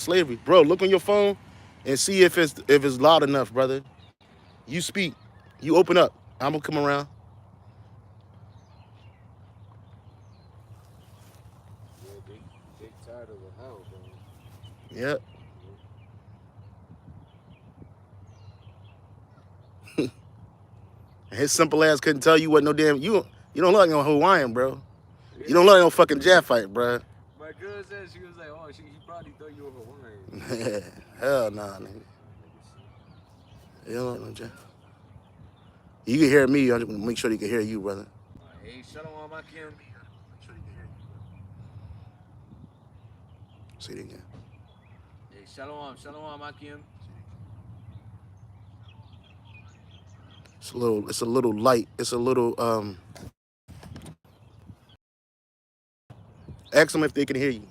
slavery. Bro, look on your phone and see if it's loud enough, brother. You speak. You open up. I'm gonna come around. Yeah, they tired of the hell, bro. Yep. His simple ass couldn't tell you what no damn you don't look like no Hawaiian, bro. You don't look like no fucking jet fight, bro. My girl said she was like, oh, he probably thought you were Hawaiian. Hell nah, nigga. Nah, nigga, see. You don't look like no jet. You can hear me. I just make sure they can hear you, brother. Hey, Shalom Akim. Say it again. Hey, Shalom Akim. It's a little light. It's a little ask them if they can hear you.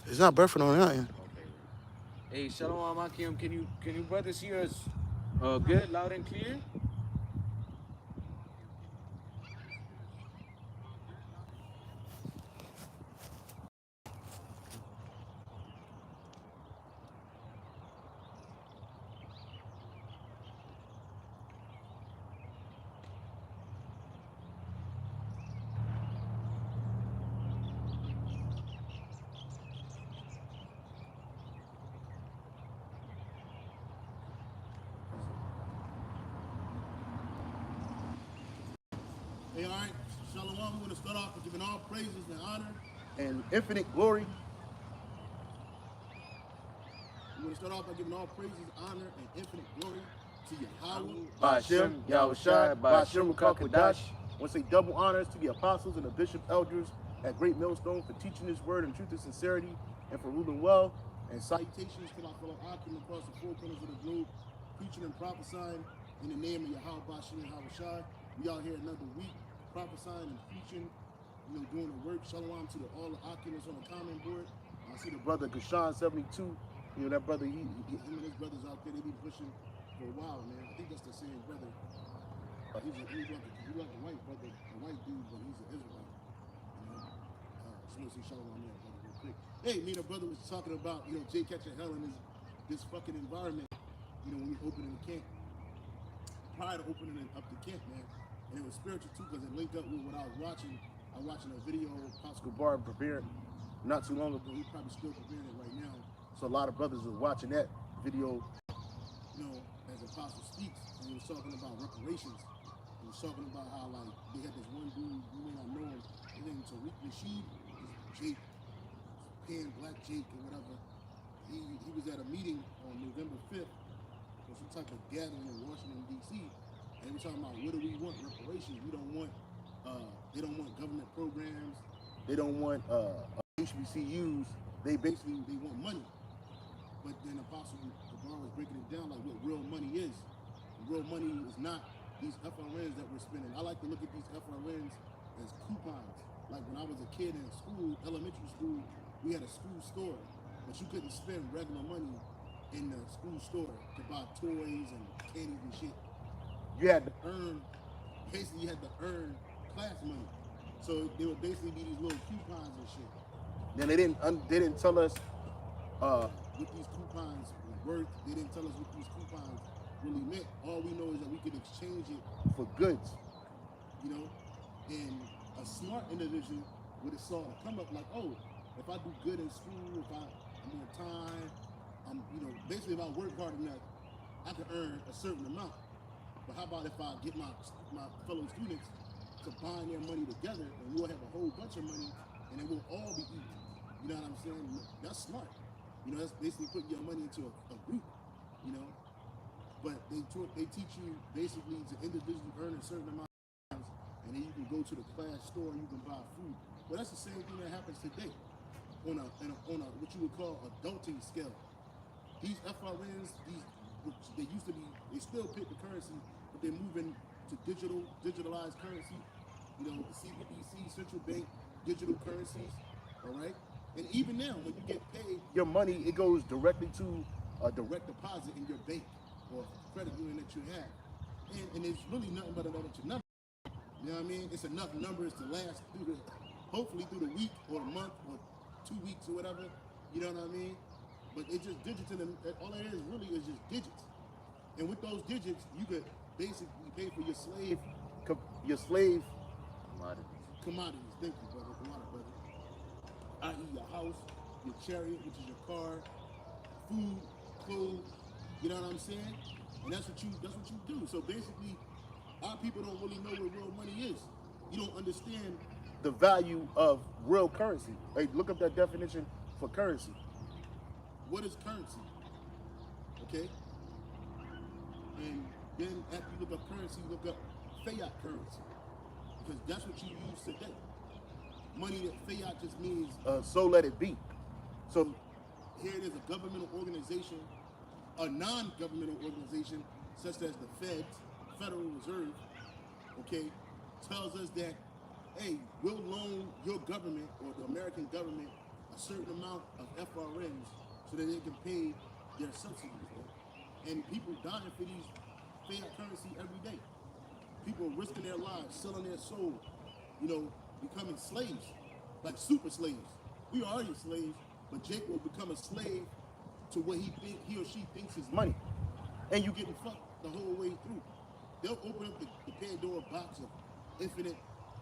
It's not buffering on that. Okay, then. Hey, Shalom Akim. Can you brothers hear us good, loud and clear? Hey, all right. Shalom. We want to start off with giving all praises and honor and infinite glory. We want to start off by giving all praises, honor, and infinite glory to Yahweh, Ba'ashem, Yahushai, Ba'ashem, Ba'ashem, Rukakwadash. Rukakwadash. I want to say double honors to the apostles and the bishop elders at Great Millstone for teaching this word in truth and sincerity and for ruling well. And salutations to my fellow Akim across the four corners of the globe, preaching and prophesying in the name of Yahweh, Ba'ashem, and Yahushai. We out here another week, prophesying and preaching, doing the work. Shalom to all the Akims on the comment board. I see the brother Gashan 72. That brother, him and his brothers out there, they be pushing for a while, man. I think that's the same brother. He's like a white brother, a white dude, but he's an Israelite. Just want to say shalom on that, brother, real quick. Hey, me and a brother was talking about, Jay catching hell in this fucking environment, when we opening the camp. Prior to opening up the camp, man. And it was spiritual too, because it linked up with what I was watching. I was watching a video of Pascal Bar preparing not too long ago. He's probably still preparing it right now. So a lot of brothers are watching that video, as Apostle speaks. And he was talking about reparations. He was talking about how, like, they had this one dude, you may not know him, his name is Tariq Nasheed, Jake, Pan Black Jake or whatever. He was at a meeting on November 5th for some type of gathering in Washington, D.C. And they were talking about, what do we want? Reparations. We don't want, they don't want government programs. They don't want HBCUs. They want money. But then Apostle Gabar was breaking it down like what real money is. And real money is not these FRNs that we're spending. I like to look at these FRNs as coupons. Like when I was a kid in school, elementary school, we had a school store, but you couldn't spend regular money in the school store to buy toys and candies and shit. You had to earn class money. So they would basically be these little coupons and shit. Then they didn't tell us what these coupons were worth. They didn't tell us what these coupons really meant. All we know is that we could exchange it for goods, and a smart individual would have saw it come up like, oh, if I do good in school, if I'm on time, basically if I work hard enough, I can earn a certain amount. But how about if I get my fellow students combine their money together and we'll have a whole bunch of money and it will all be equal. You know what I'm saying? That's smart. That's basically putting your money into a group, But they teach you basically to individually earn a certain amount of times, and then you can go to the class store and you can buy food. Well, that's the same thing that happens today on a what you would call adulting scale. These FRNs, they used to be, they still pick the currency, but they're moving to digitalized currency. The CBDC, central bank, digital currencies, all right? And even now, when you get paid, your money, it goes directly to a direct deposit in your bank or credit union that you have. And it's really nothing but a bunch of numbers. You know what I mean? It's enough numbers to last through hopefully through the week or the month or 2 weeks or whatever. You know what I mean? But it's just digits, and all it is really is just digits. And with those digits, you could basically pay for your slave commodities. Thank you, brother. I.e. your house, your chariot, which is your car, food, clothes. You know what I'm saying? And that's what you do. So basically, our people don't really know what real money is. You don't understand the value of real currency. Hey, look up that definition for currency. What is currency? Okay? And then after you look up currency, you look up fiat currency. Because that's what you use today. Money that fiat just means so let it be. So here it is, a governmental organization, a non-governmental organization, such as the Feds, Federal Reserve, okay, tells us that, hey, we'll loan your government or the American government a certain amount of FRNs so that they can pay their subsidies. Right? And people dying for these fiat currency every day. People risking their lives, selling their soul, you know, becoming slaves, like super slaves. We are already slaves, but Jake will become a slave to what he or she thinks is money. And you getting fucked the whole way through. They'll open up the Pandora box of infinite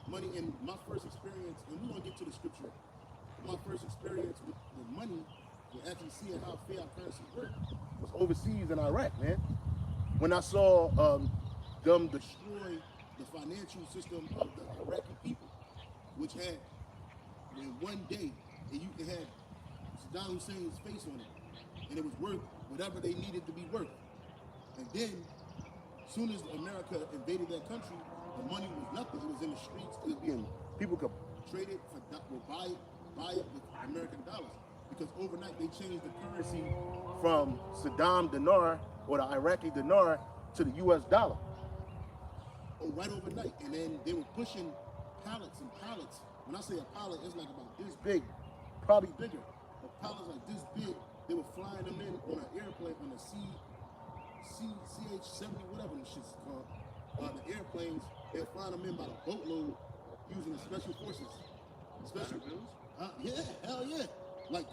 money. And my first experience, and we're gonna get to the scripture, my first experience with money, and actually seeing how fiat currency works, was overseas in Iraq, man. When I saw them destroy the financial system of the Iraqi people, which had, in one day, and you could have Saddam Hussein's face on it, and it was worth whatever they needed to be worth. And then, as soon as America invaded that country, the money was nothing. It was in the streets. It was being, people could trade it for, or buy it with American dollars. Because overnight they changed the currency from Saddam dinar or the Iraqi dinar to the U.S. dollar. Oh, right overnight. And then they were pushing pallets and pallets. When I say a pallet, it's like about this big, probably bigger. But pallets like this big, they were flying them in on an airplane, on a CH-70, whatever them shit's called. The airplanes, they're flying them in by the boatload using the special forces. Special bills? Yeah, hell yeah. Like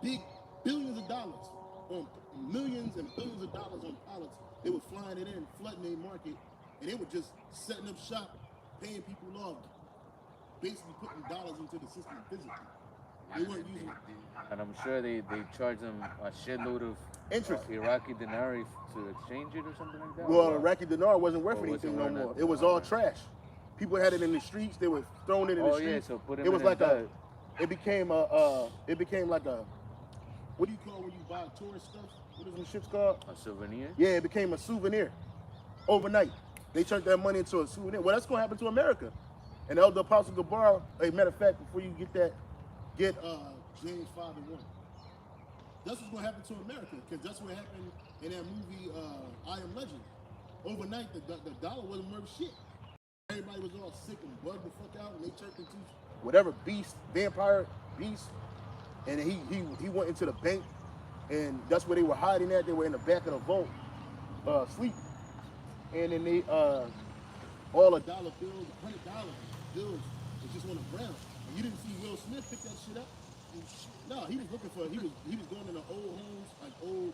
big billions of dollars on millions and billions of dollars on pallets. They were flying it in, flooding their market, and they were just setting up shop, paying people off, basically putting dollars into the system physically. They weren't using it. And I'm sure they charge them a shitload of interest. Iraqi dinar to exchange it or something like that. Well, Iraqi dinar wasn't worth anything no more. It was all trash. People had it in the streets. They were throwing it in the streets. So put it was like it became like a, what do you call when you buy tourist stuff? What is them shits called? A souvenir? Yeah, it became a souvenir overnight. They turned that money into a souvenir. Well, that's gonna happen to America. And Elder Apostle Gabar, a matter of fact, before you get James 5:1. That's what's gonna happen to America, because that's what happened in that movie I Am Legend. Overnight, the dollar wasn't worth shit. Everybody was all sick and bugged the fuck out, and they turned into whatever beast, vampire beast. And he went into the bank, and that's where they were hiding at. They were in the back of the vault, sleep. And then they all the dollar bills, $100 bills, was just on the ground. And you didn't see Will Smith pick that shit up. No, he was looking for. He was going into old homes, like old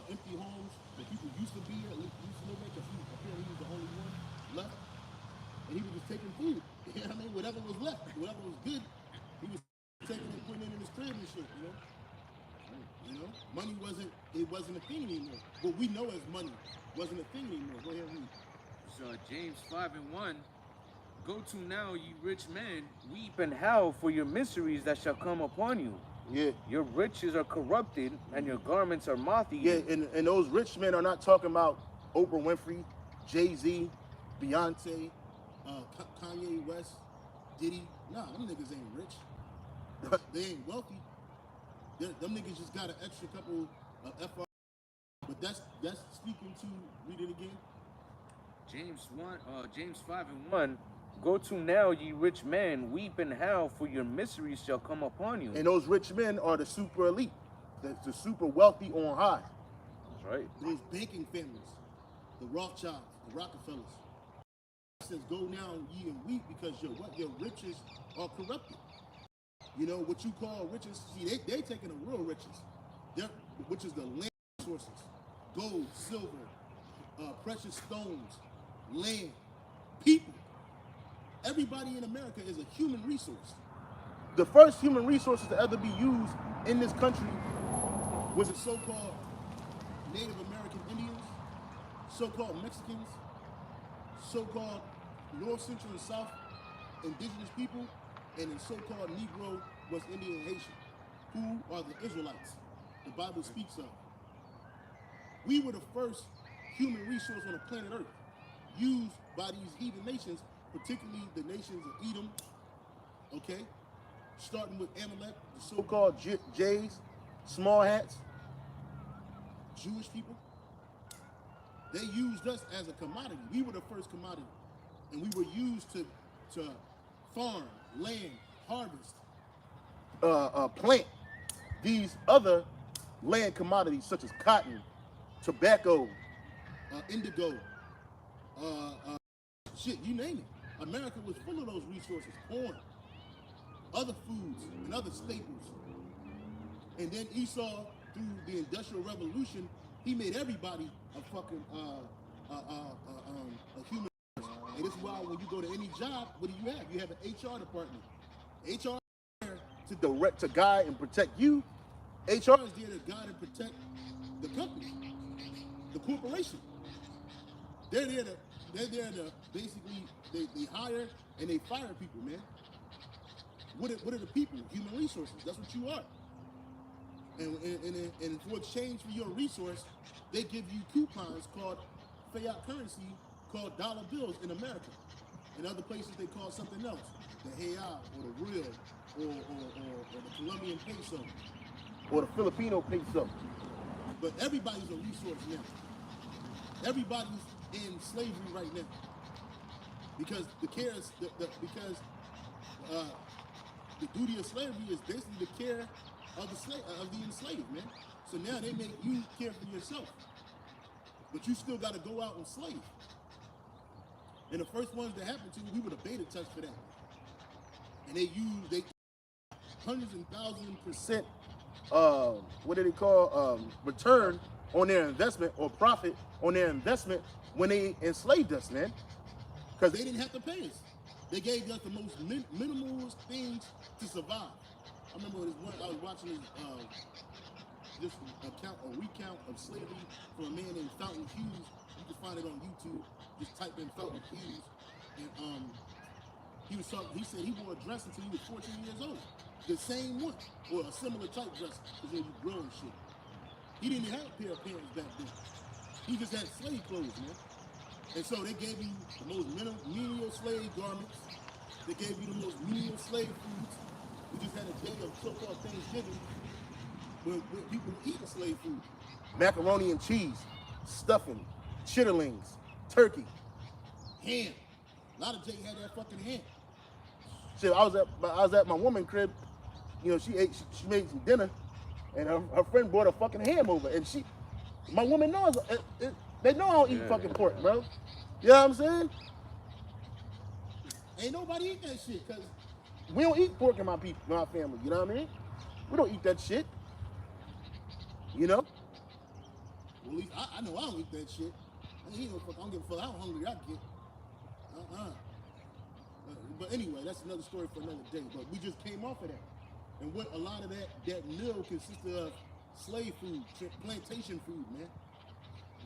empty homes that people used to be at, used to live in, because apparently he was the only one left. And he was just taking food. You know what I mean? Whatever was left, whatever was good, he was taking it, putting it in his crib and shit. You know, money wasn't a thing anymore. What we know as money wasn't a thing anymore. Go ahead and read. So James 5:1. Go to now, ye rich men, weep and howl for your miseries that shall come upon you. Yeah. Your riches are corrupted, and your garments are moth-eaten. Yeah, and those rich men are not talking about Oprah Winfrey, Jay-Z, Beyonce, Kanye West, Diddy. Nah, them niggas ain't rich. They ain't wealthy. Them niggas just got an extra couple of FR. But that's speaking to, read it again. James 5:1. Go to now, ye rich men, weep and howl, for your miseries shall come upon you. And those rich men are the super elite, the super wealthy on high. That's right. Those banking families, the Rothschilds, the Rockefellers. says, go now ye and weep because your riches are corrupted. You know, what you call riches, see, they're taking the real riches, which is the land resources, gold, silver, precious stones, land, people. Everybody in America is a human resource. The first human resources to ever be used in this country was the so-called Native American Indians, so-called Mexicans, so-called North, Central, and South indigenous people, and the so-called Negro, West Indian, and Haitian, who are the Israelites the Bible speaks of. We were the first human resource on the planet Earth used by these heathen nations, particularly the nations of Edom, okay? Starting with Amalek, the so-called Jays, small hats, Jewish people. They used us as a commodity. We were the first commodity. And we were used to farm, land, harvest, plant these other land commodities such as cotton, tobacco, indigo, shit, you name it. America was full of those resources, corn, other foods, and other staples. And then Esau, through the Industrial Revolution, he made everybody a fucking a human. And this is why when you go to any job, what do you have? You have an HR department. HR is there to direct, to guide, and protect you. HR is there to guide and protect the company, the corporation. They're there to basically they hire and they fire people, man. What are the people? Human resources. That's what you are. And for exchange for your resource, they give you coupons called fiat currency, called dollar bills in America. In other places, they call something else, the real, or the real, or the Colombian peso, or the Filipino peso. But everybody's a resource now. Everybody's in slavery right now because the duty of slavery is basically the care of the enslaved, man. So now they make you care for yourself, but you still got to go out and slave. And the first ones that happened to, we were the beta test for that. And they hundreds and thousands %, what do they call, return on their investment or profit on their investment when they enslaved us, man. Because they didn't have to pay us. They gave us the most minimalist things to survive. I remember I was watching this recount of slavery from a man named Fountain Hughes. You can find it on YouTube. Just type in Fountain Hughes. And he said he wore a dress until he was 14 years old. The same one, or a similar type dress, because when you grow and shit. He didn't have a pair of pants back then. He just had slave clothes, man. And so they gave you the most menial slave garments. They gave you the most menial slave foods. We just had a day of so-called Thanksgiving where people eat the slave food. Macaroni and cheese, stuffing, chitterlings, turkey, ham. A lot of Jay had that fucking ham. Shit, I was at my woman's crib. You know, she made some dinner, and her friend brought a fucking ham over, and my woman knows they know I don't eat fucking pork, bro. You know what I'm saying? Ain't nobody eat that shit, cause we don't eat pork in my family. You know what I mean? We don't eat that shit. You know? Well, at least I know I don't eat that shit. I ain't no fuck. I don't give a fuck how hungry I get. But anyway, that's another story for another day. But we just came off of that. And what a lot of that meal consisted of slave food, plantation food, man.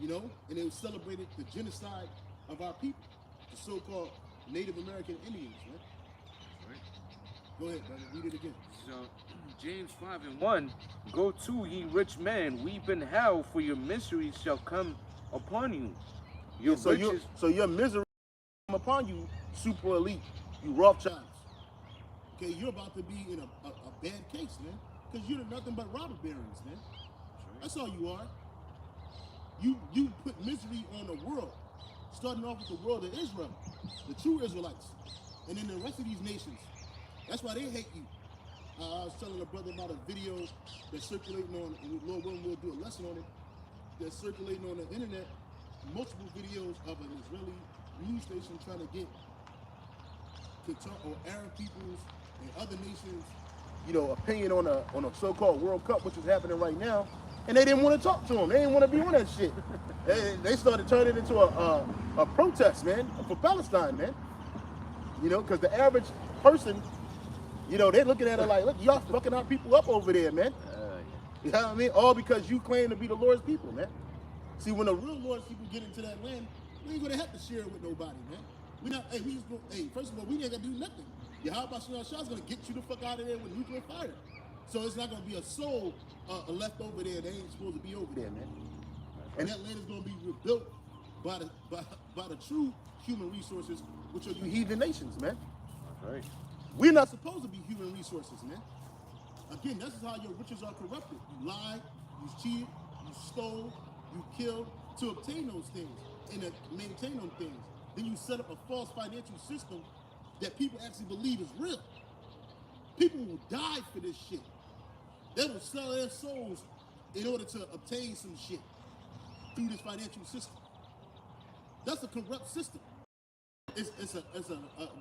You know? And it celebrated the genocide of our people, the so-called Native American Indians, man. Right. Go ahead, brother. Read it again. So, James 5:1, go to, ye rich men, weep and howl, for your miseries shall come upon you. So your misery come upon you, super elite, you Rothschilds. Okay, you're about to be in a bad case, man. Because you're nothing but robber barons, man. That's all you are. You put misery on the world, starting off with the world of Israel, the true Israelites, and then the rest of these nations. That's why they hate you. I was telling a brother about a video that's circulating on, and Lord willing, we'll do a lesson on it, that's circulating on the internet, multiple videos of an Israeli news station trying to get Qatar or Arab peoples and other nations, opinion on a so-called World Cup, which is happening right now, and they didn't want to talk to them. They didn't want to be on that shit. They started turning it into a protest, man, for Palestine, man. Because the average person, they're looking at it like, look, y'all fucking our people up over there, man. You know what I mean? All because you claim to be the Lord's people, man. See, when the real Lord's people get into that land, we ain't gonna have to share it with nobody, man. First of all, we ain't gonna do nothing. Yahweh Shah's gonna get you the fuck out of there with nuclear fire. So it's not gonna be a soul left over there that ain't supposed to be over there, man. And that land is gonna be rebuilt by the true human resources, which are you heathen nations, man. That's right. We're not supposed to be human resources, man. Again, this is how your riches are corrupted. You lied, you cheated, you stole, you killed to obtain those things and to maintain those things. Then you set up a false financial system that people actually believe is real. People will die for this shit. They will sell their souls in order to obtain some shit through this financial system. That's a corrupt system. The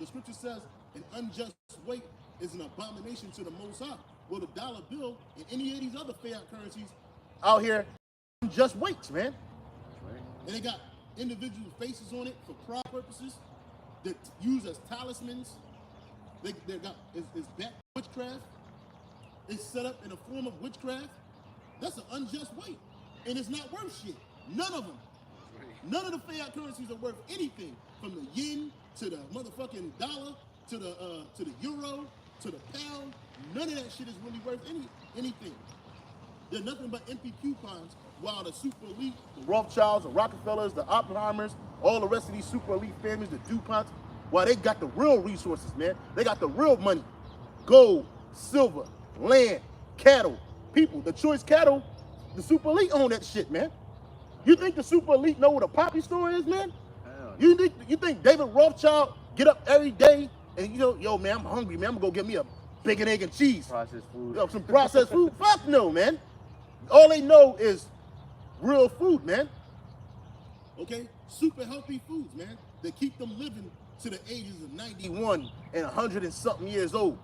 scripture says an unjust weight is an abomination to the Most High. Well, the dollar bill and any of these other fiat currencies out here, unjust weights, man. Right. And they got individual faces on it for pride purposes that use as talismans. They got it's back witchcraft. It's set up in a form of witchcraft. That's an unjust weight, and it's not worth shit. None of them. Right. None of the fiat currencies are worth anything, from the yen to the motherfucking dollar to the euro to the pound. None of that shit is really worth anything. They're nothing but empty coupons, while the super elite, the Rothschilds, the Rockefellers, the Oppenheimers, all the rest of these super elite families, the DuPonts, while they got the real resources, man. They got the real money. Gold, silver, land, cattle, people. The choice cattle, the super elite own that shit, man. You think the super elite know what a poppy store is, man? You think David Rothschild get up every day and, yo, man, I'm hungry, man. I'm going to go get me a bacon, egg, and cheese. Processed food. Some processed food? Fuck no, man. All they know is real food, man. Okay? Super healthy foods, man. They keep them living to the ages of 91 and 100 and something years old.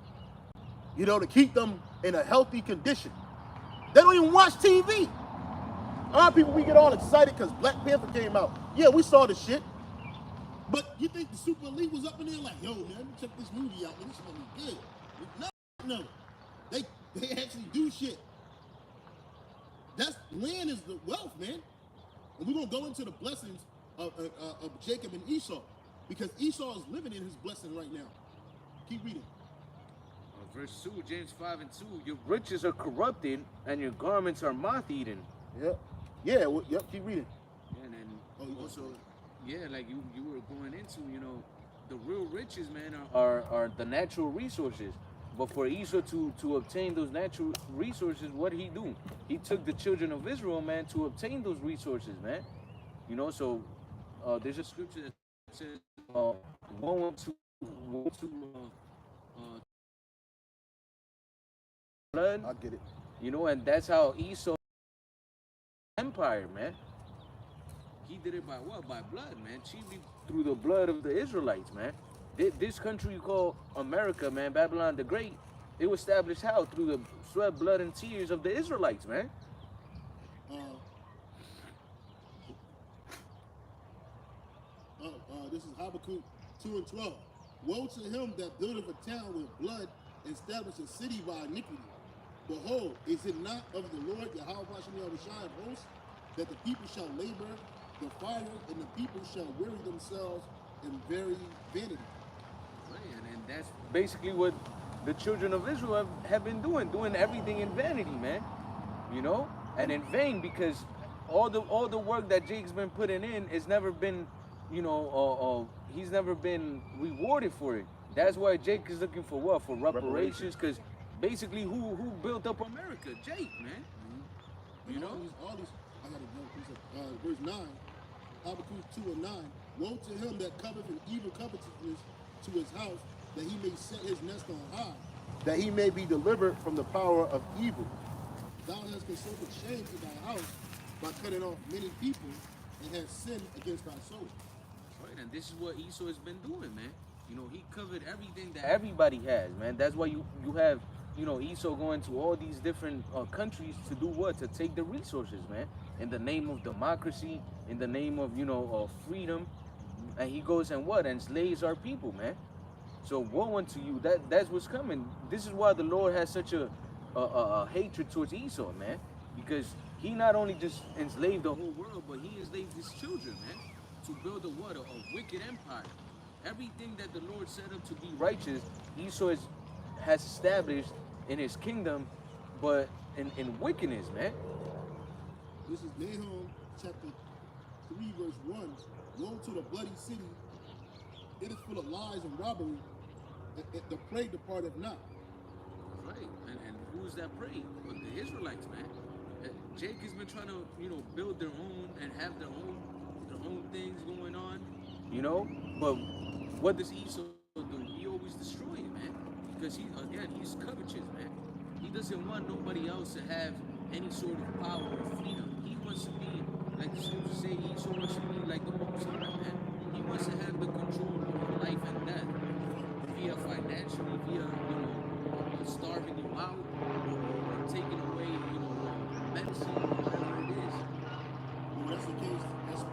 To keep them in a healthy condition. They don't even watch TV. Our people, we get all excited because Black Panther came out. Yeah, we saw the shit. But you think the super elite was up in there like, yo, man, check this movie out. This is gonna be good. No. They actually do shit. Land is the wealth, man. And we're gonna go into the blessings of Jacob and Esau, because Esau is living in his blessing right now. Keep reading. Verse 2, James 5 and 2, your riches are corrupted and your garments are moth-eaten. Yep. Keep reading. And then also, like you were going into, the real riches, man, are the natural resources. But for Esau to obtain those natural resources, what did he do? He took the children of Israel, man, to obtain those resources, man. So there's a scripture that says, woe to blood. I get it. And that's how Esau empire, man. He did it by what? By blood, man. Chiefly through the blood of the Israelites, man. This country you call America, man, Babylon the Great, it was established how? Through the sweat, blood, and tears of the Israelites, man. This is Habakkuk 2 and 12. Woe to him that buildeth a town with blood and establish a city by iniquity. Behold, is it not of the Lord, Yahweh of hosts, that the people shall labor the fire, and the people shall weary themselves in very vanity. Right, and that's basically what the children of Israel have been doing everything in vanity, man. And in vain, because all the work that Jake's been putting in has never been, he's never been rewarded for it. That's why Jake is looking for what? For reparations, because basically who built up America? Jake, man. Mm-hmm. All these, I gotta go. Verse 9, Habakkuk 2 and 9. Woe to him that cometh in evil covetousness to his house, that he may set his nest on high, that he may be delivered from the power of evil. Thou hast consulted shame to thy house by cutting off many people, and hast sinned against thy soul. Right, and this is what Esau has been doing, man. You know, he covered everything that everybody has, man. That's why you have, you know, Esau going to all these different countries to do what? To take the resources, man. In the name of democracy, in the name of, you know, freedom, and he goes and what? Enslaves our people, man. So woe unto you. That's what's coming. This is why the Lord has such a hatred towards Esau, man, because he not only just enslaved the whole world, but he enslaved his children, man, to build a wicked empire. Everything that the Lord set up to be righteous, Esau has established in his kingdom, but in wickedness, man. This is Nahum chapter 3, verse 1. Woe to the bloody city. It is full of lies and robbery. The prey departeth not. Right. And who's that prey? Well, the Israelites, man. Jake has been trying to, you know, build their own and have their own things going on, you know. But what does Esau do? He always destroy it, man. Because he's covetous, man. He doesn't want nobody else to have any sort of power or freedom. He wants to be, like the scriptures say, Esau wants to be like the Most High, man. He wants to have the control over life and death, via financially, via, you know, starving you out, or taking away, you know, medicine, whatever it is. Well, that's the case. That's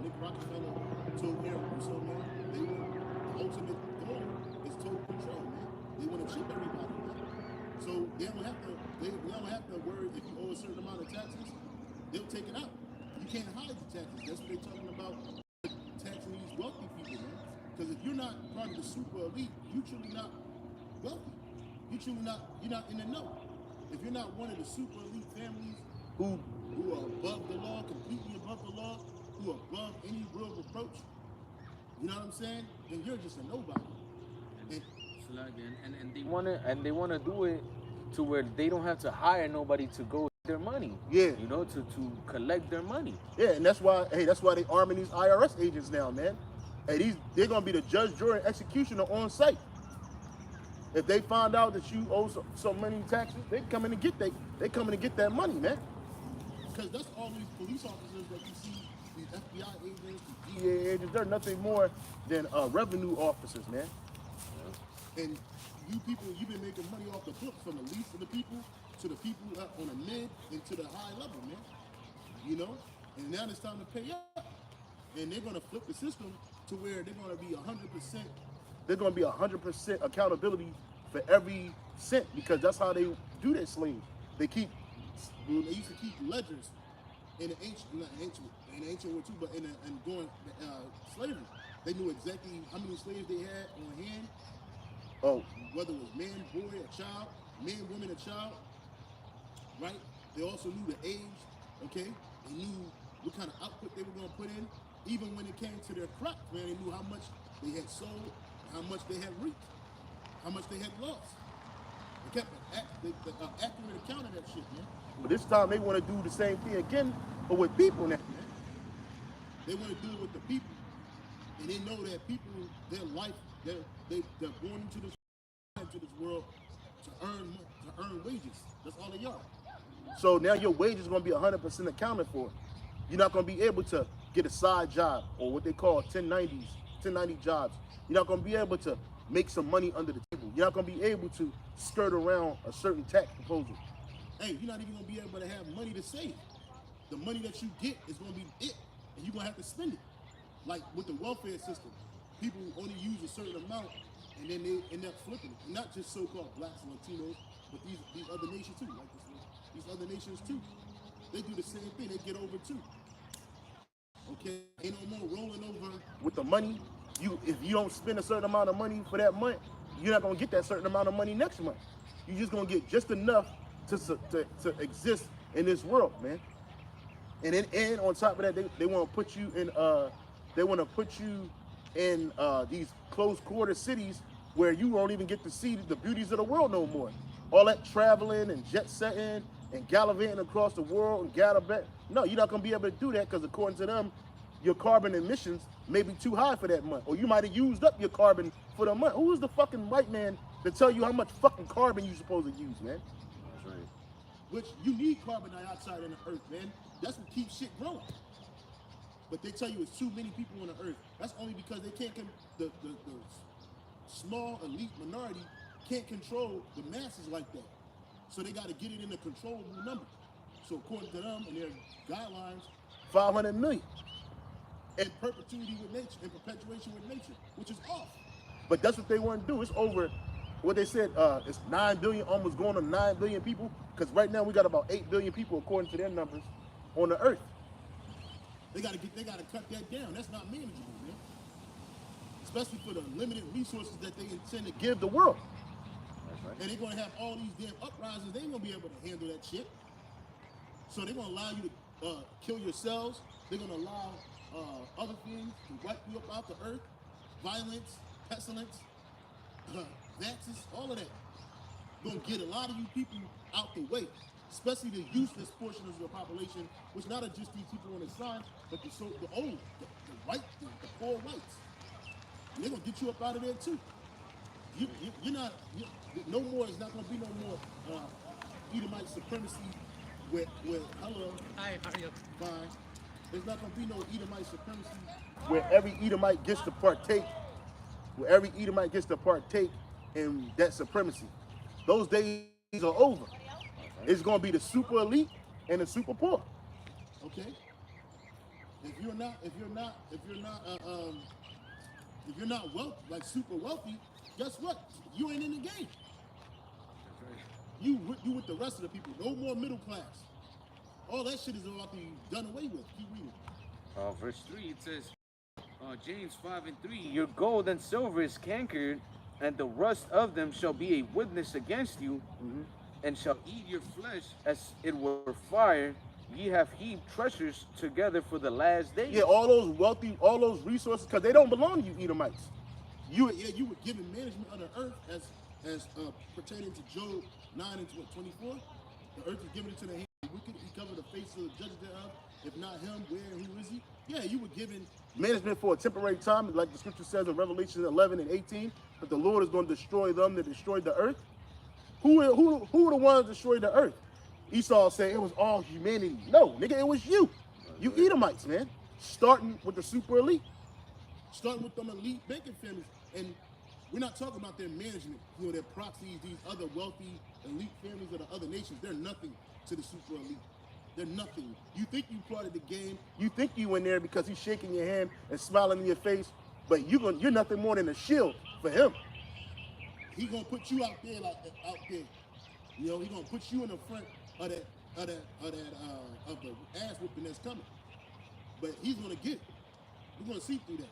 Nick Rockefeller told Aaron Russo, man. They want the ultimate goal is total control, man. They want to chip everybody, man. So they don't have to worry if you owe a certain amount of taxes, they'll take it out. You can't hide the taxes. That's what they're talking about, taxing these wealthy people, man. Because if you're not part of the super elite, you're truly not wealthy. You're not in the know. If you're not one of the super elite families who are above the law, completely above the law, who are above any real reproach, you know what I'm saying? Then you're just a nobody. And they wanna do it to where they don't have to hire nobody to go their money. Yeah. You know, to collect their money. Yeah, and that's why they arming these IRS agents now, man. Hey, they're gonna be the judge, jury, and executioner on site. If they find out that you owe so many taxes, they come in to get that money, man. Because that's all these police officers that you see, these FBI agents, these DEA agents, they're nothing more than revenue officers, man. Yeah. And you people, you've been making money off the books from the least of the people to the people on the mid and to the high level, man. You know? And now it's time to pay up. And they're gonna flip the system to where they're gonna be 100%. They're gonna be 100% accountability for every cent, because that's how they do their slaves. They used to keep ledgers in the ancient world too, but during slavery, they knew exactly how many slaves they had on hand. Oh, whether it was man, boy, a child, man, woman, a child, right? They also knew the age, okay? They knew what kind of output they were gonna put in. Even when it came to their crops, man, they knew how much they had sold, how much they had reaped, how much they had lost. They kept an accurate account of that shit, man. But this time they want to do the same thing again, but with people now, man. They want to do it with the people. And they know that people, their life, they're born into this world to earn wages. That's all they are. So now your wages are going to be 100% accounted for. You're not going to be able to get a side job, or what they call 1090 jobs. You're not going to be able to make some money under the table. You're not going to be able to skirt around a certain tax proposal. Hey, you're not even going to be able to have money to save. The money that you get is going to be it, and you're going to have to spend it. Like with the welfare system, people only use a certain amount, and then they end up flipping it. And not just so-called blacks and Latinos, but these other nations too, like these other nations too. They do the same thing. They get over too. Okay, ain't no more rolling over with the money. If you don't spend a certain amount of money for that month, you're not gonna get that certain amount of money next month. You're just gonna get just enough to exist in this world, man. And on top of that, they want to put you in these close quarter cities where you won't even get to see the beauties of the world no more. All that traveling and jet setting and gallivanting across the world and gallivanting. No, you're not gonna be able to do that, because according to them, your carbon emissions may be too high for that month, or you might have used up your carbon for the month. Who is the fucking white man to tell you how much fucking carbon you're supposed to use, man? That's right. Which you need carbon dioxide in the earth, man. That's what keeps shit growing. but they tell you it's too many people on the earth. That's only because they can't, the small elite minority can't control the masses like that. So they got to get it in a controllable number. So according to them and their guidelines, 500 million. In perpetuity with nature, in perpetuation with nature, which is off. But that's what they want to do. It's over, what they said, it's 9 billion, almost going on 9 billion people, because right now we got about 8 billion people, according to their numbers, on the earth. They gotta cut that down. That's not manageable, man. Especially for the limited resources that they intend to give the world. That's right. And they're gonna have all these damn uprisings. They ain't gonna be able to handle that shit. So they're gonna allow you to kill yourselves. They're gonna allow other things to wipe you up out the earth. Violence, pestilence, vaxes, all of that. Gonna get a lot of you people out the way, especially the useless portion of the population, which not are just these people on the side, but the old, the white, the poor whites. And they're gonna get you up out of there too. No more. It's not gonna be no more Edomite supremacy. With hello. Hi, how are you? Fine. There's not gonna be no Edomite supremacy where every Edomite gets to partake. Where every Edomite gets to partake in that supremacy. Those days are over. It's gonna be the super elite and the super poor. Okay. If you're not wealthy, like super wealthy, guess what? You ain't in the game. You with the rest of the people. No more middle class. All that shit is about to be done away with. Keep reading. Verse 3, it says, James 5:3, your gold and silver is cankered, and the rust of them shall be a witness against you, and shall eat your flesh as it were fire. Ye have heaped treasures together for the last days. Yeah, all those wealthy, all those resources, because they don't belong to you, Edomites. You were given management of the earth as pertaining to Job 9 and 24. The earth is given into the hand of the wicked. He covered the face of the judges thereof. If not him, where and who is he? Yeah, you were given management for a temporary time, like the scripture says in Revelation 11 and 18, that the Lord is going to destroy them that destroyed the earth. Who were the ones that destroyed the earth? Esau said it was all humanity. No, nigga, it was you. You Edomites, man. Starting with the super elite. Starting with them elite banking families. And we're not talking about their management, their proxies, these other wealthy elite families of the other nations. They're nothing to the super elite. They're nothing. You think you part of the game. You think you in there because he's shaking your hand and smiling in your face, but you're nothing more than a shield for him. He gonna put you out there like out there. He gonna put you in the front of the ass whooping that's coming. But he's gonna get it. We're gonna see through that.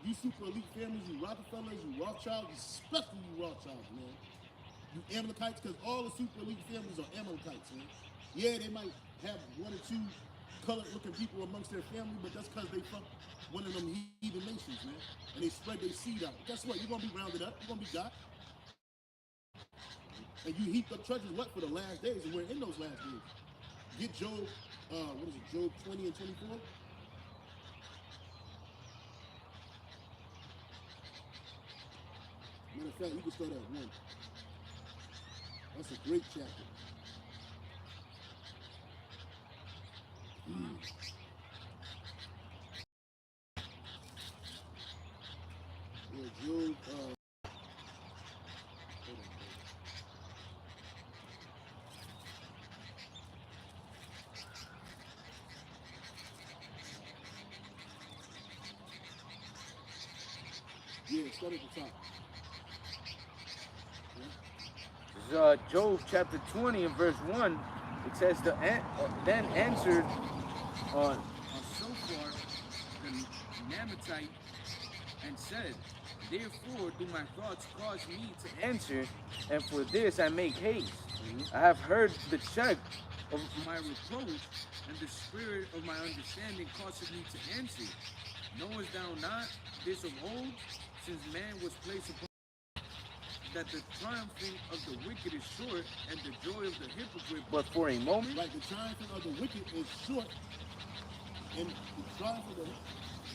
You super elite families, you Rockefellers, you Rothschilds, especially you Rothschilds, man. You Amalekites, because all the super elite families are Amalekites, man. Yeah, they might have one or two colored-looking people amongst their family, but that's because they fuck one of them heathen nations, man. And they spread their seed out. Guess what? You're going to be rounded up. You're going to be got. And you heaped up treasures, what, for the last days? And we're in those last days. Get Job, Job 20 and 24? Matter of fact, you can start at 1. That's a great chapter. Yeah, Job, yeah, start at the top. This is Job chapter 20 and verse 1. It says, then answered Sophar the Namatite and said, therefore do my thoughts cause me to answer, and for this I make haste. I have heard the check of my reproach, and the spirit of my understanding causes me to answer. Knowest thou not this of old, since man was placed upon, that the triumphing of the wicked is short, and the joy of the hypocrite but for a moment? Right, the triumphing of the wicked is short, and the triumph of the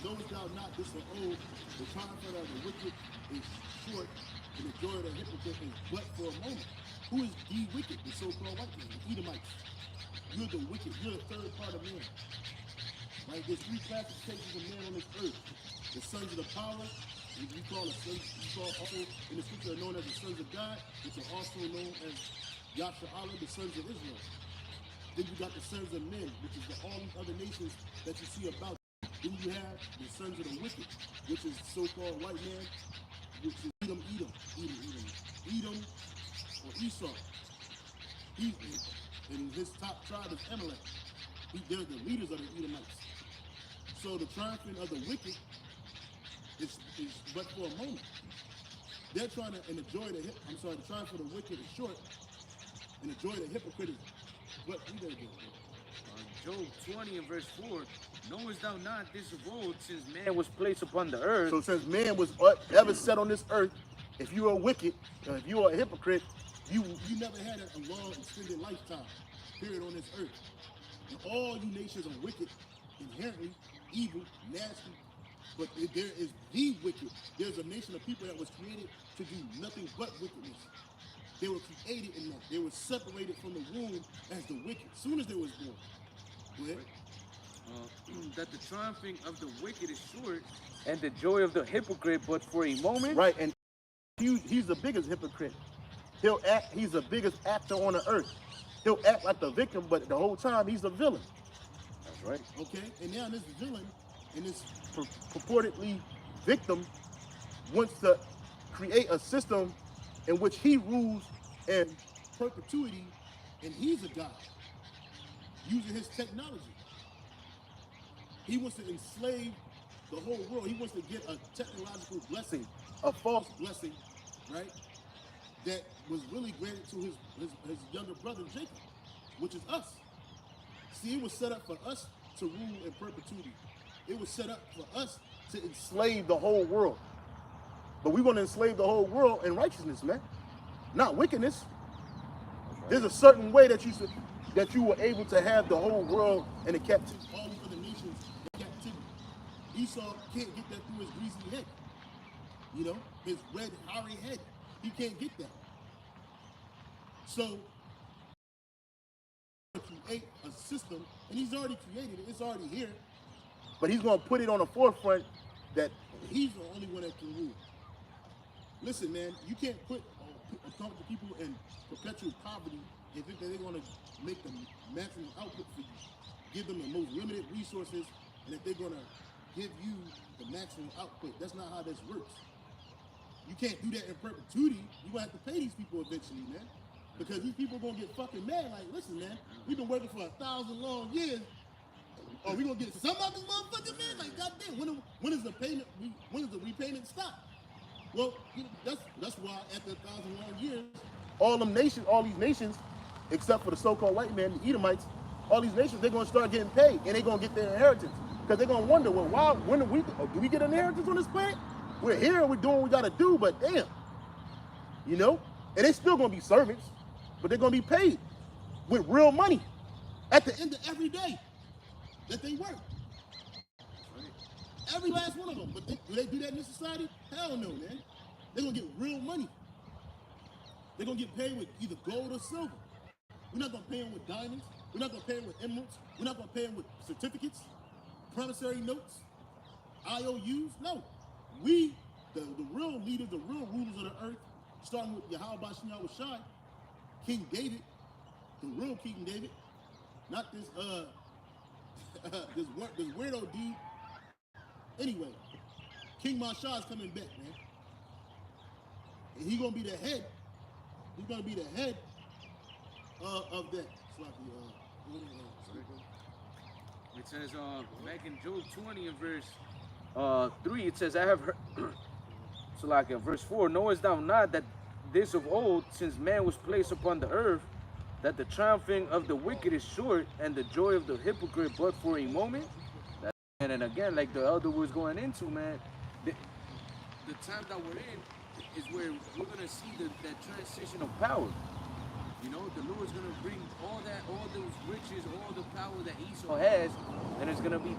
knowest thou not this of old, the triumphing of the wicked is short, and the joy of the hypocrite is but for a moment. Who is the wicked? The so-called white man, the Edomites. You're the wicked. You're the third part of man. right? There's three classifications of man on this earth. The sons of the power, which we call also in the scripture are known as the sons of God, which are also known as Yasha'Allah, the sons of Israel. Then you got the sons of men, which is all these other nations that you see about. Then you have the sons of the wicked, which is so-called white man, which is Edom, or Esau. And his top tribe is Amalek. They're the leaders of the Edomites. So the triumphing of the wicked is but for a moment. They're trying to, and the triumph of the wicked is short, and the joy of the hypocrite is what we gotta do. Job 20 and verse 4, knowest thou not this of old, since man was placed upon the earth? So since man was ever set on this earth, if you are wicked, if you are a hypocrite, you never had a long extended lifetime period on this earth. And all you nations are wicked, inherently evil, nasty, but there is the wicked. There's a nation of people that was created to do nothing but wickedness. They were created in that. They were separated from the womb as the wicked, as soon as they was born. Go ahead. That the triumphing of the wicked is short, and the joy of the hypocrite but for a moment. Right, and he's the biggest hypocrite. He's the biggest actor on the earth. He'll act like the victim, but the whole time he's the villain. That's right. Okay, and now this villain and this purportedly victim wants to create a system in which he rules in perpetuity, and he's a god using his technology. He wants to enslave the whole world. He wants to get a technological blessing, a false blessing, right? That was really granted to his younger brother Jacob, which is us. See, it was set up for us to rule in perpetuity. It was set up for us to enslave the whole world. But we want to enslave the whole world in righteousness, man, not wickedness. There's a certain way that you were able to have the whole world in a captivity. All these other nations in captivity. Esau can't get that through his greasy head. You know, his red, hairy head. He can't get that. So, create a system, and he's already created it. It's already here. But he's going to put it on the forefront that he's the only one that can rule. Listen, man, you can't put people in perpetual poverty if they're going to make the maximum output for you, give them the most limited resources, and if they're going to give you the maximum output. That's not how this works. You can't do that in perpetuity. You're going to have to pay these people eventually, man. Because these people are going to get fucking mad. Like, listen, man, we've been working for 1,000 long years. Are we going to get some of this motherfucker, man? Like, goddamn, when is the payment, when does the repayment stop? Well, you know, that's why after 1,000 long years, all these nations, except for the so-called white man, the Edomites, all these nations, they're going to start getting paid, and they're going to get their inheritance. Because they're going to wonder, well, when do we get an inheritance on this planet? We're here, we're doing what we got to do, but damn. You know? And they're still going to be servants, but they're going to be paid with real money at the end of every day that they work. Every last one of them. But do they do that in this society? Hell no, man. They're going to get real money. They're going to get paid with either gold or silver. We're not going to pay them with diamonds. We're not going to pay them with emeralds. We're not going to pay them with certificates, promissory notes, IOUs. No. We, the real leaders, the real rulers of the earth, starting with Yahweh Shai, King David, the real King David, not this this weirdo dude. Anyway, King Mashah is coming back, man. And he's gonna be the head. He's gonna be the head of that. It says back in Job 20 and verse 3, it says, I have heard so like in verse 4, knowest thou not that this of old, since man was placed upon the earth, that the triumphing of the wicked is short, and the joy of the hypocrite but for a moment? And then again, like the elder was going into, man, the time that we're in is where we're gonna see that transition of power. You know, the Lord's gonna bring all those riches, all the power that Esau has, and it's gonna be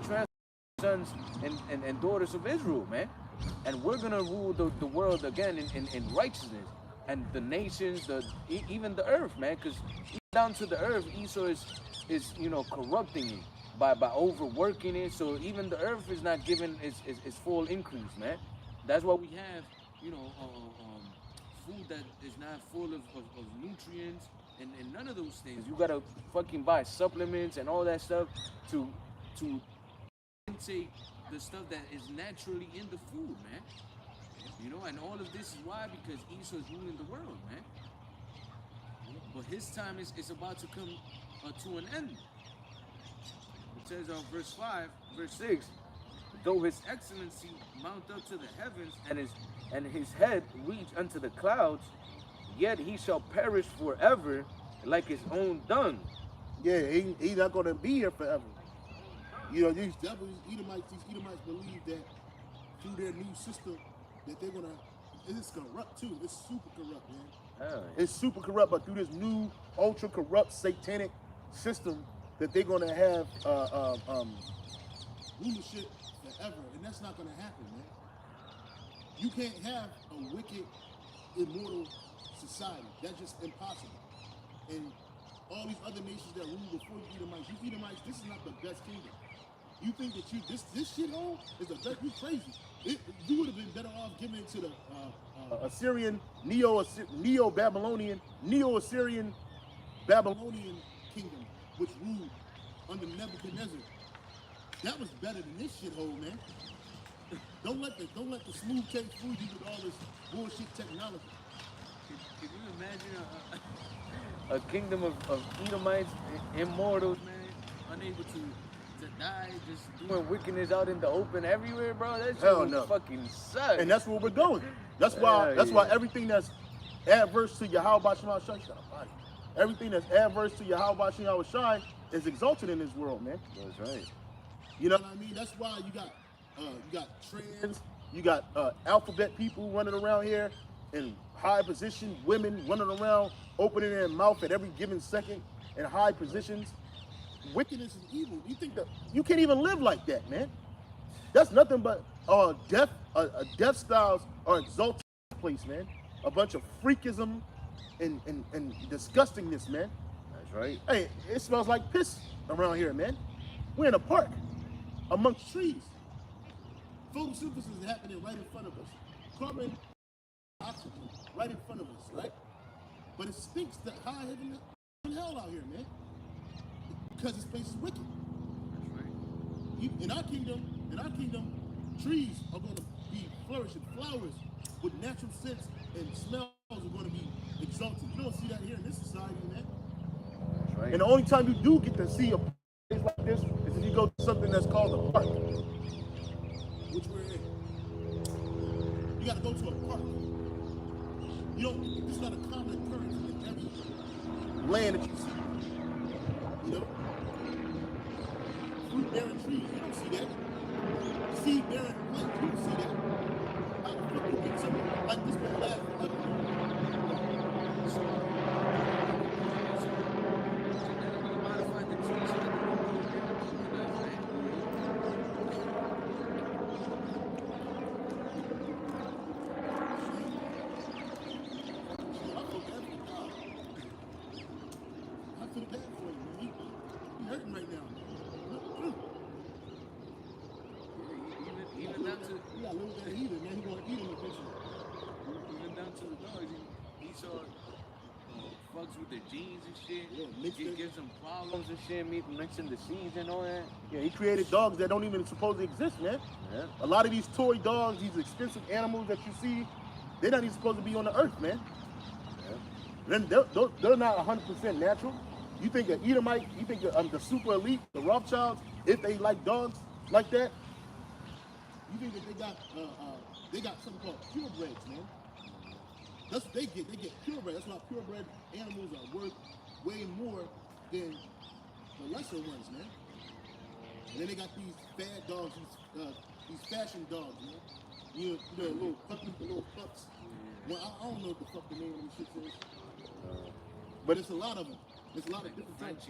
sons and daughters of Israel, man. And we're gonna rule the world again in righteousness, and the nations, even the earth, man. Because down to the earth, Esau is corrupting it. by overworking it. So even the earth is not given its full increase, man. That's why we have, food that is not full of nutrients and none of those things. You gotta fucking buy supplements and all that stuff to intake the stuff that is naturally in the food, man. And all of this is why, because Esau is ruling the world, man. But his time is about to come to an end. It says on verse 6, though his excellency mount up to the heavens and his head reach unto the clouds, yet he shall perish forever like his own dung. Yeah, he's not going to be here forever. These devils, these Edomites believe that through their new system that they're going to, it's corrupt too. It's super corrupt, man. Oh, It's super corrupt, but through this new ultra corrupt satanic system that they're going to have rulership forever, and that's not going to happen, man. You can't have a wicked, immortal society. That's just impossible. And all these other nations that rule before you Edomites, this is not the best kingdom. You think that this shithole is the best? You crazy. You would have been better off giving it to the Assyrian, Neo-Babylonian, Neo-Assyrian, Babylonian kingdom, which ruled under Nebuchadnezzar. That was better than this shithole, man. Don't let the smooth tape fool you with all this bullshit technology. Can you imagine a kingdom of Edomites, immortals, man, unable to die, just doing wickedness out in the open everywhere, bro? That shit would fucking suck. And that's what we're doing. That's why everything that's adverse to Yahweh Shem Shai, everything that's adverse to Yahweh Shem Shai is exalted in this world, man. That's right. You know what I mean? That's why you got trans, you got alphabet people running around here in high position, women running around opening their mouth at every given second in high positions. Wickedness is evil. You think that you can't even live like that, man? That's nothing but death styles are exalted place, man. A bunch of freakism and disgustingness, man. That's right. Hey, it smells like piss around here, man. We're in a park amongst trees. Photosynthesis is happening right in front of us. Carbon, oxygen, right in front of us, right? But it stinks that high heaven and hell out here, man. Because this place is wicked. That's right. In our kingdom, trees are going to be flourishing. Flowers with natural scents and smells are going to be exalted. You don't see that here in this society, man. That's right. And the only time you do get to see a place like this is if you go to something that's called a park, which we're in. You got to go to a park. This is not a common occurrence in every land that you see. Fruit-bearing trees, you don't see that. Seed-bearing plants, you don't see that. How the fuck you get something like this one last forever? I feel bad for you, man. You're hurting right now. Even down to You gotta live with that heathen, man. He gonna eat him eventually. even down to the dogs. He saw fucks with their genes and shit. Yeah, He gives them problems and shit, mixing the seeds and all that. Yeah, he created dogs that don't even supposed to exist, man. Yeah. A lot of these toy dogs, these expensive animals that you see, they're not even supposed to be on the earth, man. Yeah. They're not 100% natural. You think an Edomite, you think the super elite, the Rothschilds, if they like dogs like that, you think that they got something called purebreds, man. That's what they get. They get purebred. That's why purebred animals are worth way more than the lesser ones, man. And then they got these fad dogs, these fashion dogs, man. You know, little pups. Well, I don't know what the fuck the name of them shits is. But it's a lot of them. There's a lot of different types.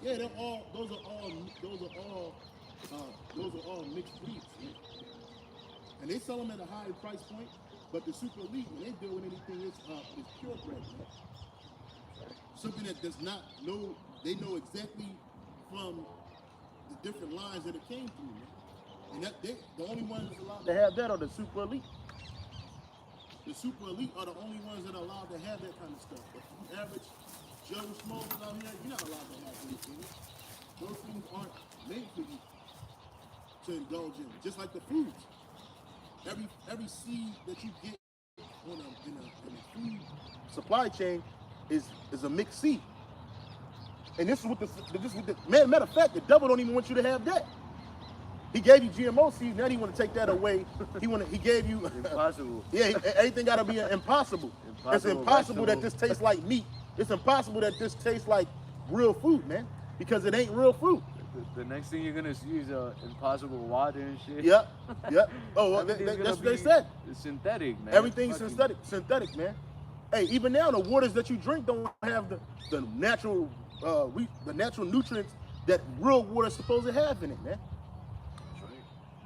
Yeah, those are all mixed breeds, man. And they sell them at a higher price point, but the super elite, when they deal with anything, it's purebred, man. Something that does not know, they know exactly from the different lines that it came through, man. And that the only ones that's allowed to have that are the super elite. The super elite are the only ones that are allowed to have that kind of stuff. But the average Joe Smokes out here, you're not allowed to have those things. Those things aren't made for you to indulge in. Just like the foods. Every seed that you get in a food supply chain is a mixed seed. And this is what the matter of fact, the devil don't even want you to have that. He gave you GMO seeds, now he want to take that away. He gave you impossible. Yeah, everything got to be impossible. It's impossible that this tastes like meat. It's impossible that this tastes like real food, man, because it ain't real food. The next thing you're gonna see is impossible water and shit. Yep. Oh, well, that's what they said. It's synthetic, man. Everything's synthetic, man. Hey, even now the waters that you drink don't have the natural nutrients that real water is supposed to have in it, man.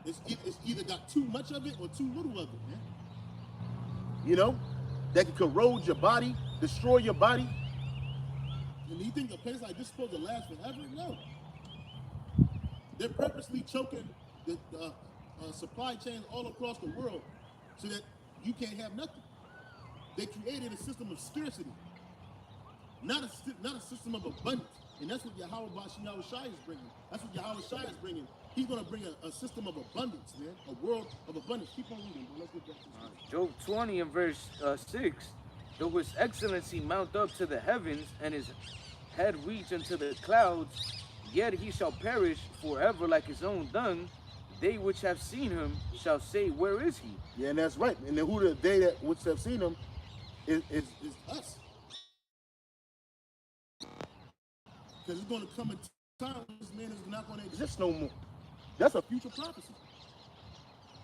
It's either got too much of it or too little of it, man. You know, that can corrode your body, destroy your body. And you think a place like this is supposed to last forever? No. They're purposely choking the supply chains all across the world so that you can't have nothing. They created a system of scarcity, not a system of abundance. And that's what Yahweh Shai is bringing. That's what Yahweh Shai is bringing. He's going to bring a system of abundance, man. A world of abundance. Keep on reading, bro. Let's get back to this. Job 20 and verse 6. Though his excellency mount up to the heavens, and his head reach unto the clouds, yet he shall perish forever like his own dung. They which have seen him shall say, where is he? Yeah, and that's right. And then who they that which have seen him is us. Because it's going to come a time when this man is not going to exist no more. That's a future prophecy.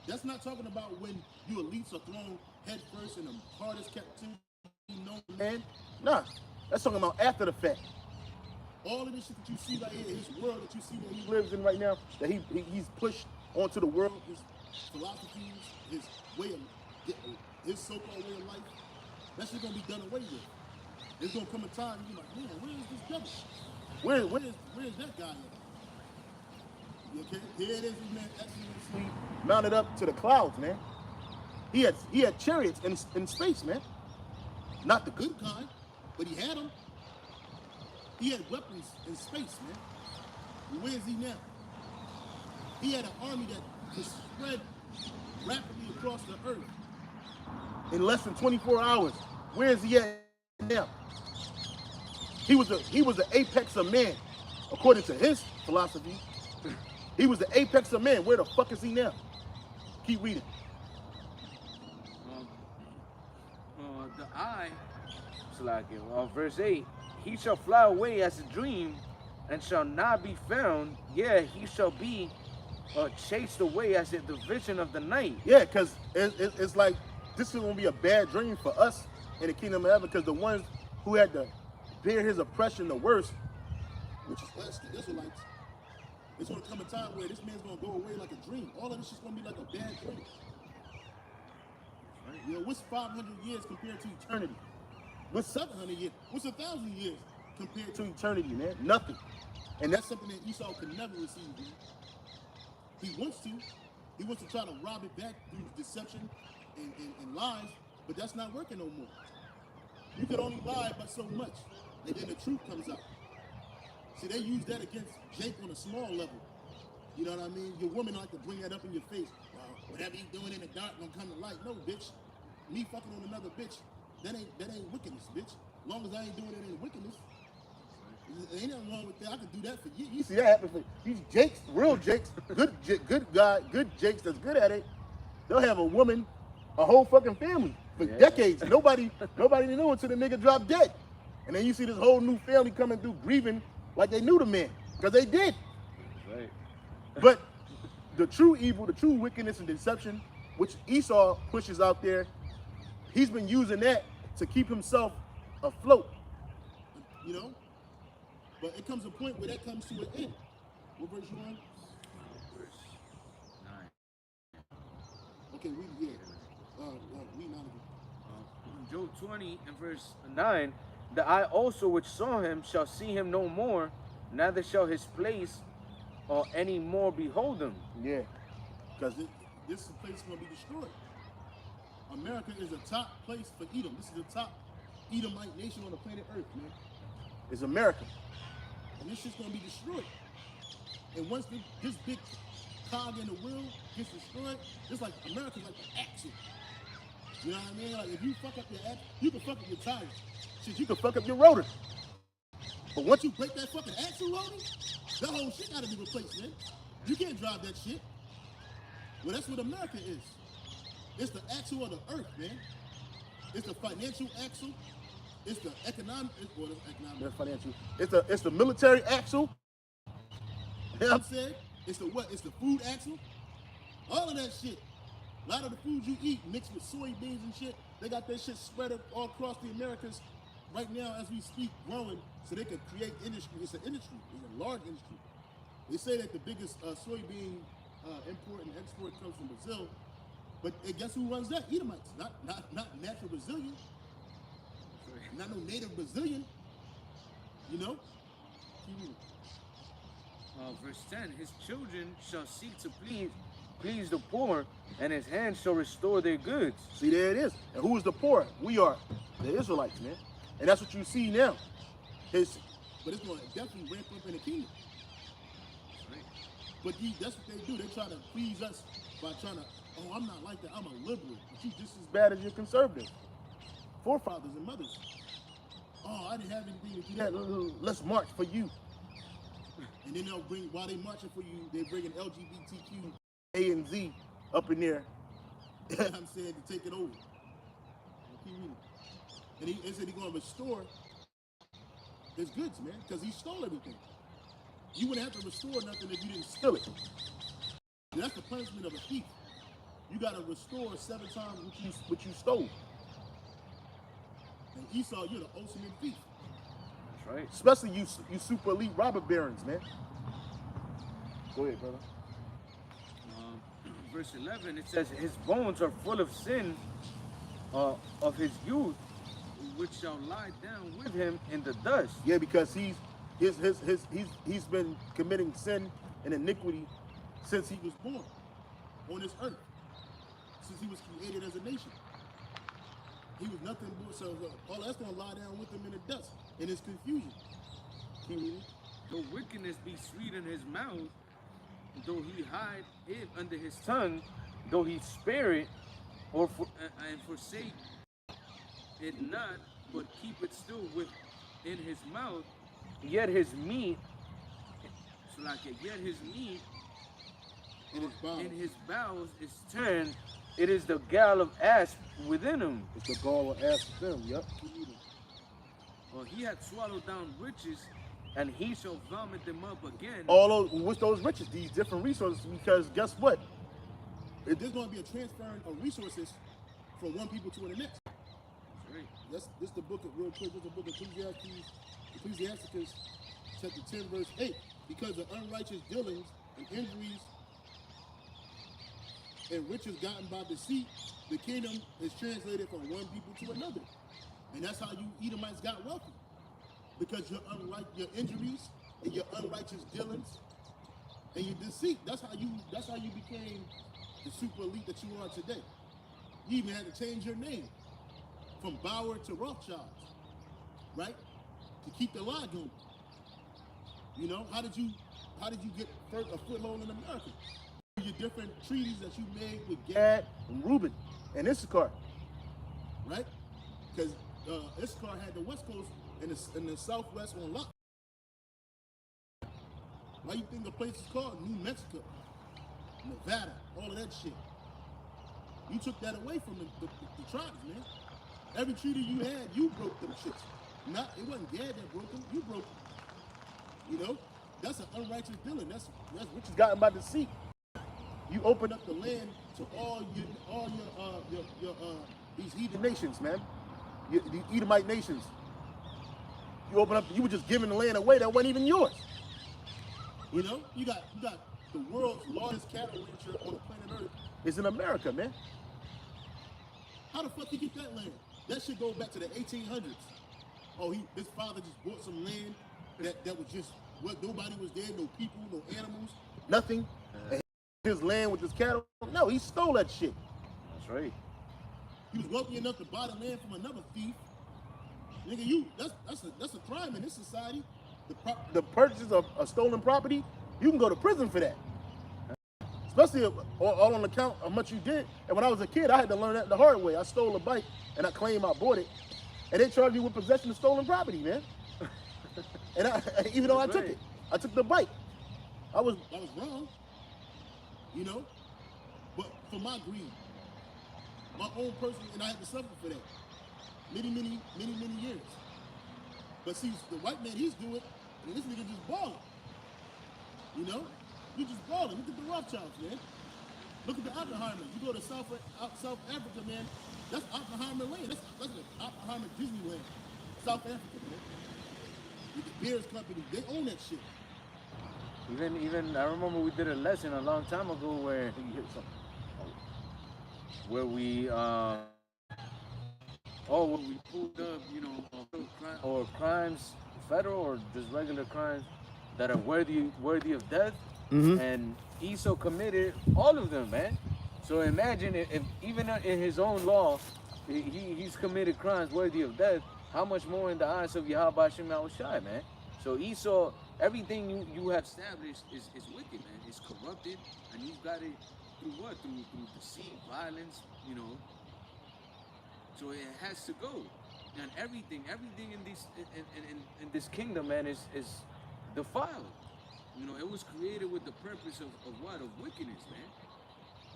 That's not talking about when you elites are thrown head first in the hardest captivity known to man. Nah, that's talking about after the fact. All of this shit that you see right here, his world that you see that he lives in right now, that he's pushed onto the world, his philosophies, his way of, his so-called way of life, that shit's gonna be done away with. There's gonna come a time you're like, man, where is this devil? Where is that guy at? Okay, here it is, man, excellency mounted up to the clouds, man. He had chariots in space, man. Not the good kind, but he had them. He had weapons in space, man. Where is he now? He had an army that could spread rapidly across the earth in less than 24 hours. Where is he at now? He was the apex of man, according to his philosophy. He was the apex of man. Where the fuck is he now? Keep reading. The eye, verse 8, he shall fly away as a dream and shall not be found. Yeah, he shall be chased away as the vision of the night. Yeah, because it's like this is going to be a bad dream for us in the kingdom of heaven, because the ones who had to bear his oppression the worst, which is us, the Israelites, it's going to come a time where this man's going to go away like a dream. All of this is going to be like a bad dream. Right? You know, what's 500 years compared to eternity? What's 700 years? What's 1,000 years compared to eternity, man? Nothing. And that's something that Esau could never receive, man. He wants to. He wants to try to rob it back through deception and lies, but that's not working no more. You can only lie by so much, and then the truth comes out. See, they use that against Jake on a small level. You know what I mean? Your woman like to bring that up in your face. Whatever you doing in the dark gonna come to light. No, bitch. Me fucking on another bitch, that ain't wickedness, bitch. As long as I ain't doing it in wickedness. There ain't nothing wrong with that. I could do that for you. You see that happen for these Jakes, real Jakes, good guy, good Jakes that's good at it. They'll have a woman, a whole fucking family for decades. Nobody knew until the nigga dropped dead. And then you see this whole new family coming through grieving like they knew the man, because they did. Right. But the true evil, the true wickedness and deception, which Esau pushes out there, he's been using that to keep himself afloat. You know? But it comes a point where that comes to an end. What verse you on? Verse 9. Okay, read read 9 again. Job 20 and verse 9. The eye also which saw him shall see him no more, neither shall his place or any more behold them. Yeah, because this is a place going to be destroyed. America is a top place for Edom. This is the top Edomite nation on the planet Earth, man. It's America. And this shit's going to be destroyed. And once this big cog in the wheel gets destroyed, it's like America's like the axle. You know what I mean? Like if you fuck up your axle, you can fuck up your tires. Shit, you can fuck up your rotor. But once you break that fucking axle rotor, that whole shit gotta be replaced, man. You can't drive that shit. Well, that's what America is. It's the axle of the earth, man. It's the financial axle. It's the economic, financial. It's the military axle. You know what I'm saying? It's the what? It's the food axle. All of that shit. A lot of the food you eat mixed with soybeans and shit. They got that shit spread all across the Americas right now as we speak, growing so they can create industry. It's an industry. It's a large industry. They say that the biggest soybean import and export comes from Brazil, but guess who runs that? Edomites, not natural Brazilian, not no native Brazilian. You know. Verse 10: His children shall seek to please the poor, and his hands shall restore their goods. See, there it is. And who is the poor? We are the Israelites, man. And that's what you see now. But it's going to definitely ramp up in the kingdom. But that's what they do. They try to please us by trying to, oh, I'm not like that. I'm a liberal. But you just as bad as your conservative forefathers and mothers. Oh, I didn't have anything to do that. Let's march for you. And then they'll bring, while they marching for you, they bring an LGBTQ A and Z up in there. You know what I'm saying, to take it over. And he said he's going to restore his goods, man, because he stole everything. You wouldn't have to restore nothing if you didn't steal it. And that's the punishment of a thief. You got to restore 7 times what you stole. And Esau, you're the ultimate thief. That's right. Especially you super elite robber barons, man. Go ahead, brother. Verse 11, it says, his bones are full of sin of his youth, which shall lie down with him in the dust. Yeah, because he's been committing sin and iniquity since he was born on this earth, since he was created as a nation. He was nothing but, so all that's going to lie down with him in the dust, in his confusion. Though wickedness be sweet in his mouth, though he hide it under his tongue, though he spare it and forsake it not, but keep it still within his mouth, yet his meat in his bowels is turned. It is the gall of asp within him. It's the gall of asp within him, yep. He had swallowed down riches, and he shall vomit them up again. All those, what's those riches? These different resources, because guess what? There's going to be a transferring of resources from one people to the next. That's right. This is the book of, real quick, this is the book of Ecclesiasticus, chapter 10, verse 8. Because of unrighteous dealings and injuries and riches gotten by deceit, the kingdom is translated from one people to another. And that's how you Edomites got wealthy. Because your injuries and your unrighteous dealings and your deceit. That's how you became the super elite that you are today. You even had to change your name from Bauer to Rothschild, right? To keep the lie going. You know, how did you get a foothold in America? Your different treaties that you made with Gad and Reuben and Issachar, right? Because Issachar had the West Coast and the Southwest on lock. Why you think the place is called New Mexico, Nevada, all of that shit? You took that away from the tribes, man. Every treaty you had, you broke them shits. It wasn't Gad that broke them, you broke them. You know, that's an unrighteous dealing. That's riches gotten by deceit. You open up the land to all your these heathen nations, man. The Edomite nations. You open up. You were just giving the land away that wasn't even yours. You know, you got the world's largest cattle rancher on the planet Earth is in America, man. How the fuck you get that land? That shit goes back to the 1800s. Oh, his father just bought some land that was just What? Nobody was there. No people. No animals. Nothing. And his land with his cattle. No, he stole that shit. That's right. He was wealthy enough to buy the land from another thief. Nigga, that's a crime in this society. The purchase of a stolen property, you can go to prison for that. Especially all on account of how much you did. And when I was a kid, I had to learn that the hard way. I stole a bike and I claimed I bought it. And they charged me with possession of stolen property, man. And even though I took it, I took the bike. I was wrong, you know. But for my greed, my own person, and I had to suffer for that many years. But see, the white man, he's doing, and this nigga just balling. You know, you just balling. Look at the Rothschilds, man. Look at the Oppenheimers. You go to South Africa, man. That's Oppenheimer land. That's like Oppenheimer Disneyland. South Africa, man. With the Bears Company, they own that shit. Even I remember we did a lesson a long time ago where we pulled up, you know, or crimes, federal or just regular crimes that are worthy of death, and Esau committed all of them, man. So imagine if even in his own law, he's committed crimes worthy of death. How much more in the eyes of Yahweh Shem Yahushai, man? So Esau, everything you have established is wicked, man. It's corrupted, and you've got it through what? Through deceit, violence, you know. So it has to go, and everything in this kingdom, man, is defiled. You know, it was created with the purpose of what? Of wickedness, man.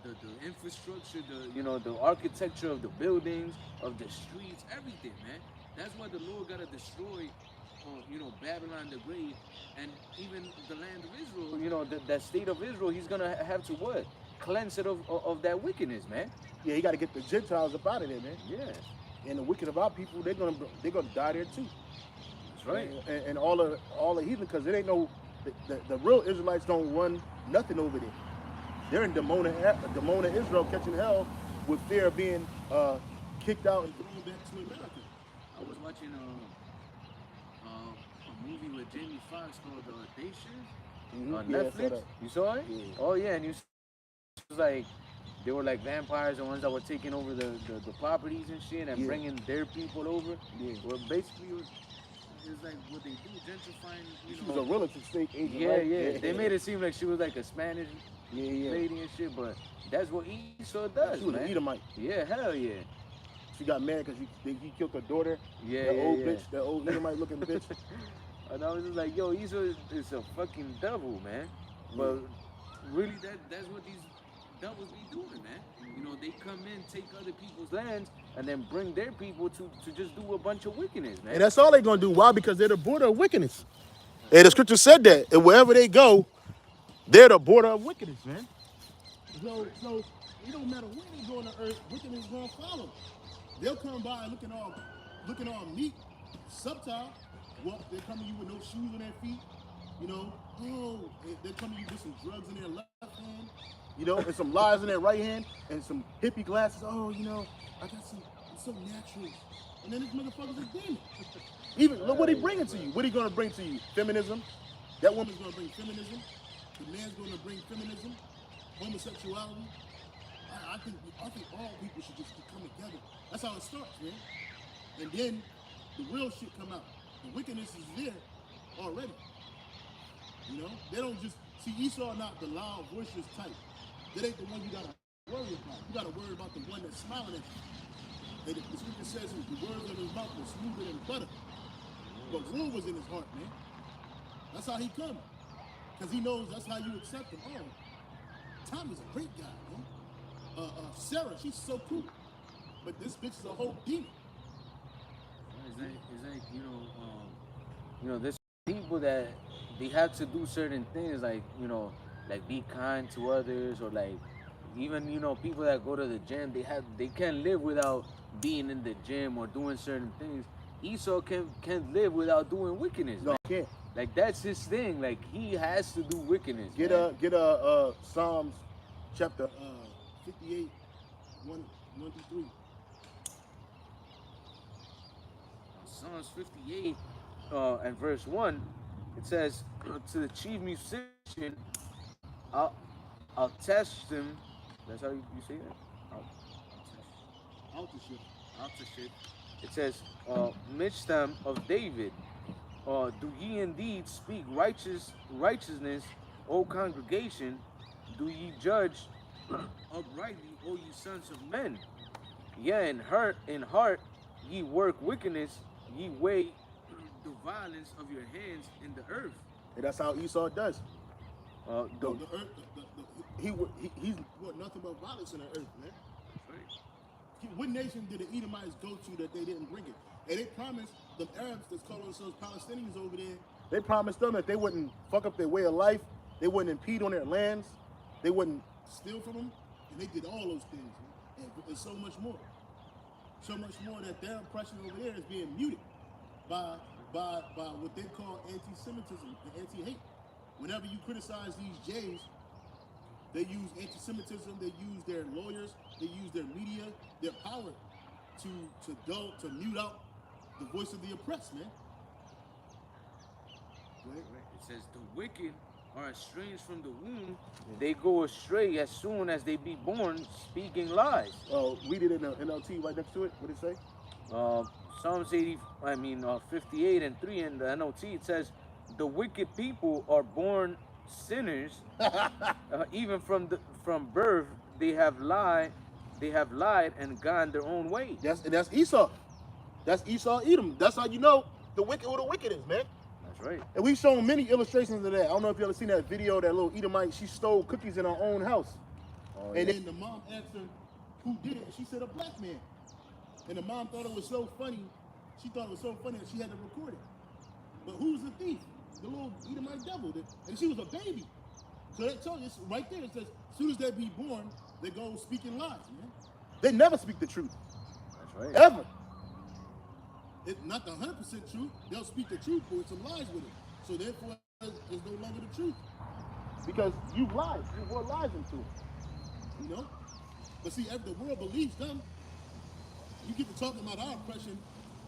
The infrastructure, the architecture of the buildings, of the streets, everything, man. That's why the Lord gotta destroy, Babylon the Great, and even the land of Israel. You know, that state of Israel, he's gonna have to what? Cleanse it of that wickedness, man. Yeah, he got to get the Gentiles up out of there, man. Yeah. And the wicked of our people, they're gonna die there too. That's right. And all the heathen, because it ain't no the real Israelites don't run nothing over there. They're in Demona, Israel, catching hell with fear of being kicked out and thrown back to America. I was watching a movie with Jamie Foxx called Audacious on Netflix. You saw it? Yeah. Oh yeah, and it was like they were like vampires, the ones that were taking over the properties and shit and bringing their people over. Yeah. Well, basically, it's like what they do, gentrifying. She was a relative state agent. Yeah, right? yeah. They made it seem like she was like a Spanish lady and shit, but that's what Esau does, she was man. an Edomite. Yeah, hell yeah. She got mad because he killed her daughter. Yeah, bitch, that old Edomite looking bitch. And I was just like, yo, Esau is a fucking devil, man. But really, that's what these devils be doing, man. You know, they come in, take other people's lands, and then bring their people to just do a bunch of wickedness, man. And that's all they're gonna do. Why? Because they're the border of wickedness. And the scripture said that. And wherever they go, they're the border of wickedness, man. So it don't matter where they go on the earth, wickedness is gonna follow. They'll come by looking all neat, subtle. Well, they're coming to you with no shoes on their feet. You know, they're coming to you with some drugs in their left hand. You know, and some lies in their right hand, and some hippie glasses. Oh, you know, I got it's so natural. And then this motherfucker's a demon. Even look what he bringing to you. What he gonna bring to you? Feminism. That woman's gonna bring feminism. The man's gonna bring feminism. Homosexuality. I think all people should just come together. That's how it starts, man. And then the real shit come out. The wickedness is there already. You know, they don't just see Esau not the loud, boisterous type. That ain't the one you gotta worry about. You gotta worry about the one that's smiling at you. And the scripture says the words of his mouth were smoother than butter. But rule was in his heart, man. That's how he come. Because he knows that's how you accept him. Oh, Tommy's a great guy, man. Sarah, she's so cool. But this bitch is a whole demon. Is that there's people that they have to do certain things, like, like be kind to others, or like even, people that go to the gym, they can't live without being in the gym or doing certain things. Esau can't live without doing wickedness. No, man. I can't. Like, that's his thing. Like, he has to do wickedness. Get Psalms chapter 58, 1 through 3. Psalms 58 and verse 1, It says to the chief musician, I'll, I'll test him. That's how you say that? Out the shit. I'll test it. It says, Michtam of David, do ye indeed speak righteousness, O congregation? Do ye judge uprightly, O ye sons of men? Yea, in heart ye work wickedness, ye weigh the violence of your hands in the earth. And that's how Esau does. The The earth, he's what nothing but violence in the earth, man. right. What nation did the Edomites go to that they didn't bring it? And they promised the Arabs that's calling themselves Palestinians over there, they promised them that they wouldn't fuck up their way of life, they wouldn't impede on their lands, they wouldn't steal from them, and they did all those things, man. And so much more. So much more that their oppression over there is being muted by what they call anti-Semitism and anti-hate. Whenever you criticize these Jays, they use anti-Semitism, they use their lawyers, they use their media, their power to mute out the voice of the oppressed, man. Right. It says the wicked are estranged from the womb. They go astray as soon as they be born, speaking lies. Read it in the NLT right next to it. What did it say? Psalms 58 and 3 in the NLT, it says, the wicked people are born sinners. Even from birth, they have lied and gone their own way. That's Esau. That's Esau Edom. That's how you know who the wicked is, man. That's right. And we've shown many illustrations of that. I don't know if you ever seen that video, that little Edomite, she stole cookies in her own house. Oh, and then the mom asked her who did it, and she said a black man. And the mom thought it was so funny. She thought it was so funny that she had to record it. But who's the thief? The little Edomite devil. And she was a baby. So that tells you, right there, it says, as soon as they be born, they go speaking lies, man. They never speak the truth. That's right. Ever. It's not the 100% truth. They'll speak the truth, but with some lies with it. So therefore, it's no longer the truth. Because you lied. You brought lies into it. You know? But see, if the world believes them, you get to talking about our oppression,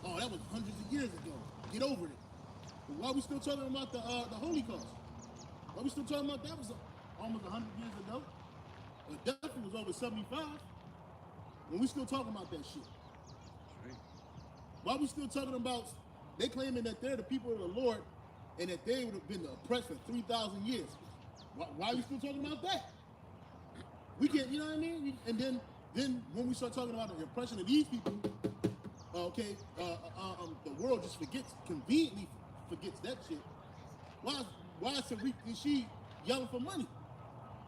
oh, that was hundreds of years ago. Get over it. But why are we still talking about the Holocaust? Why are we still talking about that was almost 100 years ago? The death was over 75. When we still talking about that shit. Why are we still talking about, they claiming that they're the people of the Lord and that they would have been oppressed for 3,000 years. Why are you still talking about that? We can't, you know what I mean? And then when we start talking about the oppression of these people, the world just conveniently forgets that shit. Why is Tariq and she yelling for money?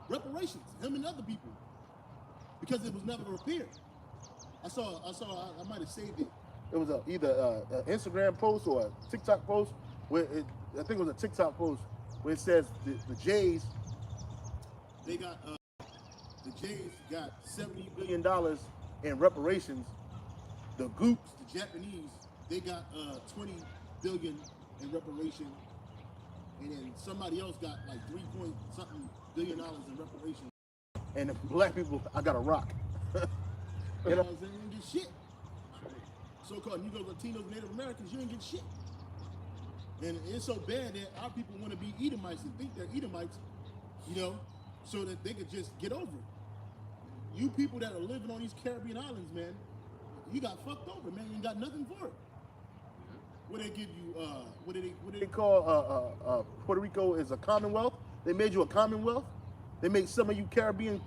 Reparations, him and other people. Because it was never repaired. I might have saved it. It was either an Instagram post or a TikTok post where I think it was a TikTok post where it says the Jays, the Jays got $70 billion in reparations. The Goops, the Japanese, they got $20 billion in reparation, and then somebody else got like $3-point-something billion in reparations. And the black people, I got a rock. You know what I'm saying? You didn't get shit. So-called Negroes, Latinos, Native Americans, you didn't get shit. And it's so bad that our people want to be Edomites and think they're Edomites, you know, so that they could just get over it. You people that are living on these Caribbean islands, man, you got fucked over, man. You got nothing for it. What they give you? What do they call Puerto Rico is a commonwealth? They made you a commonwealth. They made some of you Caribbean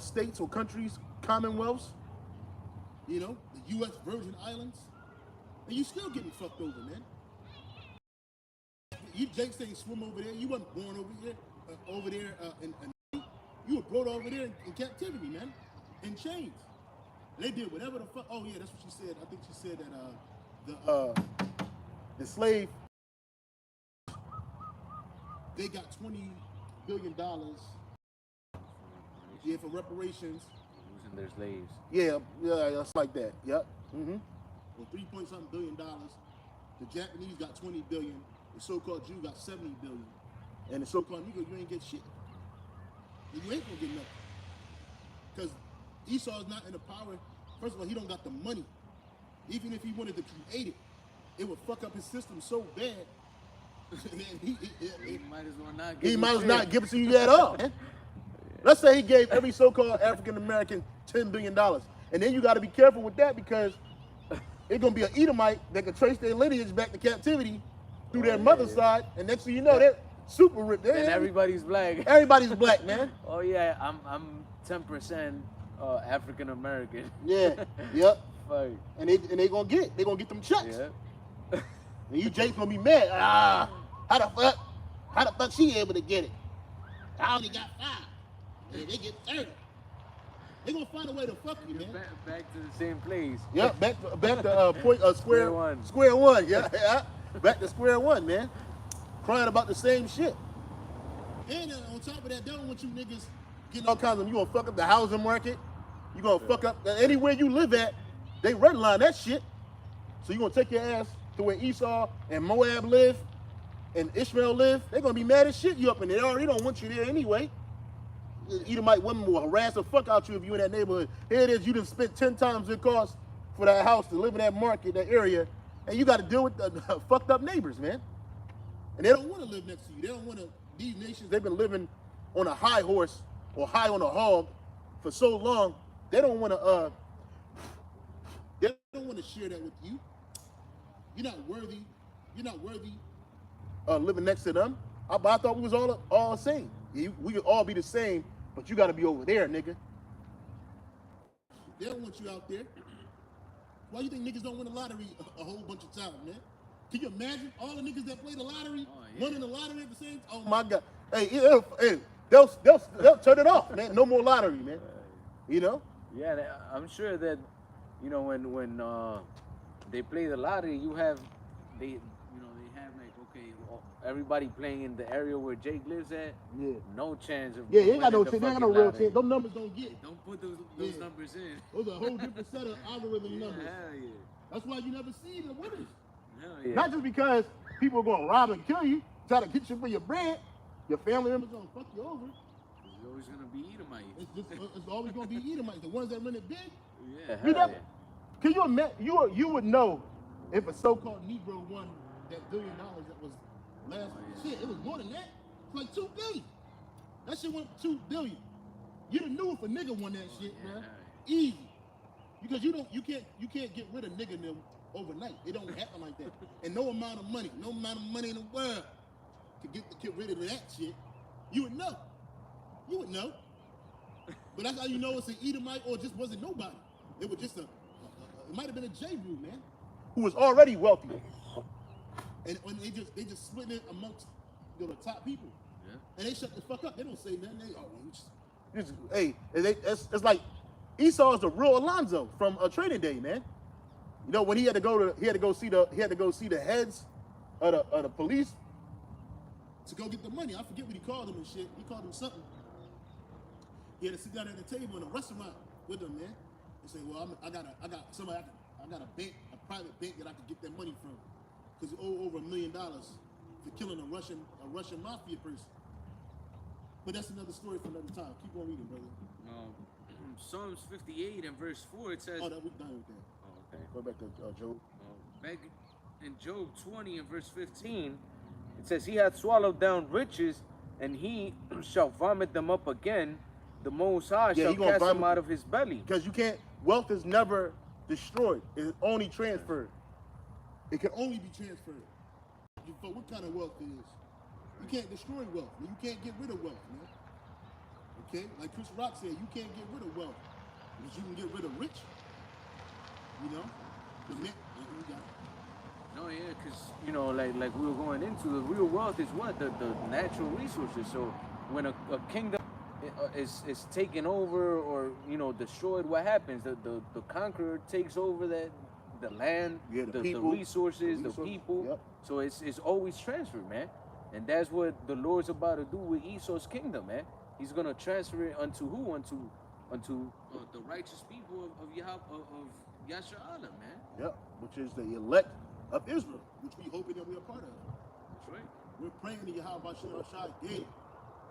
states or countries commonwealths. You know, the U.S. Virgin Islands, and you still getting fucked over, man. You Jakes ain't swim over there. You wasn't born over there. You were brought over there in captivity, man, in chains. And they did whatever the fuck. Oh yeah, that's what she said. I think she said that the slave, they got $20 billion. Yeah, for reparations. Losing their slaves. Yeah, that's like that. Yep. Mm-hmm. Well, $3-point-something billion. The Japanese got $20 billion. The so-called Jew got $70 billion. And the so-called Negro, you ain't get shit. You ain't gonna get nothing. Because Esau's not in the power. First of all, he don't got the money. Even if he wanted to create it, it would fuck up his system so bad He might as well not give He you might as shit. well not give it to you at all, man. Let's say he gave every so-called African American $10 billion. And then you got to be careful with that because it's going to be an Edomite that can trace their lineage back to captivity through their mother's side. And next thing you know, they're super rich. Then everybody's black. Everybody's black, man. Oh yeah, I'm 10% African American. Yeah, yep. Fuck. And they gonna get them checks. Yeah. And you Jake's gonna be mad. How the fuck she able to get it? I only got 5. Yeah, they get 30. They gonna find a way to fuck you, man. Back to the same place. Yep, back to square one. Square one, yeah. Back to square one, man. Crying about the same shit. And on top of that, they don't want you niggas getting all kinds of. You gonna fuck up the housing market. You gonna fuck up anywhere you live at. They redline that shit. So you gonna take your ass to where Esau and Moab live, and Ishmael live. They gonna be mad as shit you up in there. They already don't want you there anyway. Edomite women will harass the fuck out you if you in that neighborhood. Here it is, you done spent 10 times the cost for that house to live in that market, that area, and you got to deal with the fucked up neighbors, man. And they don't want to live next to you. They don't want to. These nations, they've been living on a high horse or high on a hog for so long. They don't want to. They don't want to share that with you. You're not worthy. You're not worthy living next to them. But I thought we was all the same. We could all be the same, but you got to be over there, nigga. They don't want you out there. Why you think niggas don't win the lottery a whole bunch of times, man? Can you imagine all the niggas that play the lottery winning the lottery at the same time? Oh my God! Hey, they'll turn it off, man. No more lottery, man. You know? Yeah, I'm sure that when they play the lottery, they have like everybody playing in the area where Jake lives at. Yeah. No chance of. Yeah, he ain't got no chance. They ain't got no real chance. Those numbers don't get. Don't put those numbers in. Those are a whole different set of algorithm numbers. Hell yeah. That's why you never see the winners. Hell yeah. Not just because people are gonna rob and kill you, try to get you for your bread. Your family members gonna fuck you over. It's always gonna be Edomites. It's always gonna be Edomites. The ones that run it big. Yeah. You never. Can you imagine? You would know if a so-called Negro won that $1 billion that was last shit. It was more than that. It's like $2 billion. That shit went $2 billion. You'd have knew if a nigga won that shit, man. Easy. Because you can't get rid of nigga them overnight. It don't happen like that. And no amount of money in the world could get rid of that shit. You would know. You would know. But that's how you know it's an Edomite or just wasn't nobody. It was just it might have been a J-Brew, man, who was already wealthy. And they just split it amongst the top people. Yeah. And they shut the fuck up. They don't say nothing. It's like Esau is the real Alonzo from Trading Day, man. You know when he had to go see the heads of the police to go get the money. I forget what he called them and shit. He called them something. He had to sit down at the table in a restaurant with them, man, and say, "Well, I got a bank, a private bank that I could get that money from, because he owe over $1 million for killing a Russian mafia person." But that's another story for another time. Keep on reading, brother. Psalms 58 and verse 4, it says. Oh, that we're done with that. Oh, okay. Go back to Job. Back in Job 20 and verse 15, it says, "He hath swallowed down riches, and he shall vomit them up again. The Most High shall cast them out of his belly." Because wealth is never destroyed. It's only transferred. It can only be transferred. But what kind of wealth it is? You can't destroy wealth. You can't get rid of wealth, man. Okay? Like Chris Rock said, you can't get rid of wealth. Because you can get rid of rich. You know? No, yeah, because, like we were going into, the real wealth is what? The natural resources. So when a kingdom is taken over or destroyed, what happens? The conqueror takes over the land, the resources, the people. Yep. So it's always transferred, man. And that's what the Lord's about to do with Esau's kingdom, man. He's gonna transfer it unto who? Unto the righteous people of Yasharallah, man. Yep, which is the elect of Israel, which we hoping that we're a part of. That's right. We're praying to Yahweh Shai daily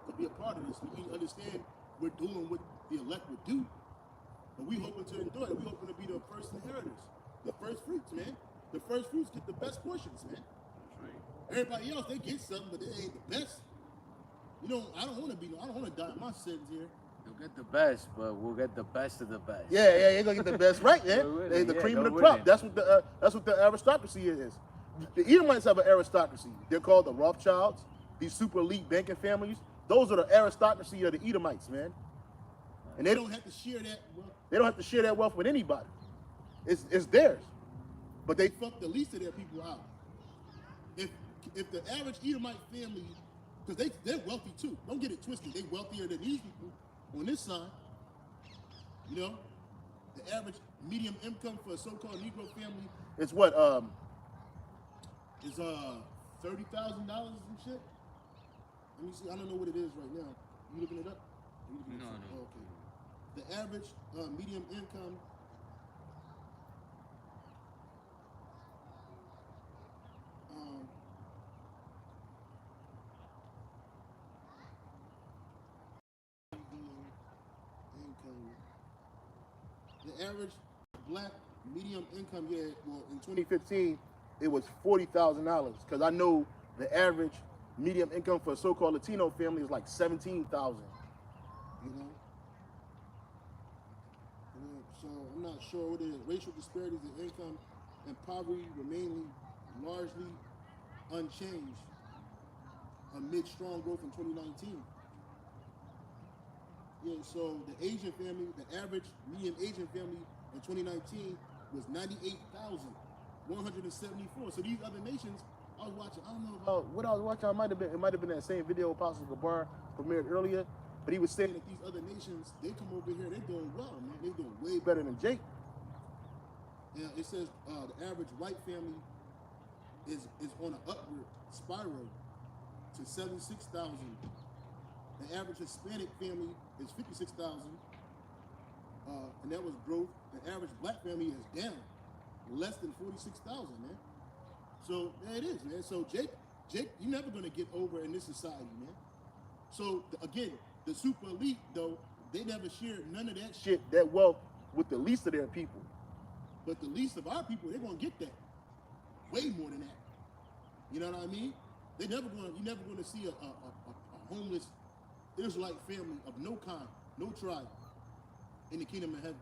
to be a part of this. We understand we're doing what the elect would do, but we hoping to endure it. We hoping to be the first inheritors, the first fruits, man. The first fruits get the best portions, man. That's right. Everybody else, they get something, but they ain't the best. You know, I don't want to die in my sins here. You'll get the best, but we'll get the best of the best. Yeah, you're gonna get the best, right, man? No They the winning, cream yeah, of the no crop. winning. That's what the aristocracy is. The Edomites have an aristocracy. They're called the Rothschilds. These super elite banking families. Those are the aristocracy of the Edomites, man. And they don't have to share that wealth. They don't have to share that wealth with anybody. It's theirs. But they fuck the least of their people out. If the average Edomite family, because they're wealthy too. Don't get it twisted. They're wealthier than these people on this side. You know, the average medium income for a so-called Negro family is what? Is $30,000 and shit. Let me see. I don't know what it is right now. You looking it up? No. Oh, okay. The average medium income. The average black medium income, well, in 2015, it was $40,000. Because I know the average medium income for a so-called Latino family is like $17,000. You know? So I'm not sure what it is. Racial disparities in income and poverty remain largely unchanged amid strong growth in 2019. Yeah, so the Asian family, the average median Asian family in 2019 was 98,174. So these other nations, I was watching, I don't know about what I was watching, it might have been that same video Apostle Gabar premiered earlier, but he was saying that these other nations, they come over here, they're doing well, man. They're doing way better than Jake. And it says the average white family is on an upward spiral to 76,000. The average Hispanic family is 56,000, and that was growth. The average black family is down, less than 46,000, man. So there it is, man. So Jake, you're never gonna get over in this society, man. So again, the super elite though, they never shared none of that shit, that wealth, with the least of their people. But the least of our people, they're gonna get that, way more than that. You know what I mean? You're never gonna see a homeless Israelite family of no kind, no tribe, in the kingdom of heaven.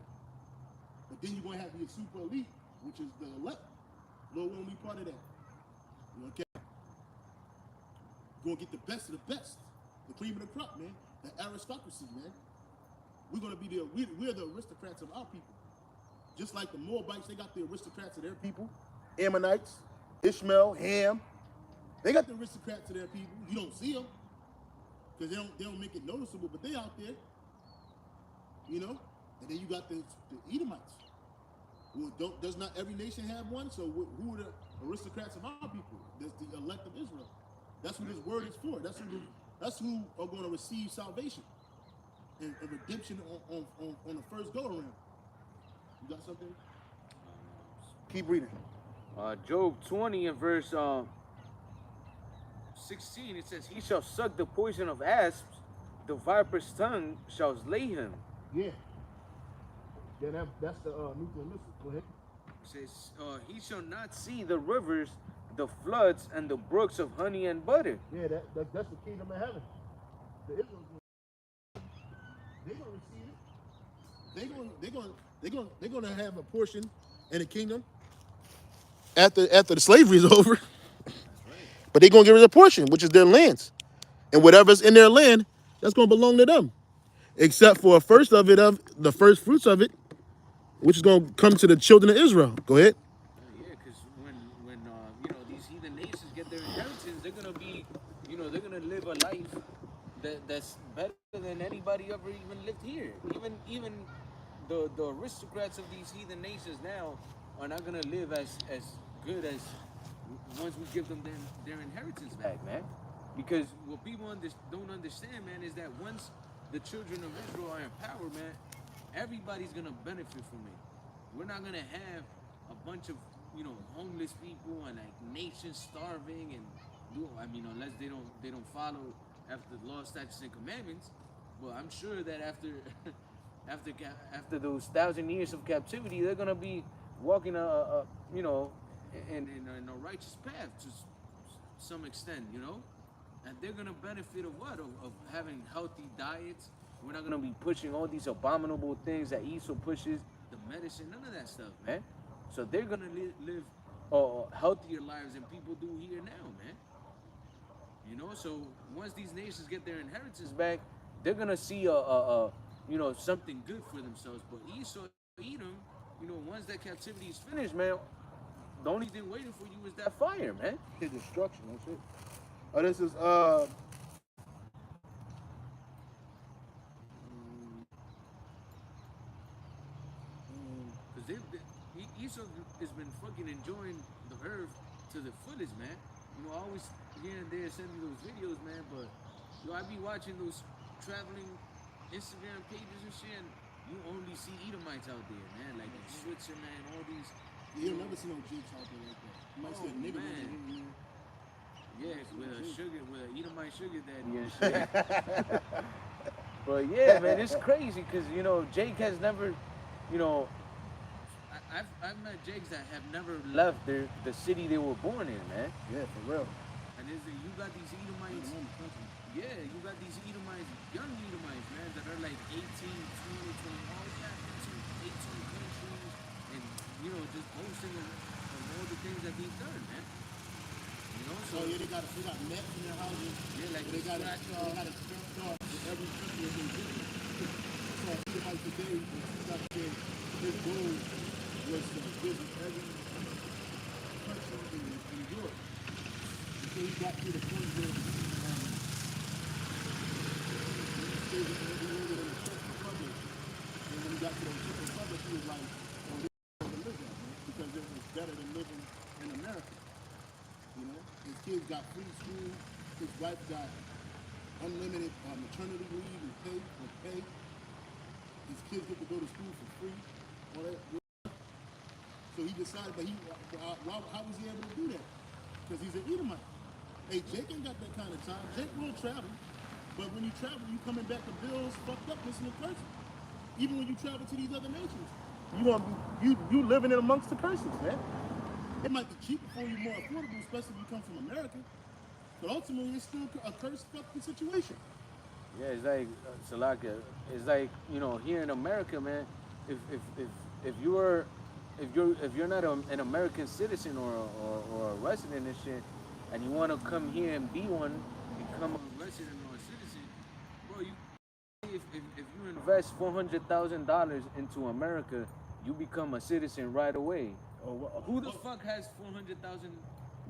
But then you're going to have the super elite, which is the elect. Lord won't be part of that. Okay? You're going to get the best of the best, the cream of the crop, man. The aristocracy, man. We're going to be we're the aristocrats of our people. Just like the Moabites, they got the aristocrats of their people. Ammonites, Ishmael, Ham. They got the aristocrats of their people. You don't see them, because they don't make it noticeable, but they out there, you know. And then you got the Edomites. Well, does not every nation have one? So who are the aristocrats of our people? That's the elect of Israel. That's who this word is for. That's who are going to receive salvation and redemption on the first go around. You got something? Keep reading. Job 20 and verse 16, it says, "He shall suck the poison of asps, the viper's tongue shall slay him." Yeah. Yeah, that's the nuclear missile. Go ahead. It says, "He shall not see the rivers, the floods, and the brooks of honey and butter." Yeah, that's the kingdom of heaven. The Israelites, they're gonna receive it. They're gonna have a portion in the kingdom after the slavery is over. But they're gonna give it a portion, which is their lands. And whatever's in their land, that's gonna belong to them. Except for the first fruits of it, which is gonna come to the children of Israel. Go ahead. Yeah, because when these heathen nations get their inheritance, they're gonna be, they're gonna live a life that's better than anybody ever even lived here. Even the aristocrats of these heathen nations now are not gonna live as good as once we give them their inheritance back, man. Because what people don't understand, man, is that once the children of Israel are in power, man, everybody's gonna benefit from it. We're not gonna have a bunch of homeless people and like nations starving and unless they don't follow after the law, statutes, and commandments. But I'm sure that after after those 1,000 years of captivity, they're gonna be walking in a righteous path, just some extent, you know, and they're gonna benefit of what? Of having healthy diets. We're not gonna be pushing all these abominable things that Esau pushes, the medicine, none of that stuff, man. So they're gonna live healthier lives than people do here now, man. You know, so once these nations get their inheritance back, they're gonna see you know, something good for themselves. But Esau, Edom, you know, once that captivity is finished, man, the only thing waiting for you is that fire, man. His destruction, that's it. Oh, this is Because Esau has been fucking enjoying the earth to the fullest, man. You know, I always here and there send me those videos, man. But yo, I be watching those traveling Instagram pages and shit, and you only see Edomites out there, man. Like in Switzerland, all these. you'll never see no jigs out there like that. You might see a nigga man. man. Yeah, with an Edomite sugar daddy and shit. But yeah, man, it's crazy because you know Jake has never, you know, I've met Jakes that have never left the city they were born in, man. Yeah, for real. And you got these Edomites. Yeah, you got these Edomites, young Edomites, man, that are like 18, 20, 20, all that into 18 countries, and you know just boasting of all the things that they've done, man. You know, so yeah, they got nets in their houses. Yeah, like they got a start with every country that they visit. So Edomite today, like his goal was to visit every country in Europe. Until he got to the point where he stayed in the Czech Republic. And when he got to the Czech Republic, he was like, oh, this is where to live at, man, because it was better than living in America. You know, his kids got free school. His wife got unlimited maternity leave and pay. His kids get to go to school for free. All that. So he decided, but how was he able to do that? Because he's an Edomite. Hey, Jake ain't got that kind of time. Jake will travel, but when you travel, you coming back to bills fucked up, missing a person. Even when you travel to these other nations, you living in amongst the curses, man. It might be cheaper for you, more affordable, especially if you come from America. But ultimately, it's still a cursed, fucking situation. yeah, it's like Salaka. It's like, you know, here in America, man. If you're not an American citizen or a resident and shit, and you want to come here and become a resident or a citizen, bro, if you invest $400,000 into America, you become a citizen right away. Who the fuck has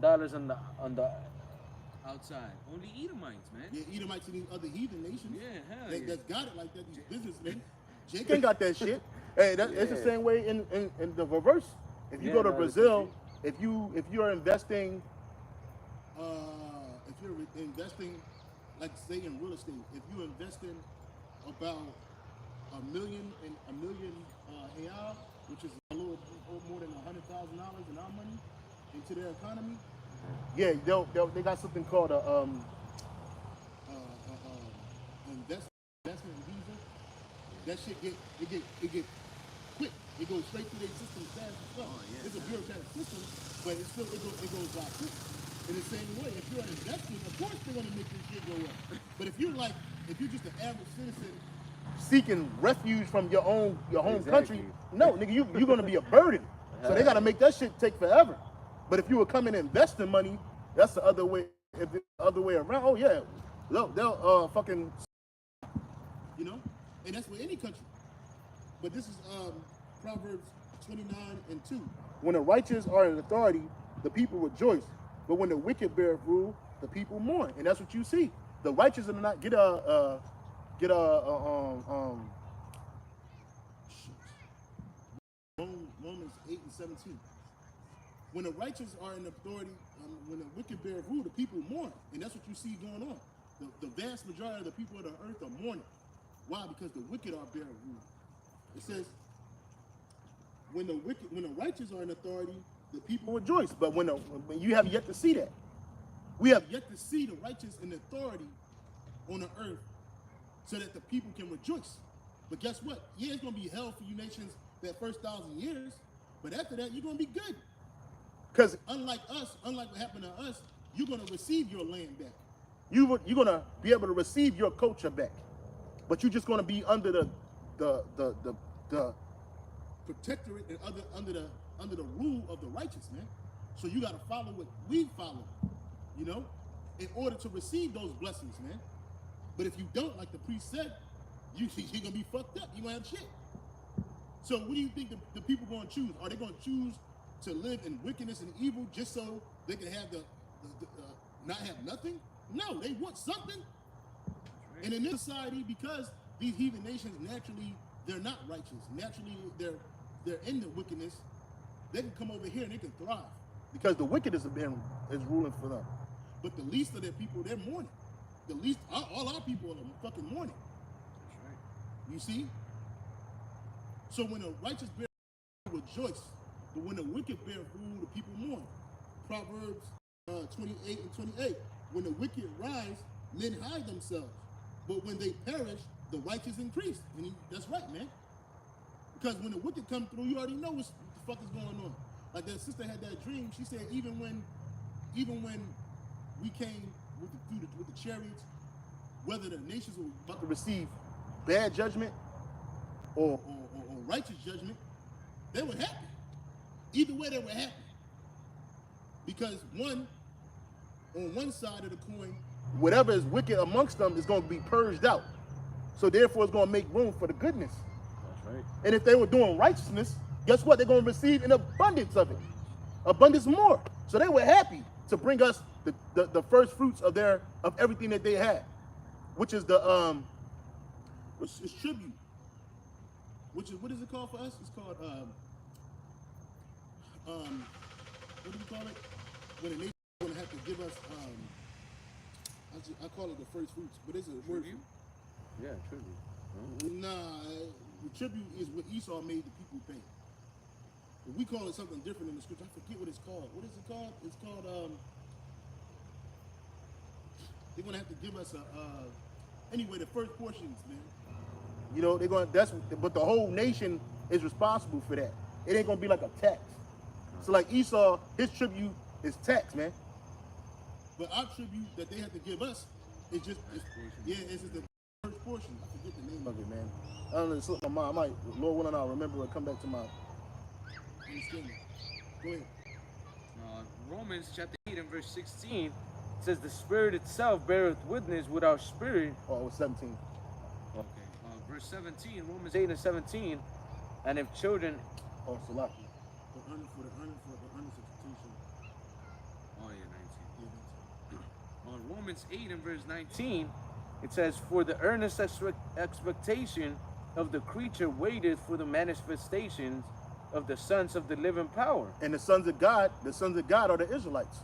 $400,000 on the outside? Only Edomites, man. Yeah, Edomites and these other heathen nations. Yeah, hell that, yeah. That's got it like that. These businessmen. Jake ain't got that shit. Hey, it's the same way in the reverse. If you go to Brazil, if you're investing, like say in real estate, if you're investing about a million real, which is a little more than $100,000 in our money, into their economy, yeah, they got something called a investment visa. That shit get quick. It goes straight through their system fast as well. Oh, yeah, it's a bureaucratic system, but it goes by quick. In the same way, if you're an investor, of course they're gonna make this shit go up. But if you're just an average citizen seeking refuge from your home country, no, nigga, you're gonna be a burden. So they gotta make that shit take forever. But if you were coming and investing money, that's the other way. If it's the other way around, oh yeah, they'll fucking, you know, and that's with any country. But this is Proverbs 29:2. When the righteous are in authority, the people rejoice. But when the wicked bear rule, the people mourn. And that's what you see. The righteous are not Romans 8:17. When the righteous are in authority, when the wicked bear rule, the people mourn. And that's what you see going on. The vast majority of the people of the earth are mourning. Why? Because the wicked are bearing rule. It says, when the righteous are in authority, the people rejoice. But when you have yet to see that. We have yet to see the righteous in authority on the earth so that the people can rejoice. But guess what? Yeah, it's going to be hell for you nations that first 1,000 years. But after that, you're going to be good. Because unlike what happened to us, you're going to receive your land back. You're going to be able to receive your culture back. But you're just going to be under the protectorate and under the rule of the righteous, man. So you got to follow what we follow, you know, in order to receive those blessings, man. But if you don't, like the priest said, you're going to be fucked up. You won't have shit. So what do you think the people going to choose? Are they going to choose to live in wickedness and evil just so they can have not have nothing? No, they want something. Right. And in this society, because these heathen nations naturally, they're not righteous. Naturally, they're in the wickedness. They can come over here and they can thrive. Because the wickedness is ruling for them. But the least of their people, they're mourning. The least, all our people are fucking mourning. That's right. You see? So when a righteous bear rejoice, but when a wicked bear rule, the people mourn. Proverbs 28 and 28. When the wicked rise, men hide themselves. But when they perish, the righteous increase. And that's right, man. Because when the wicked come through, you already know what the fuck is going on. Like that sister had that dream. She said even when we came with the chariots, whether the nations were about to receive bad judgment or righteous judgment, they were happy. Either way, they were happy. Because on one side of the coin, whatever is wicked amongst them is going to be purged out. So therefore, it's going to make room for the goodness. That's right. And if they were doing righteousness, guess what? They're going to receive an abundance of it. Abundance more. So they were happy to bring us the first fruits of everything that they had, which is which is tribute. Which is, what is it called for us? It's called what do you call it? When a nation is going to have to give us I call it the first fruits, but it's a word. Tribute? Yeah, tribute. Nah, the tribute is what Esau made the people pay. We call it something different in the scripture. I forget what it's called. What is it called? It's called they're gonna have to give us anyway, the first portions, man. You know, but the whole nation is responsible for that. It ain't gonna be like a tax. So like Esau, his tribute is tax, man. But our tribute that they have to give us is just it's the first portion. I forget the name of it, man. I don't know, it slipped my mind. I might, Lord willing, I'll remember it, come back to my understanding. Go ahead. Romans chapter 8 and verse 16 says, the Spirit itself beareth witness with our spirit. Oh, it was 17. Okay. Verse 17, Romans 8 and 17, and if children... Oh, Salaki. For the earnest expectation. Oh, yeah, 19. Yeah, on Romans 8 and verse 19, it says, for the earnest expectation of the creature waiteth for the manifestations of the sons of the living power. And the sons of God are the Israelites.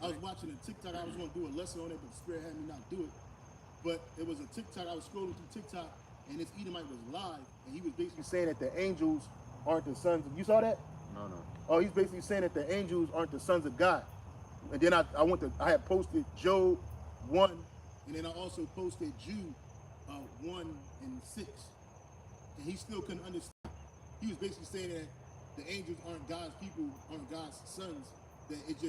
I was watching a TikTok. I was going to do a lesson on it, but the Spirit had me not do it. But it was a TikTok. I was scrolling through TikTok, and this Edomite was live, and he was basically saying that the angels aren't the sons. You saw that? No. Oh, he's basically saying that the angels aren't the sons of God. And then I had posted Job 1, and then I also posted Jude 1 and 6, and he still couldn't understand. He was basically saying that the angels aren't God's people, aren't God's sons. That it's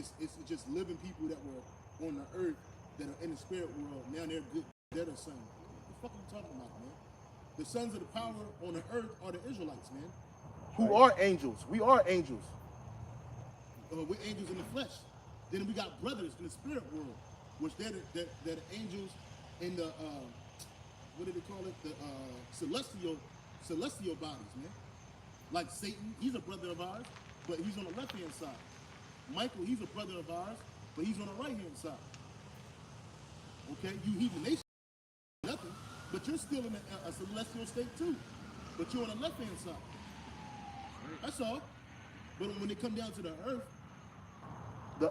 just living people that were on the earth that are in the spirit world. Now they're good. They're the sons. What the fuck are you talking about, man? The sons of the power on the earth are the Israelites, man. Who are angels? We are angels. We're angels in the flesh. Then we got brothers in the spirit world, which they're the angels in the what do they call it? The celestial bodies, man. Like Satan, he's a brother of ours, but he's on the left-hand side. Michael, he's a brother of ours, but he's on the right-hand side. Okay, you heathen nation, nothing, but you're still in a celestial state too. But you're on the left-hand side. That's all. But when it comes down to the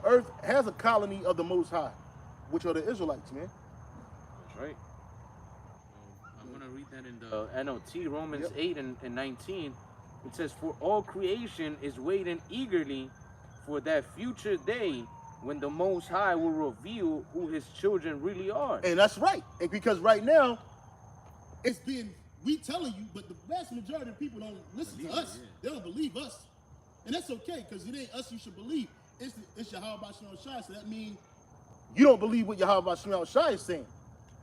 earth has a colony of the Most High, which are the Israelites, man. That's right. I'm going to read that in the NLT, Romans 8 and 19. It says, for all creation is waiting eagerly for that future day when the Most High will reveal who his children really are. And that's right. And because right now, we telling you, but the vast majority of people don't listen to us. Yeah. They don't believe us. And that's okay, because it ain't us you should believe. it's Yahweh Bashim Shai, so that means You don't believe what Yahweh Shemel Shai is saying.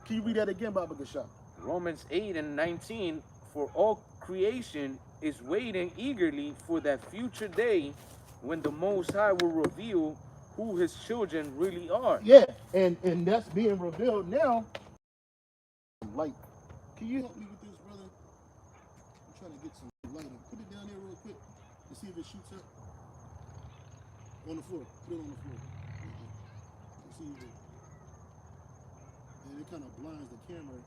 Can you read that again, Baba Gashah? Romans 8:19, for all creation is waiting eagerly for that future day when the Most High will reveal who his children really are. Yeah, and that's being revealed now. Like, can you help me with this, brother? I'm trying to get some lighter. Put it down there real quick to see if it shoots up. On the floor. Put it on the floor. Let's see if it. And it kind of blinds the camera.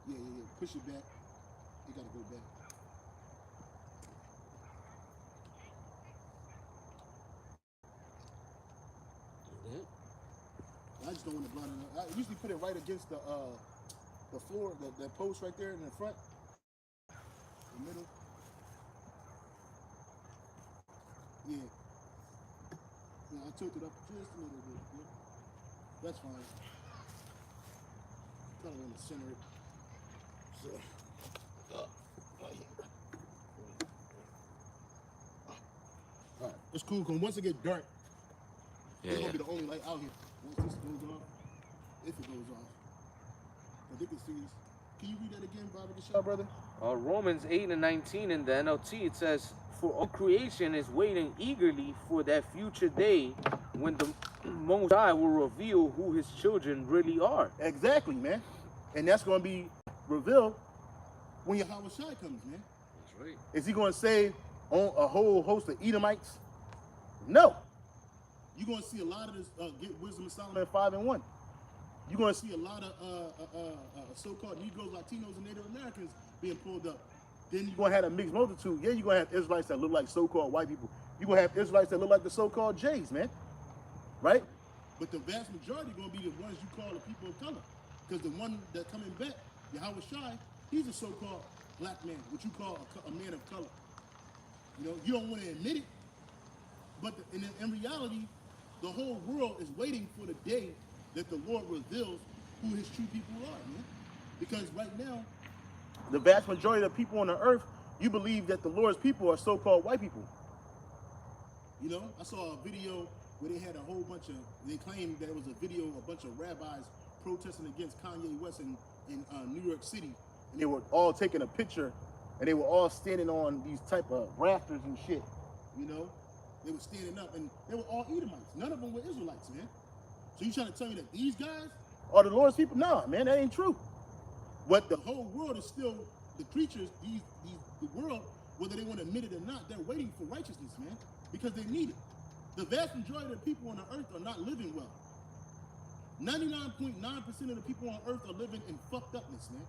Yeah. Push it back. You gotta go back. I just don't want to blind it. I usually put it right against the floor, that post right there in the front, the middle. Yeah. I tilted up just a little bit. Yeah. That's fine. Kind of want to center it. So, right here. All right. It's cool because once it gets dark, it's gonna be the only light out here. Once this goes off, if it goes off, but they can see this. Can you read that again, Bobby Gashah, brother? Romans 8:19 in the NLT, it says, for all creation is waiting eagerly for that future day when the Most High will reveal who his children really are. Exactly, man. And that's going to be revealed when Yahweh Shai comes, man. That's right. Is he going to save on a whole host of Edomites? No. You're going to see a lot of this, get Wisdom of Solomon 5:1. You're going to see a lot of so-called Negroes, Latinos, and Native Americans being pulled up. Then you're going to have a mixed multitude. Yeah, you're going to have Israelites that look like so-called white people. You're going to have Israelites that look like the so-called Jays, man. Right? But the vast majority are going to be the ones you call the people of color. Because the one that coming back, Yahweh Shai, he's a so-called black man, what you call a man of color. You know, you don't want to admit it, but in reality, the whole world is waiting for the day that the Lord reveals who his true people are, man. Because right now, the vast majority of the people on the earth, you believe that the Lord's people are so-called white people. You know, I saw a video where they had a whole bunch of, they claimed that it was a video, a bunch of rabbis protesting against Kanye West in New York City. And they were all taking a picture, and they were all standing on these type of rafters and shit. You know, they were standing up, and they were all Edomites. None of them were Israelites, man. So you trying to tell me that these guys are the Lord's people? No, man, that ain't true. What the whole world is still, the creatures, the world, whether they want to admit it or not, they're waiting for righteousness, man, because they need it. The vast majority of the people on the earth are not living well. 99.9% of the people on earth are living in fucked upness, man.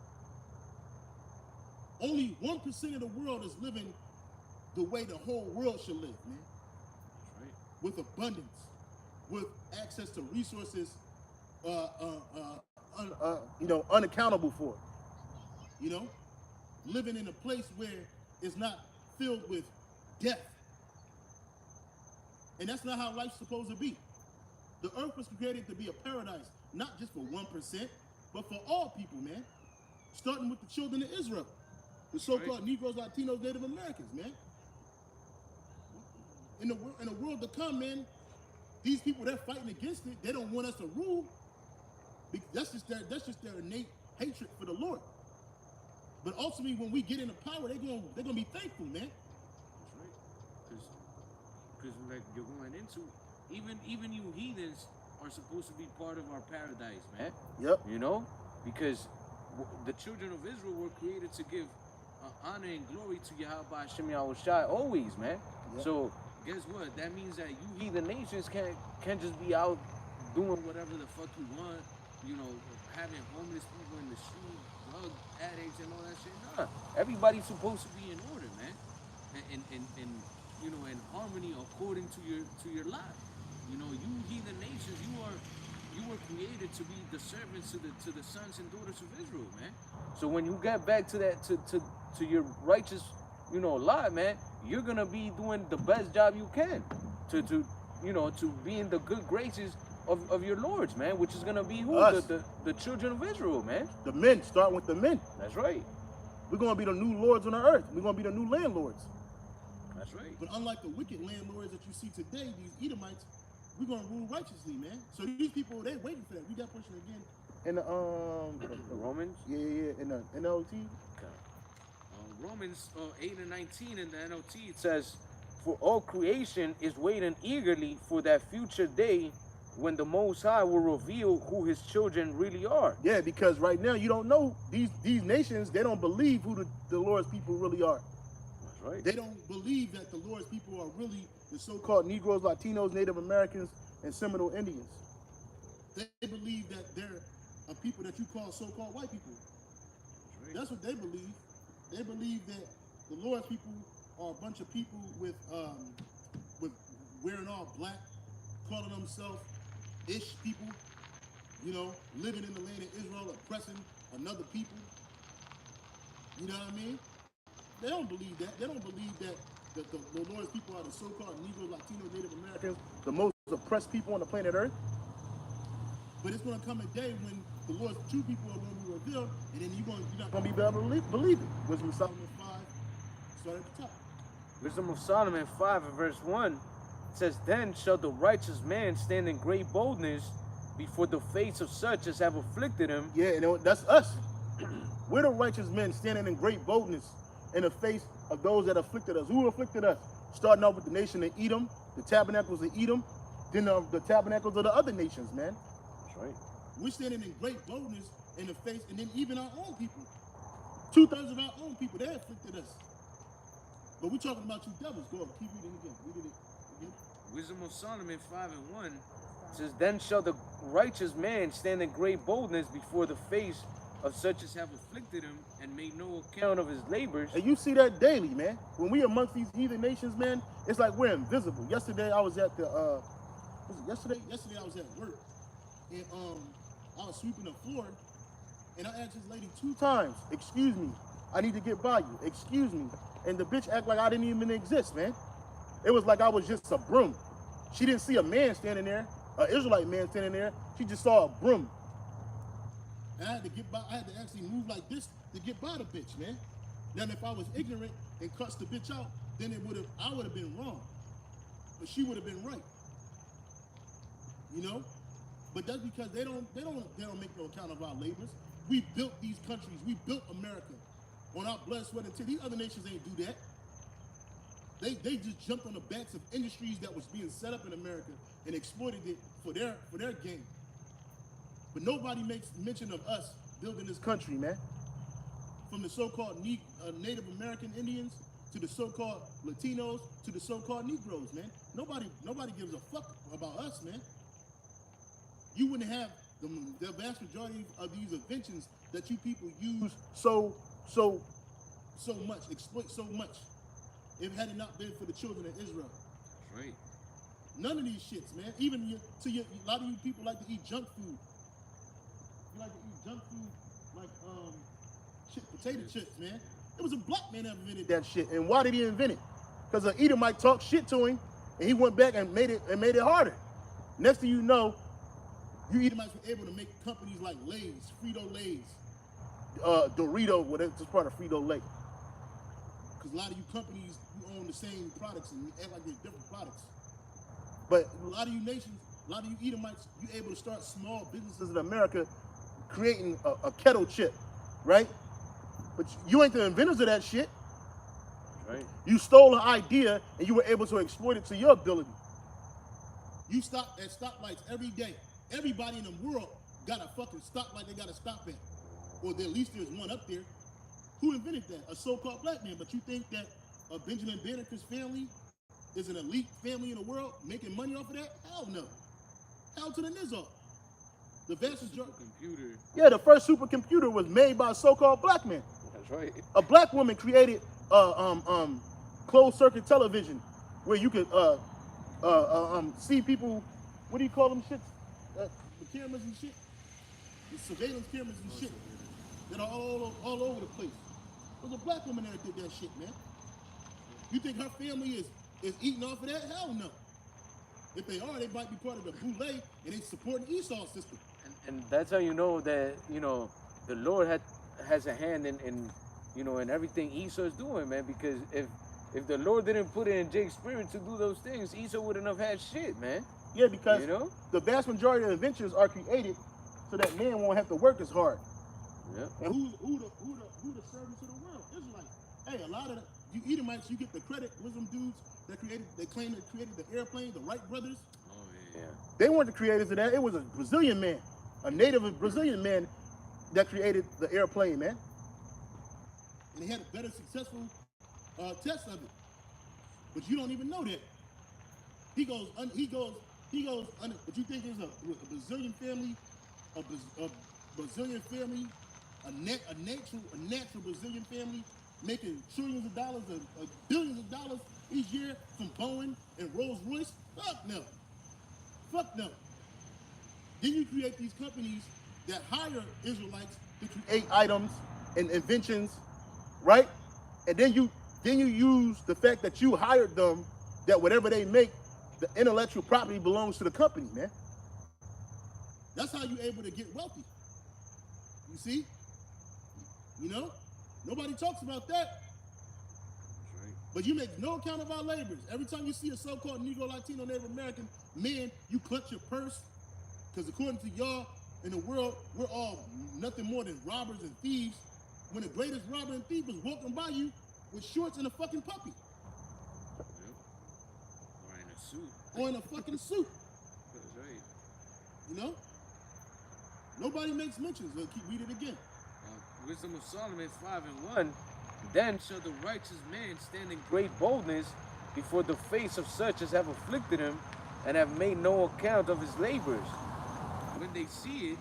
Only 1% of the world is living the way the whole world should live, man. That's right. With abundance, with access to resources, unaccountable for it. You know, living in a place where it's not filled with death. And that's not how life's supposed to be. The earth was created to be a paradise, not just for 1%, but for all people, man. Starting with the children of Israel, the so-called Negroes, Latinos, Native Americans, man. In the world to come, man, these people that are fighting against it, they don't want us to rule. That's just their innate hatred for the Lord. But ultimately, when we get into power, they're gonna be thankful, man. That's right. Because like you're going into, even you heathens are supposed to be part of our paradise, man. Yep. You know, because the children of Israel were created to give honor and glory to Yahweh Hashem Yahushai always, man. Yep. So guess what? That means that you heathen nations can't just be out doing whatever the fuck you want. You know, having homeless people in the street, drug addicts and all that shit. Nah, everybody's supposed to be in order, man, and you know, in harmony according to your lot. You know, you heathen nations, you were created to be the servants to the sons and daughters of Israel, man. So when you get back to that to your righteous, you know, lot, man, you're gonna be doing the best job you can to be in the good graces of your lords, man, which is gonna be who? The children of Israel, man. The men, start with the men. That's right. We're gonna be the new lords on the earth. We're gonna be the new landlords. That's right. But unlike the wicked landlords that you see today, these Edomites, we're gonna rule righteously, man. So these people, they waiting for that. Read that portion again. In the The Romans. yeah, in the NLT. Okay. Romans 8 and 19 in the NLT, it says, "For all creation is waiting eagerly for that future day when the Most High will reveal who His children really are." Yeah, because right now you don't know these nations. They don't believe who the Lord's people really are. That's right. They don't believe that the Lord's people are really the so-called. Called Negroes, Latinos, Native Americans, and Seminole Indians. They believe that they're a people that you call so-called white people. That's right. That's what they believe. They believe that the Lord's people are a bunch of people with wearing all black, calling themselves ish people, you know, living in the land of Israel, oppressing another people. You know what I mean? They don't believe that. They don't believe that the Lord's people are the so-called Negro, Latino, Native Americans, The most oppressed people on the planet Earth. but it's going to come a day when the Lord's true people are going to be revealed, and then you're not Gonna be able to believe it. Wisdom of Solomon. Solomon 5, start at the top. Wisdom of Solomon 5 and verse 1 says, "Then shall the righteous man stand in great boldness before the face of such as have afflicted him." Yeah, and that's us. We're the righteous men standing in great boldness in the face of those that afflicted us. Who afflicted us? Starting off with the nation of Edom, the tabernacles of Edom, then the tabernacles of the other nations, man. That's right. We're standing in great boldness in the face, and then even our own people. 2/3 of our own people, they afflicted us. But we're talking about you devils. Go on, keep reading again. Read it again. Wisdom of Solomon 5 and 1 says, "Then shall the righteous man stand in great boldness before the face of such as have afflicted him and made no account of his labors." And you see that daily, man. When we amongst these heathen nations, man, it's like we're invisible. Yesterday I was at the was it yesterday? Yesterday I was at work, and I was sweeping the floor, and I asked this lady 2 times, "Excuse me, I need to get by you. Excuse me." And the bitch act like I didn't even exist, man. It was like I was just a broom. She didn't see a man standing there, an Israelite man standing there. She just saw a broom. and I had to get by. I had to actually move like this to get by the bitch, man. Then if I was ignorant and cussed the bitch out, then I would have been wrong, but she would have been right. You know, but that's because they don't make no account of our labors. We built these countries. We built America on our blood, sweat, and tears. These other nations ain't do that. They just jumped on the backs of industries that was being set up in America and exploited it for their gain. But nobody makes mention of us building this country, man. From the so-called Native American Indians to the so-called Latinos to the so-called Negroes, man. Nobody gives a fuck about us, man. You wouldn't have the vast majority of these inventions that you people use so much, exploit so much, if it had not been for the children of Israel. That's right. None of these shits, man. Even a lot of you people like to eat junk food. You like to eat junk food like potato chips, man. It was a black man that invented that shit. And why did he invent it? Because an Edomite talked shit to him, and he went back and made it harder. Next thing you know, you Edomites were able to make companies like Lay's, Frito-Lay's, Dorito, well, that's just part of Frito-Lay. Because a lot of you companies, you own the same products and you act like they're different products. But a lot of you nations, a lot of you Edomites, you're able to start small businesses in America creating a kettle chip, right? But you ain't the inventors of that shit. Right. You stole an idea and you were able to exploit it to your ability. You stop at stoplights every day. Everybody in the world got a fucking stoplight they got to stop at. Or at least there's one up there. Who invented that? A so-called black man. But you think that Benjamin Banneker's family is an elite family in the world making money off of that? Hell no. Hell to the nizzle. The vast majority. Computer. Yeah, the first supercomputer was made by a so-called black man. That's right. A black woman created closed circuit television where you could see people. What do you call them shits? The cameras and shit. The surveillance cameras and shit that are all over the place. There's a black woman that did that shit, man. You think her family is eating off of that? Hell no. If they are, they might be part of the boule and they support the Esau system. And that's how you know that, you know, the Lord has a hand in everything Esau is doing, man. Because If the Lord didn't put it in Jake's spirit to do those things, Esau wouldn't have had shit, man. Yeah, because You know? the vast majority of inventions are created so that man won't have to work as hard. Yep. And Who the servants of the world? Israelites. Hey, a lot of you Edomites, you get the credit. Wisdom dudes that claim they created the airplane, the Wright brothers. Oh yeah. they weren't the creators of that. It was a Brazilian man, a native Brazilian man that created the airplane, man. And they had a better successful test of it. But you don't even know that. He goes under. But you think there's a Brazilian family, a Brazilian family, a natural Brazilian family making trillions of dollars, billions of dollars each year from Boeing and Rolls Royce? Fuck no. Fuck no. Then you create these companies that hire Israelites to create Items and inventions, right? And then you use the fact that you hired them, that whatever they make, the intellectual property belongs to the company, man. That's how you're able to get wealthy. You see? You know? Nobody talks about that. That's right. But you make no account of our labors. Every time you see a so-called Negro, Latino, Native American man, you clutch your purse. Because according to y'all in the world, we're all nothing more than robbers and thieves. When the greatest robber and thief was walking by you with shorts and a fucking puppy. Yep. Or in a suit. Or in a fucking suit. That's right. You know? Nobody makes mentions. Read it again. Wisdom of Solomon 5:1. Then shall the righteous man stand in great boldness before the face of such as have afflicted him and have made no account of his labors. When they see it,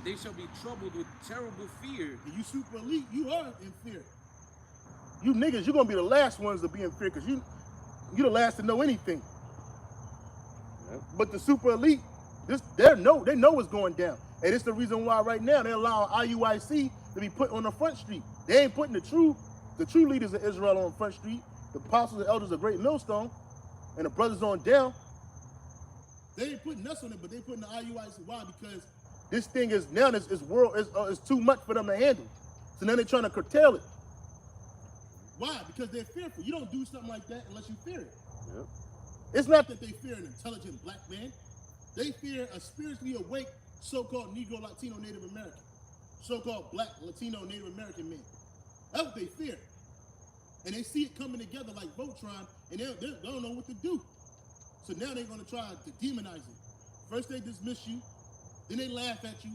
they shall be troubled with terrible fear. And you super elite, you are in fear. You niggas, you're gonna be the last ones to be in fear because you're the last to know anything. Yep. But the super elite, they know what's going down. And it's the reason why right now they're allowing IUIC to be put on the front street. They ain't putting the true leaders of Israel on Front Street, the apostles and elders of Great Millstone, and the brothers on down. They ain't putting us on it, but they putting the IUIC. Why? Because This thing is now is too much for them to handle. So now they're trying to curtail it. why? Because they're fearful. You don't do something like that unless you fear it. Yep. It's not that they fear an intelligent black man. They fear a spiritually awake so-called Negro, Latino, Native American. So-called black, Latino, Native American man. That's what they fear. And they see it coming together like Voltron, and they don't know what to do. So now they're going to try to demonize it. First they dismiss you, then they laugh at you,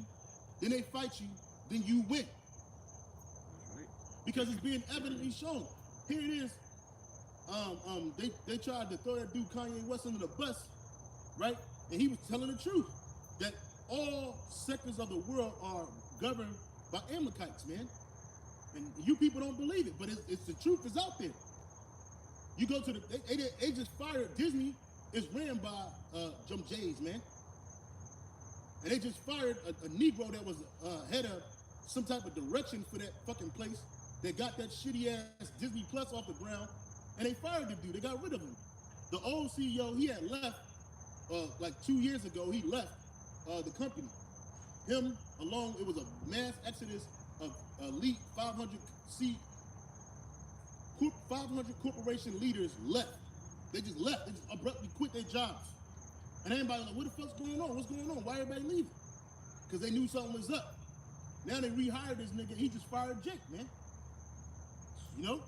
then they fight you, then you win. That's right. Because it's being evidently shown. Here it is. They tried to throw that dude Kanye West under the bus, right? And he was telling the truth that all sectors of the world are governed by Amalekites, man. And you people don't believe it, but it's the truth is out there. You go to they just fired Disney is ran by Jum Jays, man. And they just fired a Negro that was head of some type of direction for that fucking place. They got that shitty ass Disney Plus off the ground, and they fired the dude. They got rid of him. The old CEO, he had left like 2 years ago. He left the company. Him alone, it was a mass exodus of elite 500 corporation leaders left. They just left. They just abruptly quit their jobs. And everybody like, what the fuck's going on? What's going on? Why everybody leaving? Because they knew something was up. Now they rehired this nigga. He just fired Jake, man. You know?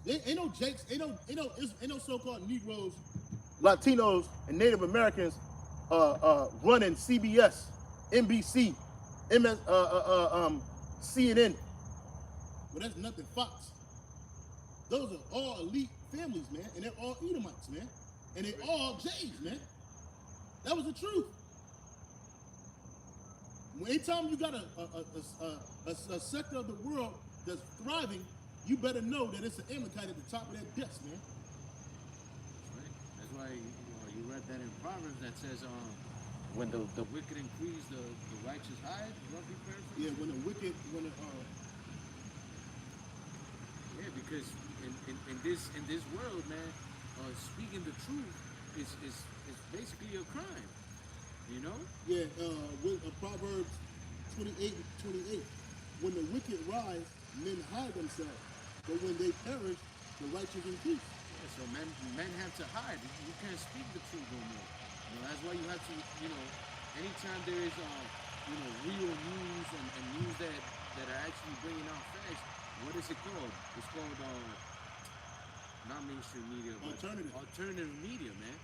Ain't no Jakes, ain't no so-called Negroes, Latinos and Native Americans running CBS, NBC, CNN. well, that's nothing Fox. Those are all elite families, man, and they're all Edomites, man, and they all Jays, man. That was the truth. Anytime you got a sector of the world that's thriving, you better know that it's an Amalekite at the top of that desk, man. That's right. That's why you read that in Proverbs that says, when the wicked increase, the righteous hide. Roughly paraphrased. Yeah, Yeah, because in this world, man, speaking the truth is basically a crime. You know? Yeah, with Proverbs 28:28. When the wicked rise, men hide themselves, but when they perish, the righteous in peace. Yeah, so men have to hide. You can't speak the truth no more. That's why you have to, anytime there is, real news and news that are actually bringing out facts. What is it called? It's called not mainstream media, but alternative media, man.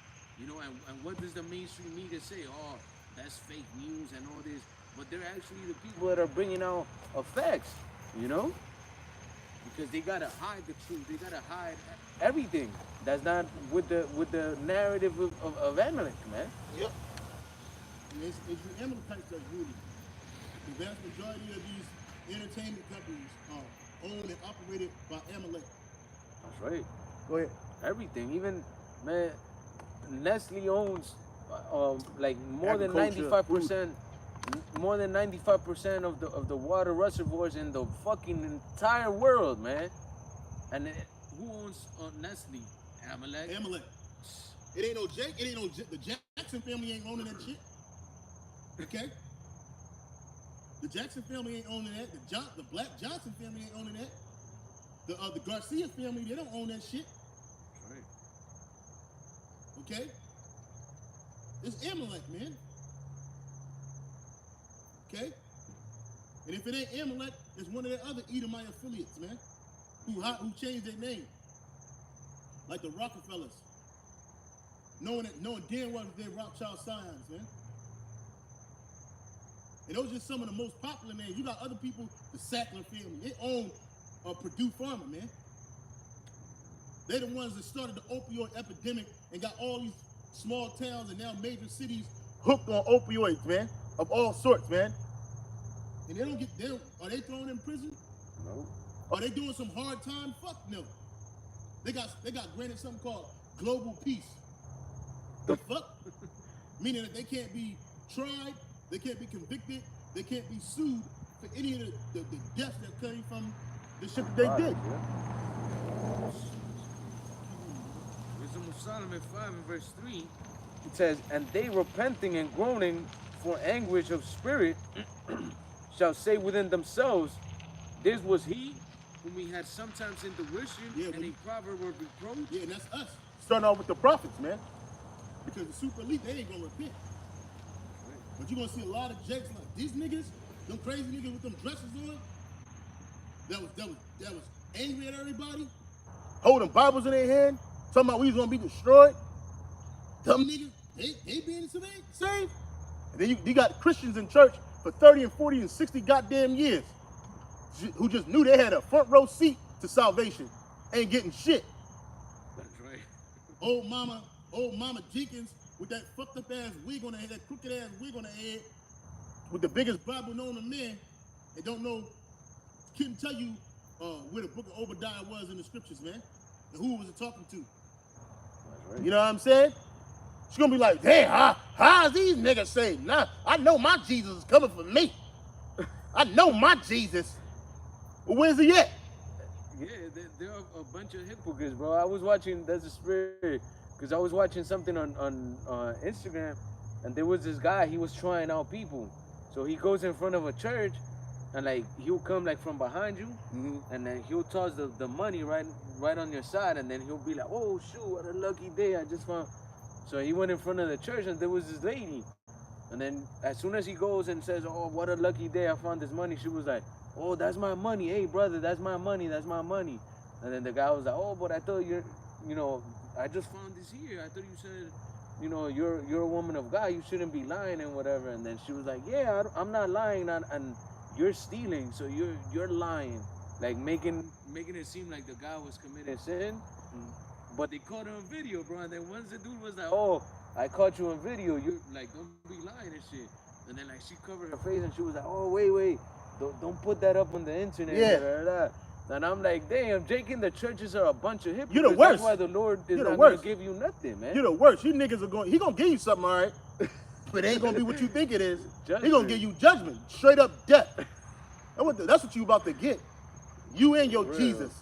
And what does the mainstream media say? Oh, that's fake news and all this. But they're actually the people that are bringing out facts, because they gotta hide the truth. They gotta hide everything that's not with the narrative of Amalek, man. Yep. It's the Amalekites that's ruling. The vast majority of these entertainment companies are owned and operated by Amalek. That's right. Go ahead. Everything, even man, Nestle owns like more than Agriculture, 95%, more than 95% of the water reservoirs in the fucking entire world, man. And who owns Nestle? Amalek. It ain't no Jake. It ain't no the Jackson family ain't owning that shit. Okay. The Jackson family ain't owning that. The Black Johnson family ain't owning that. The Garcia family, they don't own that shit. That's right. Okay? It's Amalek, man. Okay? And if it ain't Amalek, it's one of their other Edomite affiliates, man, who changed their name. Like the Rockefellers. Knowing damn well that they're Rothschild scions, man. And those are just some of the most popular names. You got other people, the Sackler family. They own Purdue Pharma, man. They're the ones that started the opioid epidemic and got all these small towns and now major cities Hooked on opioids, man, of all sorts, man. and are they thrown in prison? no. Are they doing some hard time? Fuck no. They got granted something called global peace. The fuck? Meaning that they can't be tried, they can't be convicted, they can't be sued for any of the deaths that came from the shit that they did. Wisdom of Solomon 5 and verse 3. It says, and they repenting and groaning for anguish of spirit shall say within themselves, this was he. Whom we had sometimes in derision and a proverb of reproach. Yeah, and that's us. Starting off with the prophets, man. Because the super elite, they ain't gonna repent. But you're gonna see a lot of jakes like these niggas, them crazy niggas with them dresses on, that was angry at everybody. Holding Bibles in their hand, talking about we was gonna be destroyed. Them niggas, they being saved. And then you got Christians in church for 30 and 40 and 60 goddamn years who just knew they had a front row seat to salvation, ain't getting shit. That's right. Old mama Jenkins with that fucked up ass wig on her head, that crooked ass wig on her head, with the biggest Bible known to man, and don't know, couldn't tell you where the book of Obadiah was in the scriptures, man, and who was it talking to. That's right. You know what I'm saying? She's gonna be like, damn, how's these niggas saying? Nah, I know my Jesus is coming for me. I know my Jesus. Well, where's he at? Yeah, there are a bunch of hypocrites, bro. I was watching, that's the spirit, because I was watching something on Instagram, and there was this guy, he was trying out people. So he goes in front of a church, and like, he'll come like from behind you, and then he'll toss the money right on your side, and then he'll be like, oh shoot, what a lucky day, I just found. So he went in front of the church, and there was this lady. And then as soon as he goes and says, oh, what a lucky day, I found this money, she was like, oh, that's my money. Hey, brother, that's my money. That's my money. And then the guy was like, oh, but I thought I just found this here. I thought you said, you're a woman of God. You shouldn't be lying and whatever. And then she was like, yeah, I'm not lying. And you're stealing. So you're lying. Like making it seem like the guy was committing sin. But they caught him on video, bro. And then once the dude was like, oh, I caught you on video. You're like, don't be lying and shit. And then like she covered her face and she was like, oh, wait. Don't put that up on the internet. Yeah. Blah, blah, blah. And I'm like, damn, Jake, and the churches are a bunch of hypocrites. You're the worst. That's why the Lord is You're the not going to worst. give you nothing, man. You're the worst. You niggas are he gonna give you something, all right? But it ain't gonna be what you think it is. He gonna give you judgment, straight up death. That's what you about to get. You and your For real. Jesus.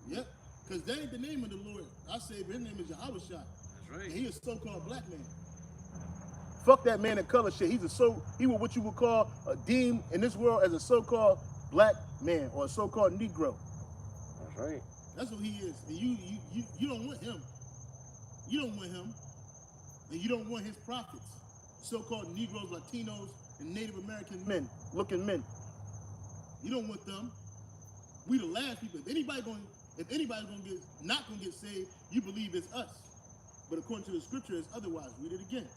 Yep, because that ain't the name of the Lord. I say his name is Yahweh Shai. That's right. And he is a so-called black man. Fuck that man of color shit. He was what you would call deemed in this world as a so-called black man or a so-called Negro. That's That's right. That's what he is. And you don't want him. You don't want him. And you don't want his prophets. So-called Negroes, Latinos, and Native American men, looking men. You don't want them. We the last people. If anybody's not gonna get saved, you believe it's us. But according to the scripture, it's otherwise. Read it again.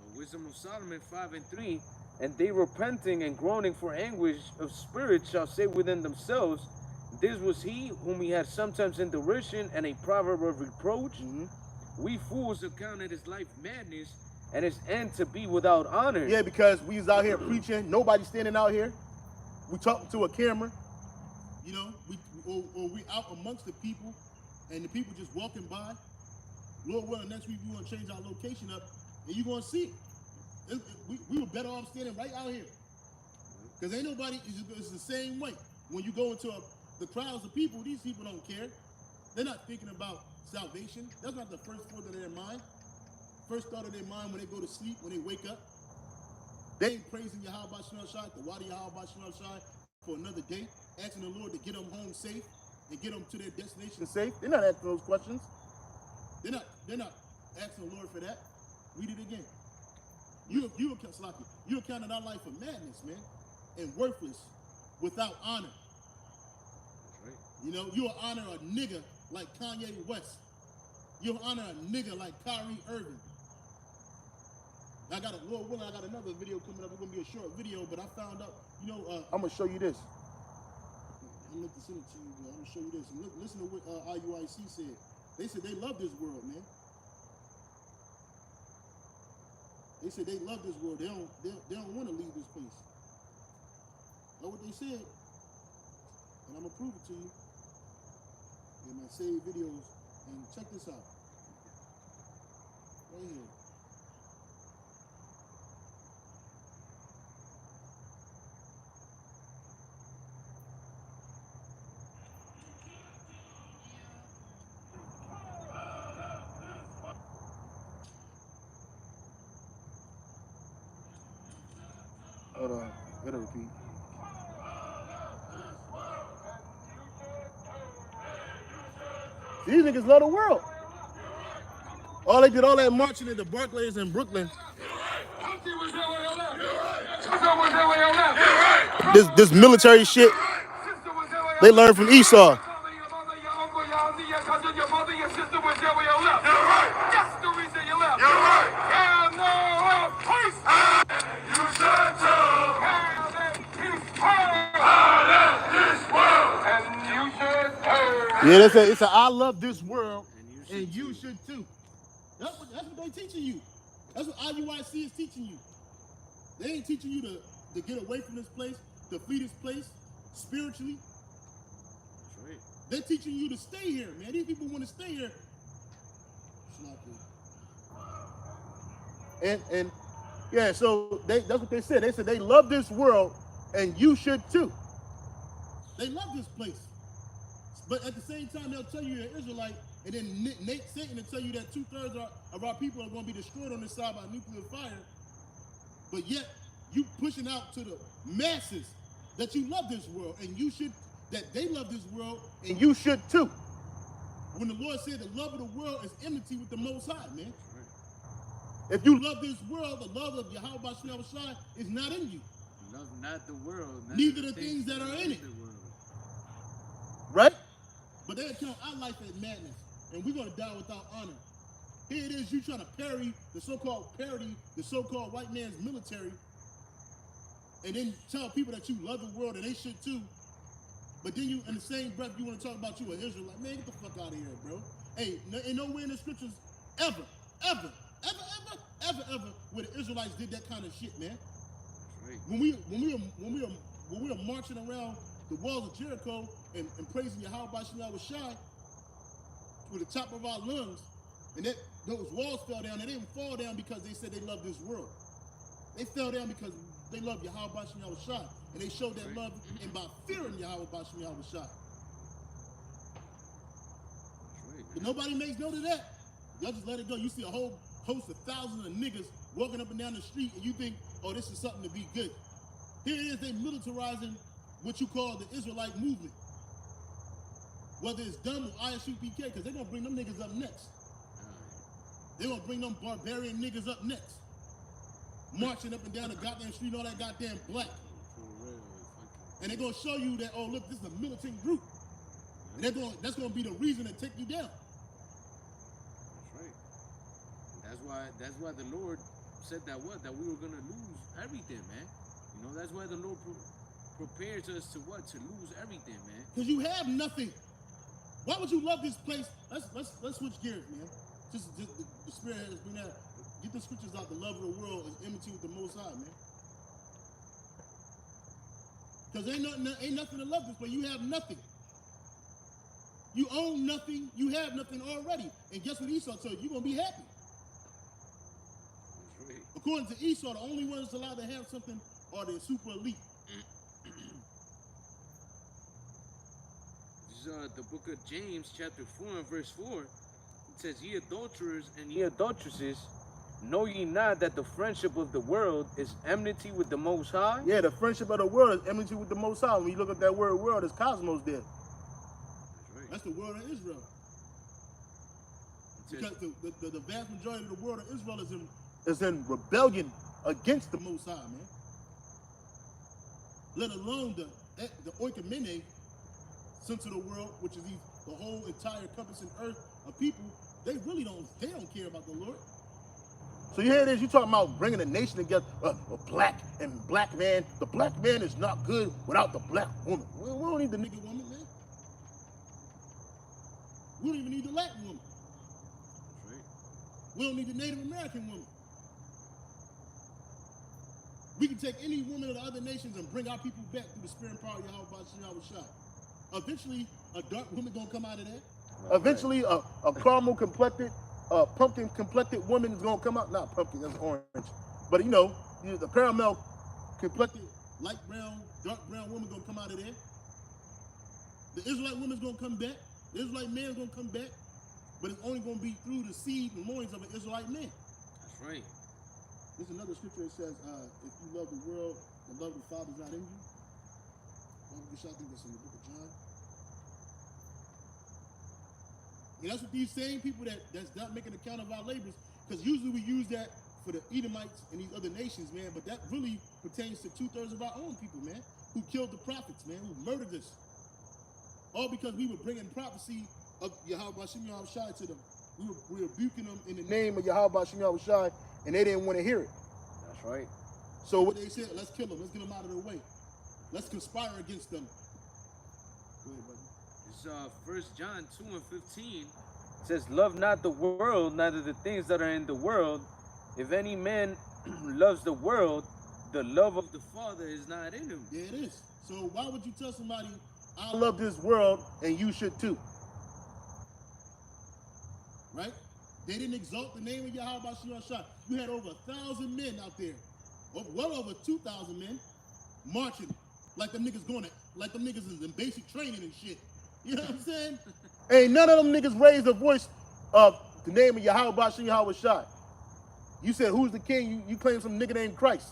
Well, Wisdom of Solomon 5:3, and they repenting and groaning for anguish of spirit shall say within themselves, this was he whom he had sometimes in derision and a proverb of reproach. We fools accounted his life madness and his end to be without honor. Yeah, because we was out here preaching. Nobody standing out here. We talking to a camera. You know, we out amongst the people, and the people just walking by. Lord willing, next week we gonna change our location up, and you gonna see it. We were better off standing right out here, because ain't nobody. It's the same way. When you go into the crowds of people, these people don't care. They're not thinking about salvation. That's not the first thought of their mind. First thought of their mind when they go to sleep, when they wake up, they ain't praising Yahweh Shem Shai, the Wadi Yahweh Shem Shai for another day, asking the Lord to get them home safe and get them to their destination safe. They're not asking those questions. They're not asking the Lord for that. Read it again. You accounted our life for madness, man, and worthless, without honor. That's right. You know, you'll honor a nigga like Kanye West. You'll honor a nigga like Kyrie Irving. Lord willing, I got another video coming up. It's gonna be a short video, but I found out, I'm gonna show you this. I'm going to send it to you, bro. I'm gonna show you this. And listen to what IUIC said. They said they love this world, man. They said they love this world. They don't want to leave this place. That's what they said. And I'm gonna prove it to you in my saved videos. And check this out. Right here. Hold on. Gotta repeat. These niggas love the world. All they did all that marching at the Barclays in Brooklyn. This military shit, they learned from Esau. Yeah, it's a I love this world, and you should too. That's what they teaching you. That's what IUIC is teaching you. They ain't teaching you to get away from this place, to flee this place spiritually. That's right. They're teaching you to stay here, man. These people want to stay here. And yeah, so that's what they said. They said they love this world, and you should too. They love this place. But at the same time, they'll tell you you're an Israelite, and then Satan will tell you that 2/3 of our people are going to be destroyed on this side by nuclear fire. But yet, you pushing out to the masses that you love this world, and that they love this world, And you should too. when the Lord said the love of the world is enmity with the Most High, man. If you Love this world, the love of Yahweh Shem Shai is not in you. Love not the world. Neither the things that are in it. The world. right? But they account our life as madness, and we're going to die without honor. Here it is, you trying to parody the so-called white man's military, and then tell people that you love the world and they should too. But then you, in the same breath, you want to talk about you an Israelite. Man, get the fuck out of here, bro. Hey, ain't nowhere in the scriptures ever where the Israelites did that kind of shit, man. Right. When we were marching around the walls of Jericho and praising Yahweh Shem Shai with the top of our lungs, and those walls fell down. They didn't fall down because they said they love this world. They fell down because they love Yahweh Shem Shai, and they showed that love and by fearing Yahweh Shem Shai. But nobody makes note of that. Y'all just let it go. You see a whole host of thousands of niggas walking up and down the street, and you think, oh, this is something to be good. Here it is, they militarizing what you call the Israelite movement. whether it's them or ISUPK, because they're going to bring them niggas up next. They're going to bring them barbarian niggas up next. Marching up and down the goddamn street, all that goddamn black. And they're going to show you that, oh, look, this is a militant group. And that's going to be the reason to take you down. That's right. That's why the Lord said that we were going to lose everything, man. You know, that's why the Lord prepares us to what? To lose everything, man. Because you have nothing. Why would you love this place? Let's switch gears, man. Just the spirit has been out. Get the scriptures out. The love of the world is enmity with the Most High, man. Because ain't nothing to love this place. You have nothing. You own nothing. You have nothing already. And guess what Esau told you? You're gonna be happy. That's right. According to Esau, the only ones allowed to have something are the super elite. This is the book of James, chapter 4 and verse 4. It says, "Ye adulterers and ye adulteresses, know ye not that the friendship of the world is enmity with the Most High?" Yeah, the friendship of the world is enmity with the Most High. When you look at that word world, it's cosmos there. That's right. That's the world of Israel. It says, Because the vast majority of the world of Israel Is in rebellion against the Most High, man. Let alone the oikomene sense of the world, which is the whole entire encompassing earth of people. They don't care about the Lord. So you hear this, you talking about bringing a nation together, a black and black man. The black man is not good without the black woman. We don't need the nigga woman, man. We don't even need the Latin woman. that's right. We don't need the Native American woman. We can take any woman of the other nations and bring our people back through the spirit and power of Yahweh Shai. Eventually, a dark woman gonna come out of that. Eventually, a caramel complected, pumpkin complected woman is gonna come out. Not pumpkin, that's orange. But you know, the caramel complected, Light brown, dark brown woman gonna come out of there. The Israelite woman's gonna come back. The Israelite man's gonna come back. But it's only gonna be through the seed and loins of an Israelite man. That's right. There's another scripture that says, if you love the world, the love of the Father is not in you. I think that's in the book of John. And that's what these same people that's not making account of our labors, because usually we use that for the Edomites and these other nations, man, but that really pertains to 2/3 of our own people, man, who killed the prophets, man, who murdered us. All because we were bringing prophecy of Yahweh Shai to them. We were rebuking them in the name name of Yahweh Shai, and they didn't want to hear it. That's right. So what they said, let's kill them, let's get them out of their way. Let's conspire against them. Go ahead, brother. This is 1 John 2 and 15. It says, "Love not the world, neither the things that are in the world. If any man loves the world, the love of The Father is not in him." There it is. So why would you tell somebody, I love this world, and you should too. right? They didn't exalt the name of Yahweh Shai. You had over 1,000 men out there, well over 2,000 men, marching like them niggas is in basic training and shit. You know what I'm saying? Ain't none of them niggas raised a voice of the name of Yahweh Shai. You said, who's the king? You claim some nigga named Christ.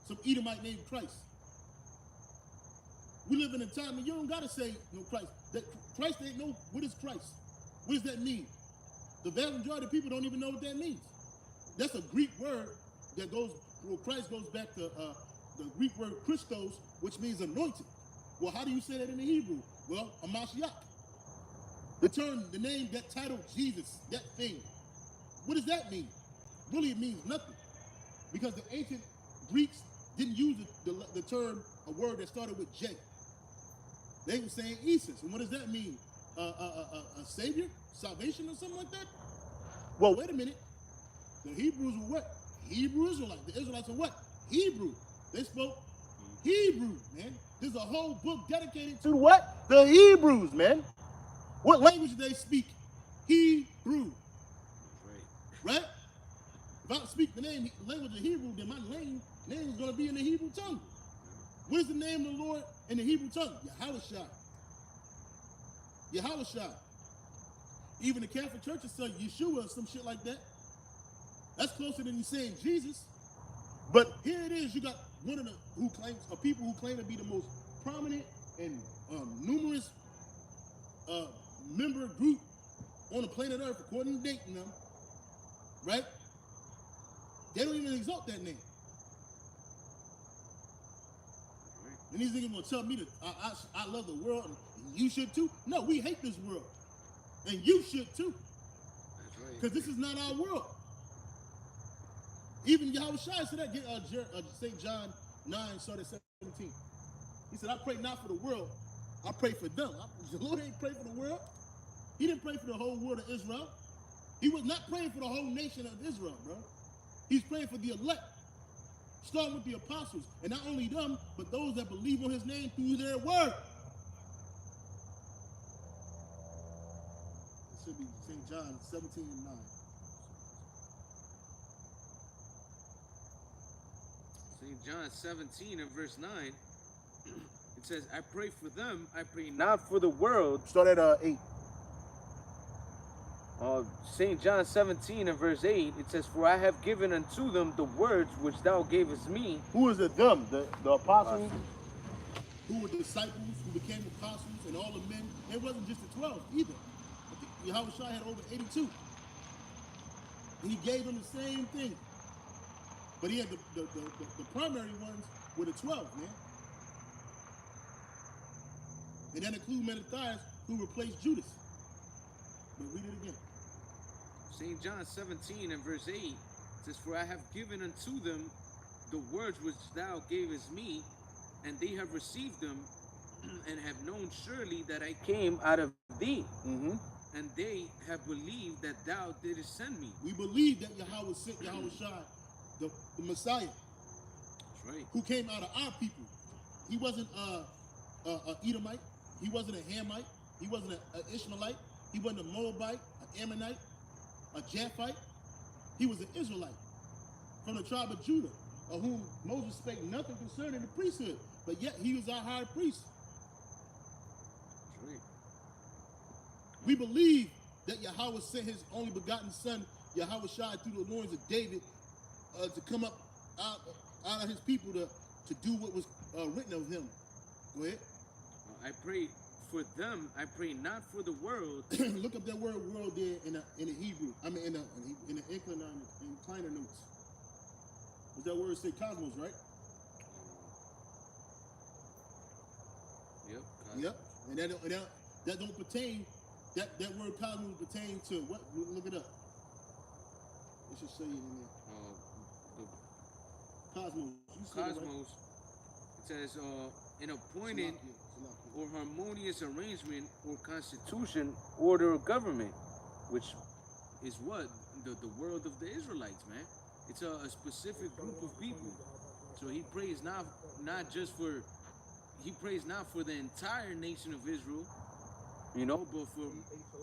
Some Edomite named Christ. We live in a time when you don't gotta say Christ. That Christ ain't no. What is Christ? What does that mean? The vast majority of people don't even know what that means. That's a Greek word that goes. Well, Christ goes back to the Greek word Christos, which means anointed. Well, how do you say that in the Hebrew? Well, a Mashiach. The term, the name, that title, Jesus, that thing. What does that mean? Really, it means nothing, because the ancient Greeks didn't use the term, a word that started with J. They were saying Isis, and what does that mean? A savior, salvation, or something like that? Well, wait a minute. The Hebrews were what? Hebrew Israelites. The Israelites were what? Hebrew. They spoke Hebrew, man. There's a whole book dedicated To what? The Hebrews, man. what language they speak. Hebrew, Right. right? If I speak the language of Hebrew, then my name is going to be in the Hebrew tongue. What is the name of the Lord in the Hebrew tongue? Yahweh Shai. Yahweh Shai. Even the Catholic churches say Yeshua or some shit like that. That's closer than you saying Jesus. But here it is, you got one of the people who claim to be the most prominent and numerous member group on the planet Earth, according to Dayton, them, right? They don't even exalt that name. And these niggas gonna tell me that I love the world and you should too? No, we hate this world. And you should too. That's right. Because this is not our world. Even Yahweh Shai said that, St. John 9, started 17. He said, I pray not for the world, I pray for them. The Lord ain't pray for the world. He didn't pray for the whole world of Israel. He was not praying for the whole nation of Israel, bro. He's praying for the elect. Starting with the apostles. And not only them, but those that believe on his name through their word. It should be St. John 17 and 9. St. John 17 and verse 9, it says, I pray for them, I pray not. Not for the world. Start at 8. St. John 17 and verse 8, it says, for I have given unto them the words which thou gavest me. Who is it them? The apostles? Who were disciples, who became apostles, and all the men. It wasn't just the 12 either. I think Yahweh Shai had over 82. And he gave them the same thing. But he had the primary ones were the 12, man. And that includes Mattathias, who replaced Judas. But read it again. St. John 17 and verse 8, it says, for I have given unto them the words which thou gavest me, and they have received them, and have known surely that I came out of thee. Mm-hmm. And they have believed that thou didst send me. We believe that Yahweh sent Yahweh Shai, the Messiah, That's right. who came out of our people. He wasn't a Edomite. He wasn't a Hamite. He wasn't an Ishmaelite. He wasn't a Moabite, an Ammonite, a Japhite. He was an Israelite from the tribe of Judah, of whom Moses spake nothing concerning the priesthood, but yet he was our high priest. That's right. We believe that Yahweh sent his only begotten son, Yahweh Shai, through the loins of David to come up out of his people to do what was written of him. Go ahead. I pray for them, I pray not for the world. Look up that word "world" there in the Hebrew. I mean, in the incliner notes. Does that word say cosmos, right? Yep. Yep. And that don't pertain. That word cosmos pertain to what? Look it up. It should say it in there. Cosmos. You said it, right? Cosmos. It says, an appointed or harmonious arrangement or constitution, Order of government, which is what? The world of the Israelites, man. It's a specific group of people. So he prays not just for, he prays not for the entire nation of Israel, you know, but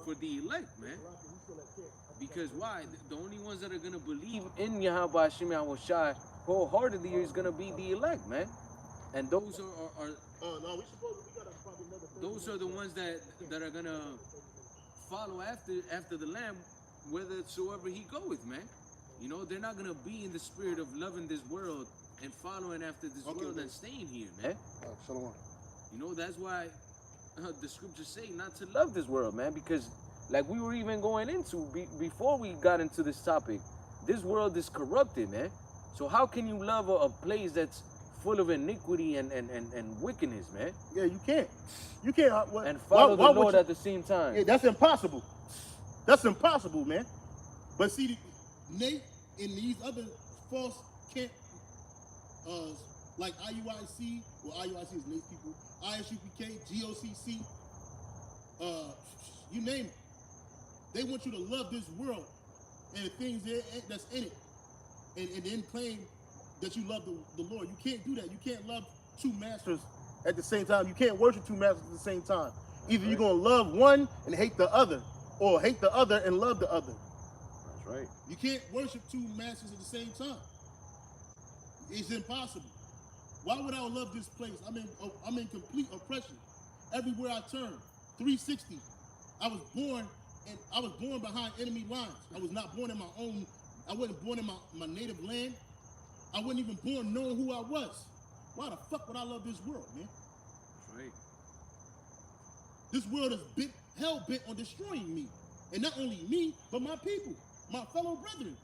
for the elect, man. Because why? The only ones that are gonna believe in Yahweh Hashem Yahweh Shai wholeheartedly is gonna be the elect, man. And those are no, we gotta probably another. those are the ones that are gonna follow after the Lamb, whithersoever he goeth, man. You know, they're not gonna be in the spirit of loving this world and following after this world and staying here, man. Shalom. You know, that's why the scriptures say not to love this world, man, because like we were even going into before we got into this topic, this world is corrupted, man. So how can you love a place that's full of iniquity and wickedness, man? Yeah, you can't. You can't. And follow the Lord at the same time. Yeah, that's impossible. That's impossible, man. But see, Nate, in these other false camp, like IUIC, well, IUIC is Nate's people, ISUPK, GOCC, you name it. They want you to love this world and the things that's in it, and then claim that you love the Lord. You can't do that. You can't love two masters at the same time. You can't worship two masters at the same time. Either you're going to love one and hate the other, or hate the other and love the other. That's right. You can't worship two masters at the same time. It's impossible. Why would I love this place? I'm in complete oppression. Everywhere I turn, 360. I was born behind enemy lines. I was not born in my own. I wasn't born in my native land. I wasn't even born knowing who I was. Why the fuck would I love this world, man? That's right. This world is hell bent on destroying me. And not only me, but my people, my fellow brethren.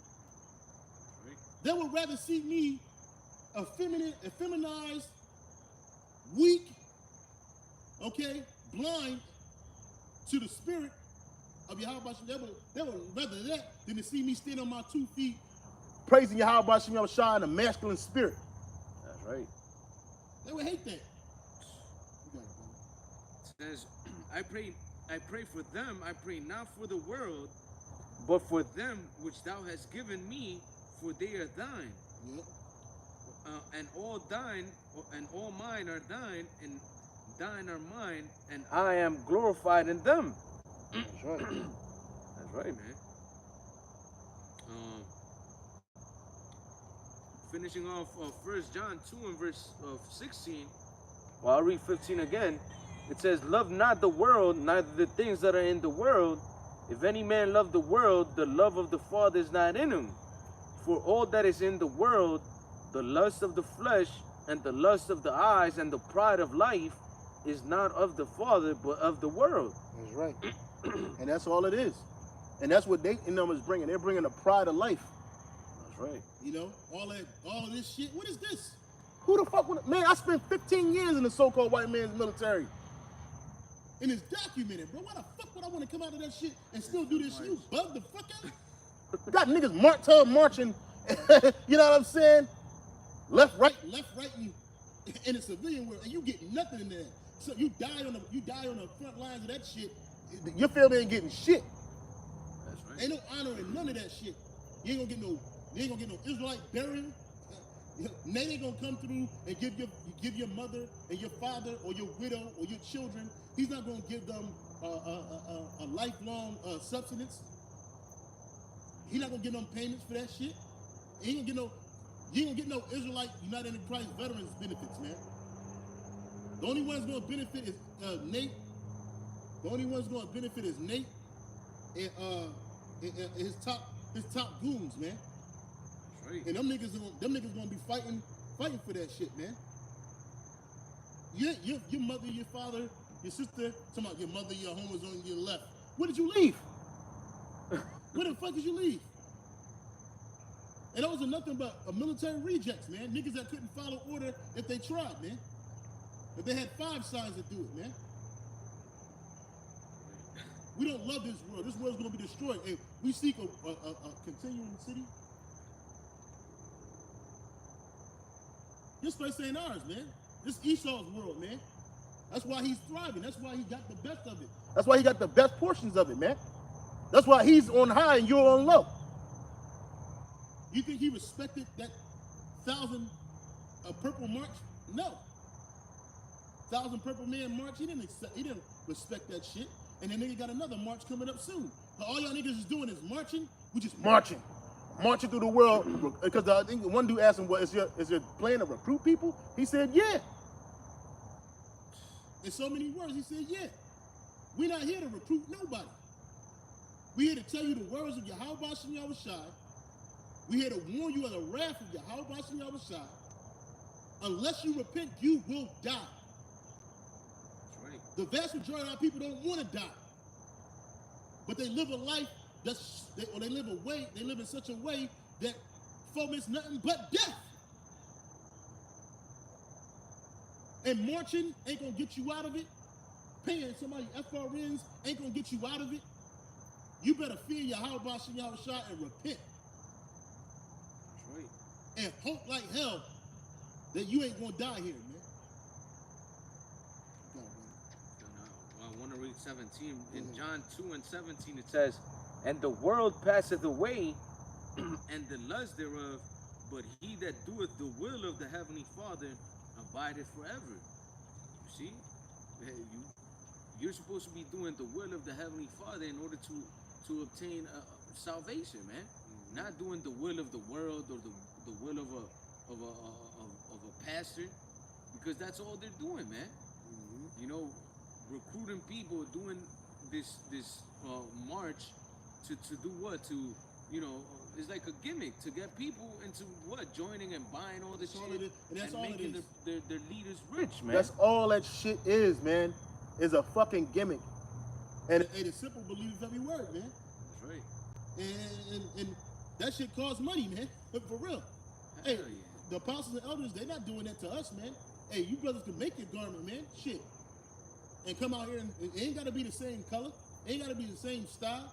Right. They would rather see me effeminized, weak, okay, blind to the spirit of Yahweh. They would rather that than to see me stand on my 2 feet praising Yahweh Shem Yahushua in a masculine spirit. That's right. They would hate that. You got it, brother. It says, I pray for them, I pray not for the world, But for them which thou hast given me, for they are thine. Yep. And all thine, and all mine are thine, and thine are mine, and I am glorified in them. That's right. That's right, man. Finishing off 1 John 2 and verse 16. Well, I'll read 15 again. It says, love not the world, neither the things that are in the world. If any man love the world, the love of the Father is not in him. For all that is in the world, the lust of the flesh, and the lust of the eyes, and the pride of life, is not of the Father, but of the world. That's right. And that's all it is. And that's what they in them is bringing. They're bringing the pride of life. That's right. You know, all of this shit. What is this? Who the fuck would, man, I spent 15 years in the so-called white man's military. And it's documented, bro. Why the fuck would I want to come out of that shit and still do this shit? You bug the fuck out? Got niggas marching, you know what I'm saying? Left, right, and in a civilian world, and you get nothing in there. So you die on the front lines of that shit. your family ain't getting shit. That's right. Ain't no honor in none of that shit. You ain't gonna get no Israelite burial. Now they gonna come through and give your mother and your father or your widow or your children. He's not gonna give them a lifelong subsistence. He's not gonna give them payments for that shit. You ain't gonna get no Israelite United in Christ veterans benefits, man. The only one's gonna benefit is Nate. The only one's gonna benefit is Nate and his top goons, man. That's right. And them niggas gonna be fighting for that shit, man. Your mother, your father, your sister, talking about your mother, your home was on your left. Where did you leave? Where the fuck did you leave? And those are nothing but military rejects, man. Niggas that couldn't follow order if they tried, man. If they had 5 signs to do it, man. We don't love this world. This world's gonna be destroyed. And we seek a continuing city. This place ain't ours, man. This Esau's world, man. That's why he's thriving. That's why he got the best of it. That's why he got the best portions of it, man. That's why he's on high and you're on low. You think he respected that 1,000 purple march? No. 1,000 purple man march. He didn't respect that shit. And then nigga got another march coming up soon. So all y'all niggas is doing is marching. We just Marching through the world. Because I think one dude asked him, "What is your plan to recruit people?" He said, "Yeah." In so many words, he said, "Yeah. We're not here to recruit nobody. We're here to tell you the words of Yahweh Shem Yahushua. We're here to warn you of the wrath of Yahweh Shem Yahushua. Unless you repent, you will die." That's right. The vast majority of our people don't want to die. But they live a life they live in such a way that foments nothing but death. And marching ain't gonna get you out of it. Paying somebody FRNs ain't gonna get you out of it. You better fear Yahweh Shem Yahushua and repent. That's right. And hope like hell that you ain't gonna die here, man. Go on, I want to read 17. In Mhm. John 2 and 17, it It says, and the world passeth away, and the lust thereof, but he that doeth the will of the heavenly Father abideth forever. You see, you're supposed to be doing the will of the heavenly Father in order to obtain salvation, man. Not doing the will of the world or the will of a pastor, because that's all they're doing, man. Mm-hmm. You know, recruiting people, doing this march to do what? To, you know, it's like a gimmick to get people into what? Joining and buying all this That's all shit it is, and that's all it making is. their leaders rich, man. That's all that shit is, man. is a fucking gimmick. And the simple believes every word, man. That's right. And that shit costs money, man. For real. Hey, Hell yeah. the apostles and elders, they're not doing that to us, man. Hey, you brothers can make your garment, man. Shit. And come out here and it ain't gotta be the same color. It ain't gotta be the same style.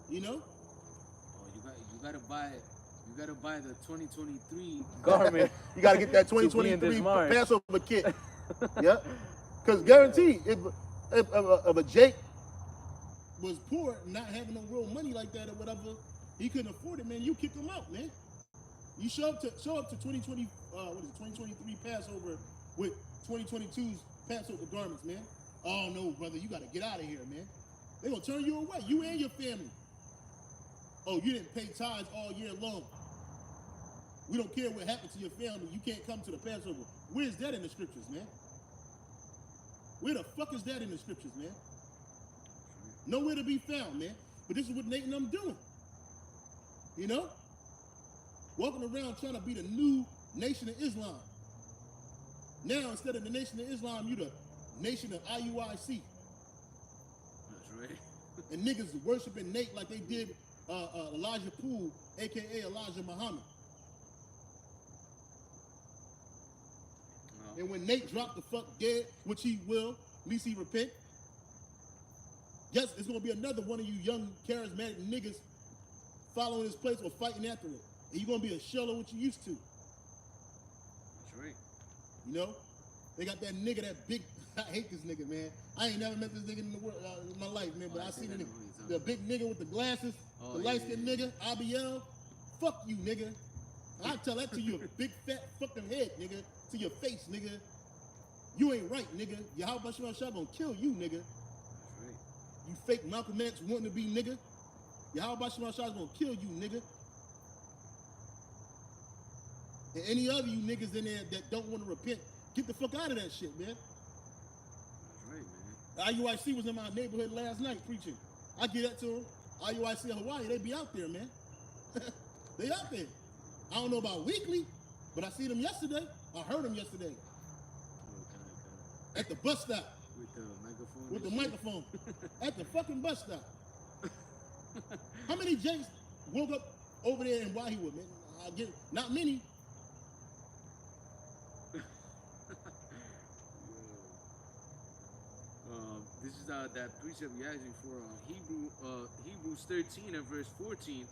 You know? Oh, you gotta buy the 2023 Garment. You gotta get that To be in 2023 this March. Passover kit. Yeah. Because guaranteed, if a Jake was poor, not having no real money like that or whatever, he couldn't afford it, man. You kick him out, man. You show up to 2020, 2023 Passover with 2022's Passover garments, man. Oh no, brother, you gotta get out of here, man. They gonna turn you away, you and your family. Oh, you didn't pay tithes all year long. We don't care what happened to your family. You can't come to the Passover. Where's that in the scriptures, man? Where the fuck is that in the scriptures, man? Nowhere to be found, man. But this is what Nate and them doing. You know? Walking around trying to be the new nation of Islam. Now, instead of the nation of Islam, you the nation of IUIC. That's right. And niggas worshiping Nate like they did Elijah Poole, a.k.a. Elijah Muhammad. No. And when Nate dropped the fuck dead, which he will, at least he repent. Yes, it's gonna be another one of you young charismatic niggas following his place or fighting after it. And you're gonna be a shell of what you used to. That's right. You know? They got that nigga, that big, I hate this nigga, man. I ain't never met this nigga in the world, in my life, man, but Oh, I I seen think the I know who nigga, you're the big nigga with the glasses, Oh, the yeah, light-skinned yeah, nigga, IBL. Fuck you, nigga. I tell that to your big fat fucking head, nigga, to your face, nigga. You ain't right, nigga. Yahweh Shah gonna kill you, nigga. That's right. You fake Malcolm X wanting to be nigga. Yahweh Shah gonna kill you, nigga. And any other you niggas in there that don't want to repent, get the fuck out of that shit, man. That's right, man. IUIC was in my neighborhood last night preaching. I get that to them. IUIC of Hawaii, they be out there, man. They out there. I don't know about weekly, but I see them yesterday. I heard them yesterday Oh, at the bus stop with the microphone. with the and shit. microphone at the fucking bus stop. How many Jakes woke up over there in Waihewood, man? I get not many. This is that precept we asking for Hebrews 13 and verse 14.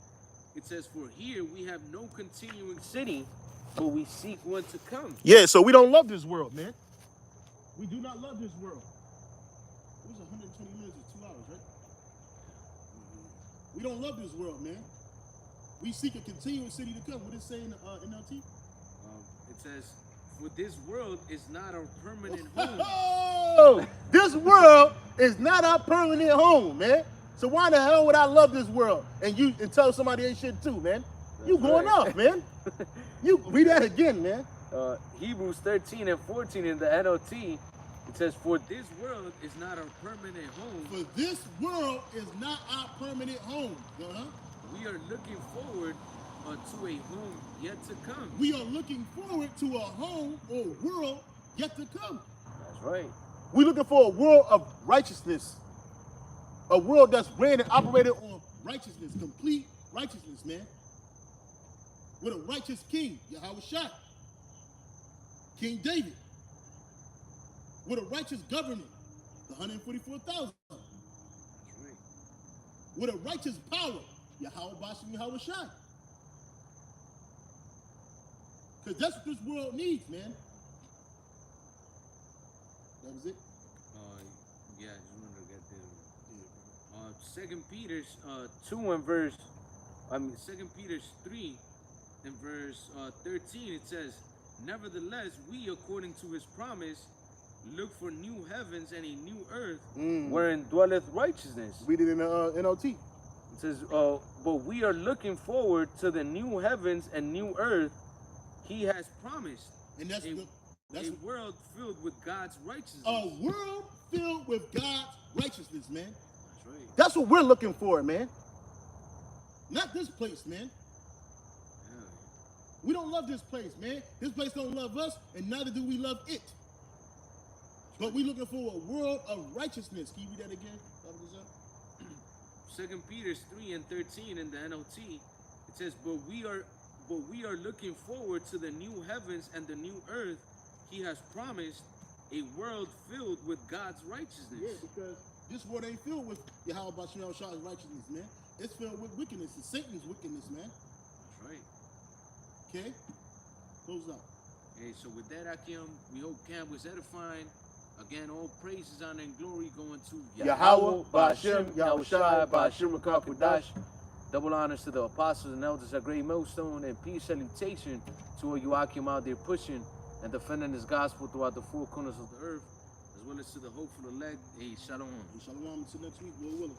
It says, "For here we have no continuing city, but we seek one to come." Yeah, so we don't love this world, man. We do not love this world. It was 120 minutes or 2 hours, right? We don't love this world, man. We seek a continuous city to come. What does it say in NLT? It says, "For this world is not our permanent home." Oh, this world is not our permanent home, man. So why the hell would I love this world and tell somebody they should too, man? You That's going right. off, man. You read that again, man. Hebrews 13 and 14 in the NLT, it says, "For This world is not our permanent home. For this world is not our permanent home. Uh-huh. We are looking forward to a home yet to come." We are looking forward to a home or world yet to come. that's right. We're looking for a world of righteousness. A world that's ran and operated on righteousness, complete righteousness, man. With a righteous king, Yahweh Shah. King David. With a righteous government, the 144,000. That's right. With a righteous power, Yahweh Bashim Yahweh Shah. Because that's what this world needs, man. That was it? Yeah, I just wanted to get there. Second Peter's 2 and verse, 2 Peter's 3 and verse 13, it says, "Nevertheless, we, according to his promise, look for new heavens and a new earth." wherein dwelleth righteousness. Read it in the NLT. It says, "But we are looking forward to the new heavens and new earth." He has promised And that's a world filled with God's righteousness. a world filled with God's righteousness, man. That's right. That's what we're looking for, man. Not this place, man. Yeah. We don't love this place, man. This place don't love us, and neither do we love it. But we looking for a world of righteousness. Can you read that again? Second Peter 3:13 in the NLT, it says, but we are looking forward to the new heavens and the new earth he has promised, a world filled with God's righteousness. Yeah, because this world ain't filled with Yahweh Bashir Shah's righteousness, man. It's filled with wickedness. It's Satan's wickedness, man. That's right. Okay? Close out. Hey, so with that, Akim, we hope camp was edifying. Again, all praises, honor, and glory going to Yahweh, Ba'ashem, Yahushai, Ba'ashem, Makakudash. Double honors to the apostles and elders at Great Millstone, and peace salutation to all you Akim out there pushing and defending this gospel throughout the four corners of the earth. as well as to the hopeful elect. Hey, shalom. Shalom until next week, Lord willing.